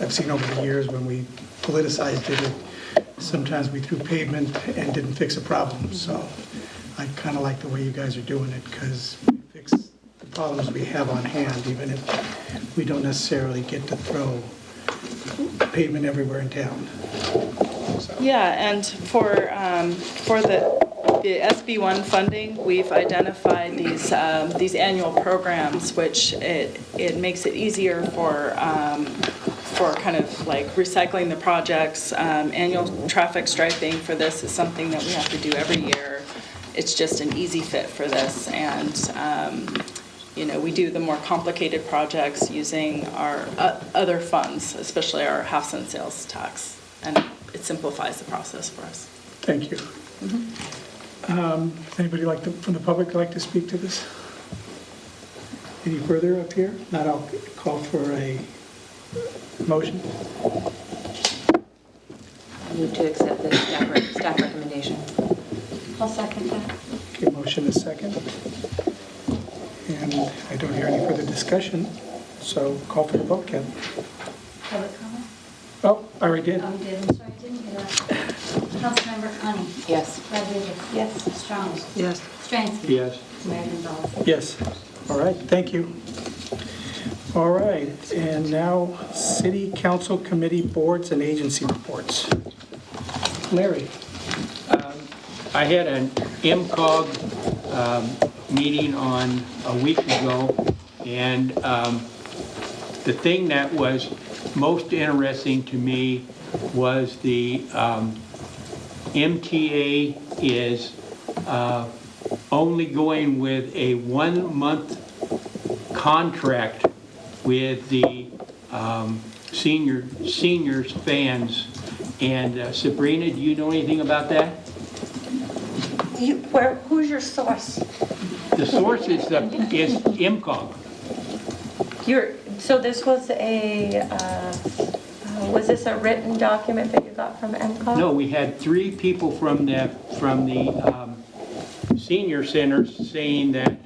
I've seen over the years when we politicized it, sometimes we threw pavement and didn't fix a problem. So I kind of like the way you guys are doing it, because we fix the problems we have on hand, even if we don't necessarily get to throw pavement everywhere in town. So. Yeah, and for the SB1 funding, we've identified these annual programs, which it makes it easier for kind of like recycling the projects. Annual traffic striping for this is something that we have to do every year. It's just an easy fit for this, and we do the more complicated projects using our other funds, especially our half-cent sales tax, and it simplifies the process for us. Thank you. Anybody from the public like to speak to this? Any further up here? Not, I'll call for a motion. I move to accept the staff recommendation. I'll second that. Okay, motion is second. And I don't hear any further discussion, so call for the vote, Ken. Public comment? Oh, I already did. Oh, you did, I'm sorry, I didn't hear that. Councilmember Connie? Yes. Rodriguez? Yes. Strong? Yes. Stranske? Yes. Mayor Gonzalez? Yes. All right, thank you. All right, and now City Council Committee Boards and Agency Reports. Larry. I had an MCOG meeting on a week ago, and the thing that was most interesting to me was the MTA is only going with a 1-month contract with the seniors fans. And Sabrina, do you know anything about that? Who's your source? The source is MCOG. So this was was this a written document that you got from MCOG? No, we had 3 people from the senior centers saying that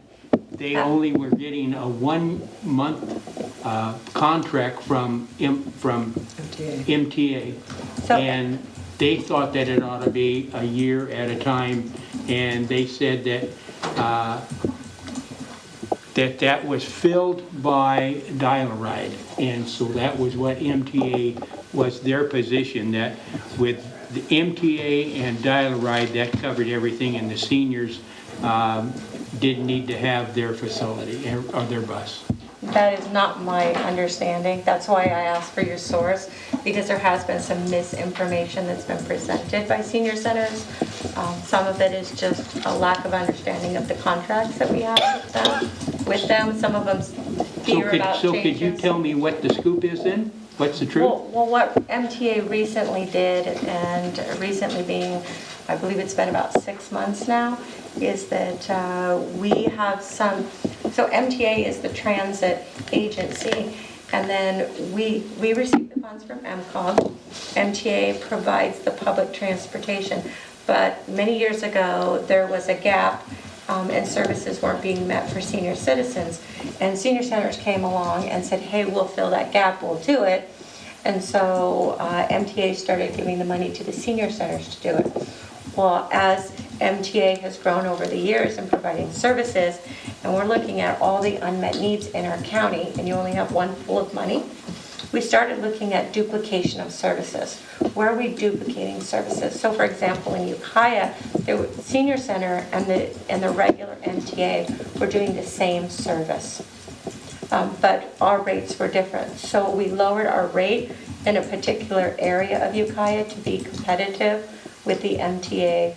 they only were getting a 1-month contract from MTA. And they thought that it ought to be a year at a time, and they said that that was filled by Dial-A-Ride. And so that was what MTA was their position, that with the MTA and Dial-A-Ride, that covered everything, and the seniors didn't need to have their facility or their bus. That is not my understanding. That's why I asked for your source, because there has been some misinformation that's been presented by senior centers. Some of it is just a lack of understanding of the contracts that we have with them. Some of them fear about changes. So could you tell me what the scoop is then? What's the truth? Well, what MTA recently did, and recently being, I believe it's been about 6 months now, is that we have some, so MTA is the transit agency, and then we receive the funds from MCOG. MTA provides the public transportation, but many years ago there was a gap and services weren't being met for senior citizens, and senior centers came along and said, hey, we'll fill that gap, we'll do it. And so MTA started giving the money to the senior centers to do it. Well, as MTA has grown over the years in providing services, and we're looking at all the unmet needs in our county, and you only have one pool of money, we started looking at duplication of services. Where are we duplicating services? So for example, in Ukiah, the senior center and the regular MTA were doing the same service. But our rates were different. So we lowered our rate in a particular area of Ukiah to be competitive with the MTA,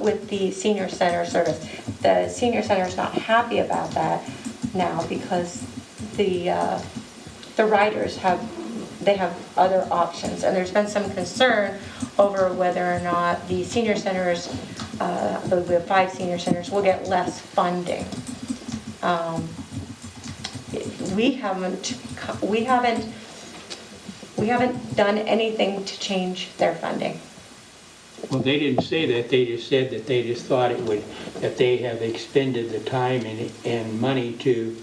with the senior center service. The senior center is not happy about that now because the riders have other options, and there's been some concern over whether or not the senior centers, I believe we have 5 senior centers, will get less funding. We haven't done anything to change their funding. Well, they didn't say that, they just said that they just thought it would, that they have expended the time and money to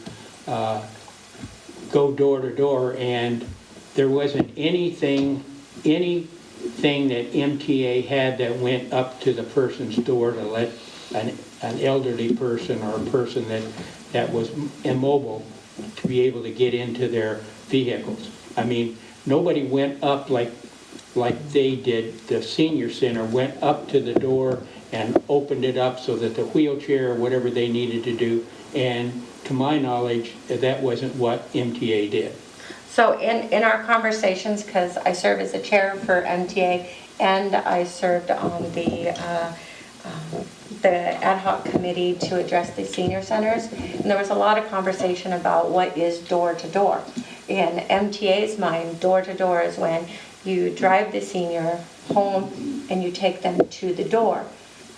go door to door, and there wasn't anything that MTA had that went up to the person's door to let an elderly person or a person that was immobile to be able to get into their vehicles. I mean, nobody went up like they did. The senior center went up to the door and opened it up so that the wheelchair or whatever they needed to do, and to my knowledge, that wasn't what MTA did. So in our conversations, because I serve as the chair for MTA and I served on the ad hoc committee to address the senior centers, and there was a lot of conversation about what is door to door. In MTA's mind, door to door is when you drive the senior home and you take them to the door.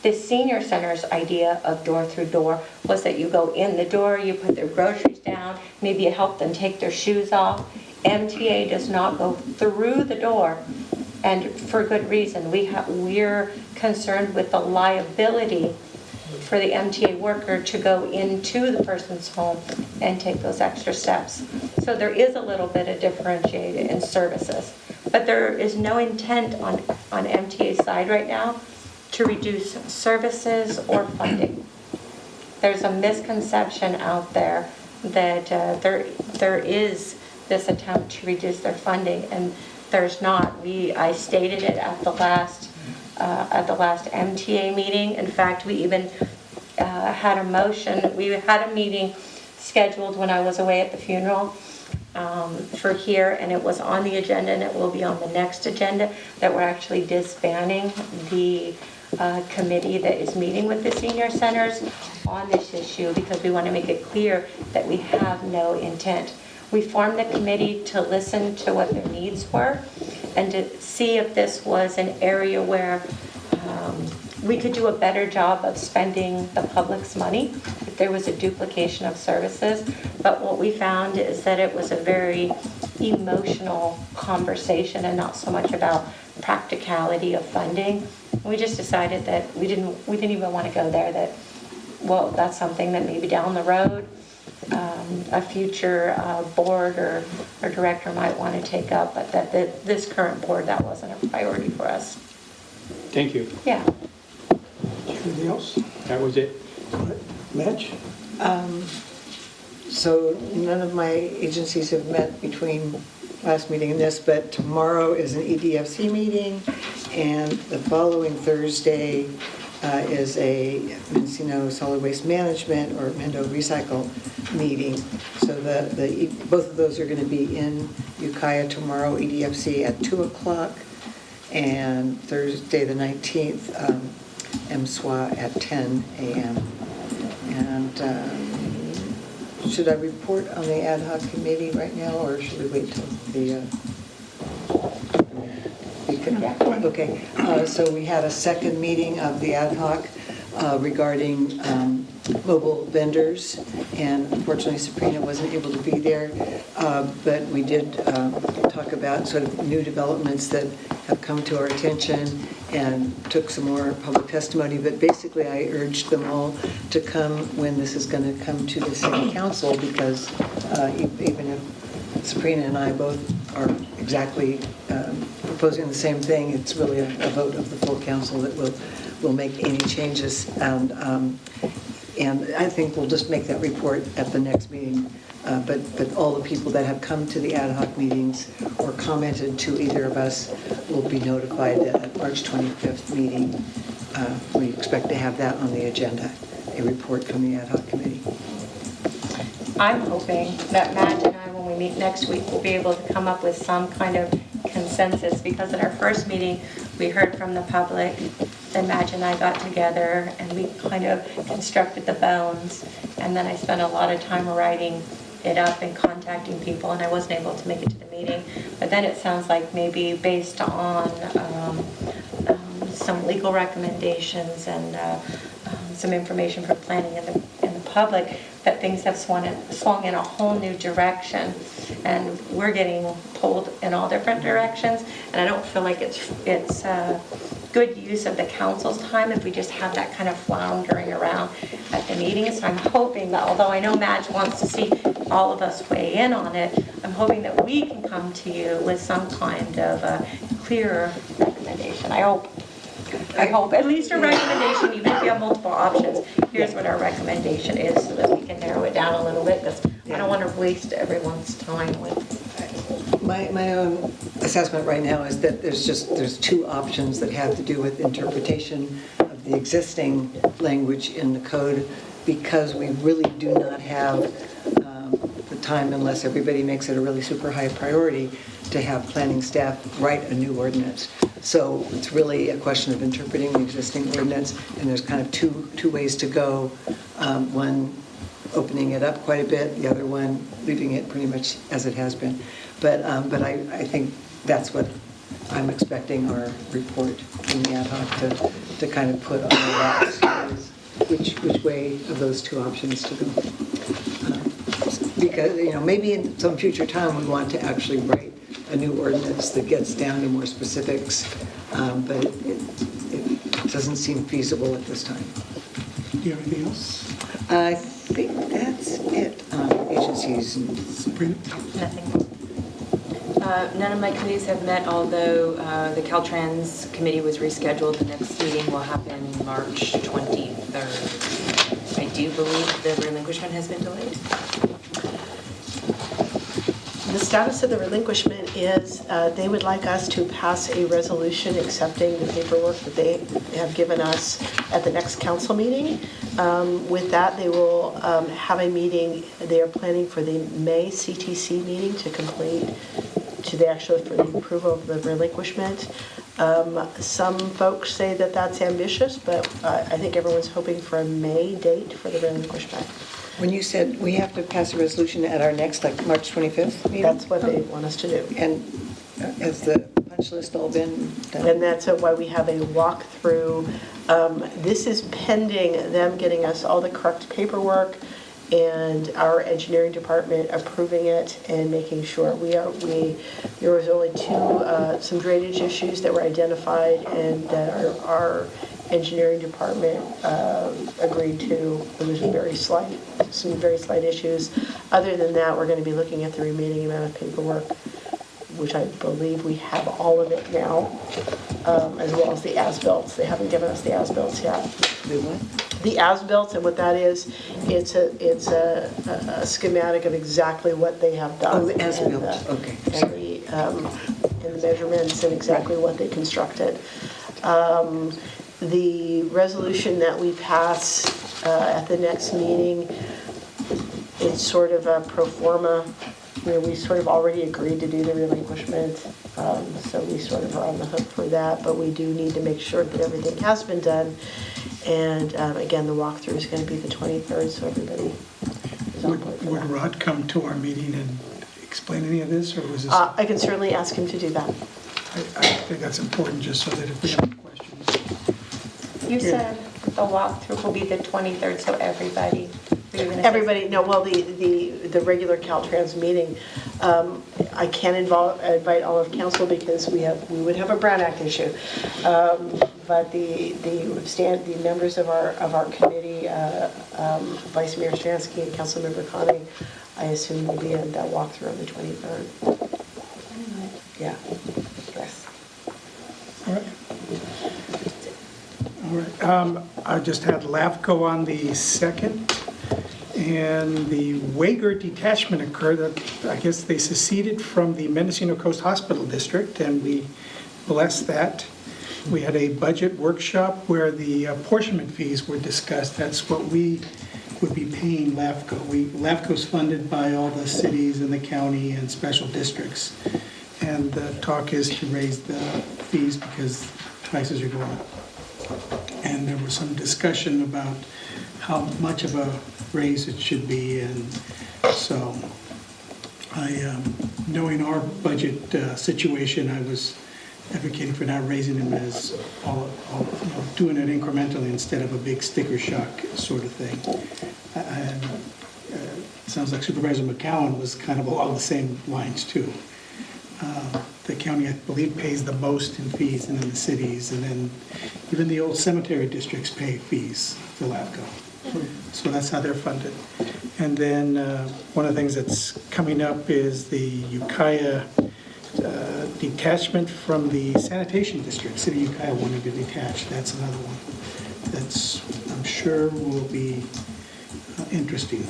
The senior center's idea of door through door was that you go in the door, you put their groceries down, maybe you help them take their shoes off. MTA does not go through the door, and for good reason. We're concerned with the liability for the MTA worker to go into the person's home and take those extra steps. So there is a little bit of differentiated in services, but there is no intent on MTA's side right now to reduce services or funding. There's a misconception out there that there is this attempt to reduce their funding, and there's not. I stated it at the last MTA meeting. In fact, we even had a motion. We had a meeting scheduled when I was away at the funeral for here, and it was on the agenda, and it will be on the next agenda, that we're actually disbanding the committee that is meeting with the senior centers on this issue, because we want to make it clear that we have no intent. We formed the committee to listen to what their needs were and to see if this was an area where we could do a better job of spending the public's money, if there was a duplication of services. But what we found is that it was a very emotional conversation and not so much about practicality of funding. We just decided that we didn't even want to go there, that, well, that's something that maybe down the road a future board or director might want to take up, but that this current board, that wasn't a priority for us. Thank you. Yeah. Anything else? That was it. Mitch? So none of my agencies have met between last meeting and this, but tomorrow is an EDFC meeting, and the following Thursday is a Mendocino Solid Waste Management or Mendo Recycle meeting. So both of those are going to be in Ukiah tomorrow, EDFC at 2 o'clock, and Thursday the 19th, MSWA at 10 a.m. And should I report on the ad hoc committee right now, or should we wait till the... Okay, so we had a second meeting of the ad hoc regarding mobile vendors, and unfortunately Sabrina wasn't able to be there, but we did talk about sort of new developments that have come to our attention and took some more public testimony. But basically I urged them all to come when this is going to come to the city council, because even if Sabrina and I both are exactly proposing the same thing, it's really a vote of the full council that will make any changes. And I think we'll just make that report at the next meeting. But all the people that have come to the ad hoc meetings or commented to either of us will be notified at March 25th meeting. We expect to have that on the agenda, a report from the ad hoc committee. I'm hoping that Matt and I, when we meet next week, will be able to come up with some kind of consensus, because at our first meeting, we heard from the public, then Matt and I got together and we kind of constructed the bones, and then I spent a lot of time writing it up and contacting people, and I wasn't able to make it to the meeting. But then it sounds like maybe based on some legal recommendations and some information for planning in the public, that things have swung in a whole new direction, and we're getting pulled in all different directions, and I don't feel like it's good use of the council's time if we just have that kind of floundering around at the meetings. So I'm hoping that, although I know Madge wants to see all of us weigh in on it, I'm hoping that we can come to you with some kind of a clearer recommendation. I hope, at least a recommendation, even if you have multiple options, here's what our recommendation is so that we can narrow it down a little bit, because I don't want to waste everyone's time with. My own assessment right now is that there's two options that have to do with interpretation of the existing language in the code, because we really do not have the time, unless everybody makes it a really super high priority, to have planning staff write a new ordinance. So it's really a question of interpreting the existing ordinance, and there's kind of two ways to go. One, opening it up quite a bit, the other one, leaving it pretty much as it has been. But I think that's what I'm expecting our report in the ad hoc to kind of put on the box, is which way of those two options to go. Because, maybe in some future time we want to actually write a new ordinance that gets down to more specifics, but it doesn't seem feasible at this time. Do you have anything else? I think that's it on agencies and Sabrina? Nothing. None of my committees have met, although the Caltrans committee was rescheduled. The next meeting will happen March 23rd. I do believe the relinquishment has been delayed. The status of the relinquishment is they would like us to pass a resolution accepting the paperwork that they have given us at the next council meeting. With that, they will have a meeting. They are planning for the May CTC meeting to complete for the approval of the relinquishment. Some folks say that that's ambitious, but I think everyone's hoping for a May date for the relinquishment. when you said we have to pass a resolution at our next, like March 25th meeting? That's what they want us to do. And has the punch list all been done? And that's why we have a walkthrough. This is pending them getting us all the correct paperwork and our engineering department approving it and making sure there was only some drainage issues that were identified and that our engineering department agreed to. There was some very slight issues. Other than that, we're going to be looking at the remaining amount of paperwork, which I believe we have all of it now, as well as the as-bills. They haven't given us the as-bills yet. The what? The as-bills, and what that is, it's a schematic of exactly what they have done. Oh, the as-bills, okay. And the measurements and exactly what they constructed. The resolution that we pass at the next meeting, it's sort of a pro forma. We sort of already agreed to do the relinquishment, so we sort of are on the hook for that, but we do need to make sure that everything has been done. And again, the walkthrough is going to be the 23rd, so everybody is on board for Would that. Rod come to our meeting and explain any of this, or was this? I can certainly ask him to do that. I think that's important, just so that if we have any questions. You said the walkthrough will be the 23rd, so everybody. Everybody, no, well, the regular Caltrans meeting, I can't invite all of council because we would have a Brown Act issue. But the members of our committee, Vice-Mayor Stranske and Councilmember Connie, I assume will be in that walkthrough on the 23rd. Yeah, yes. All right. I just had LAFCO on the 2nd. And the Wager detachment occurred. That I guess they seceded from the Mendocino Coast Hospital District, and we blessed that. We had a budget workshop where the apportionment fees were discussed. That's what we would be paying LAFCO. LAFCO's funded by all the cities and the county and special districts. And the talk is to raise the fees because prices are going up. And there was some discussion about how much of a raise it should be, and so knowing our budget situation, I was advocating for not raising them as doing it incrementally instead of a big sticker shock sort of thing. And it sounds like Supervisor McCowan was kind of along the same lines too. The county, I believe, pays the most in fees, and then the cities, and then even the old cemetery districts pay fees to LAFCO. So that's how they're funded. And then one of the things that's coming up is the Ukiah detachment from the sanitation district. City of Ukiah wanted to detach. That's another one that's, I'm sure, will be interesting.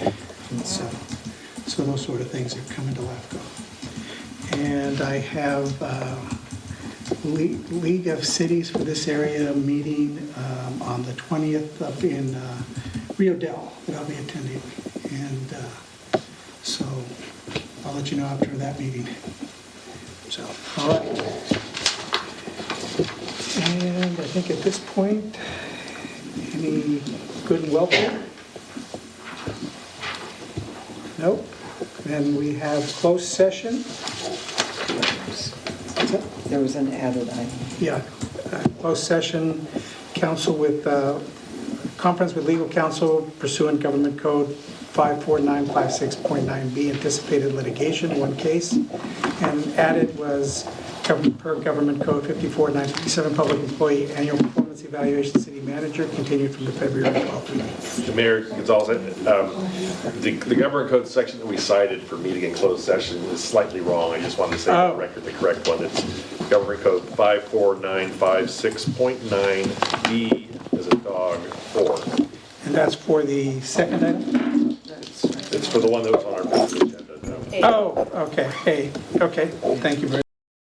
And so those sort of things are coming to LAFCO. And I have League of Cities for this area meeting on the 20th up in Rio Del that I'll be attending. And so I'll let you know after that meeting. So, all right. And I think at this point, any good and welfare? Nope. Then we have closed session. There was an added item. Yeah, closed session, council with, conference with legal counsel pursuant Government Code 54956.9B, anticipated litigation, one case. And added was per Government Code 54957, public employee annual performance evaluation, city manager, continued from the February 12th meeting. Mayor Gonzalez, the government code section that we cited for meeting in closed session is slightly wrong. I just wanted to say for the record the correct one. It's government code 54956.9B as a dog 4. And that's for the second item? It's for the one that was on our agenda. Oh, okay, hey, okay, thank you very much.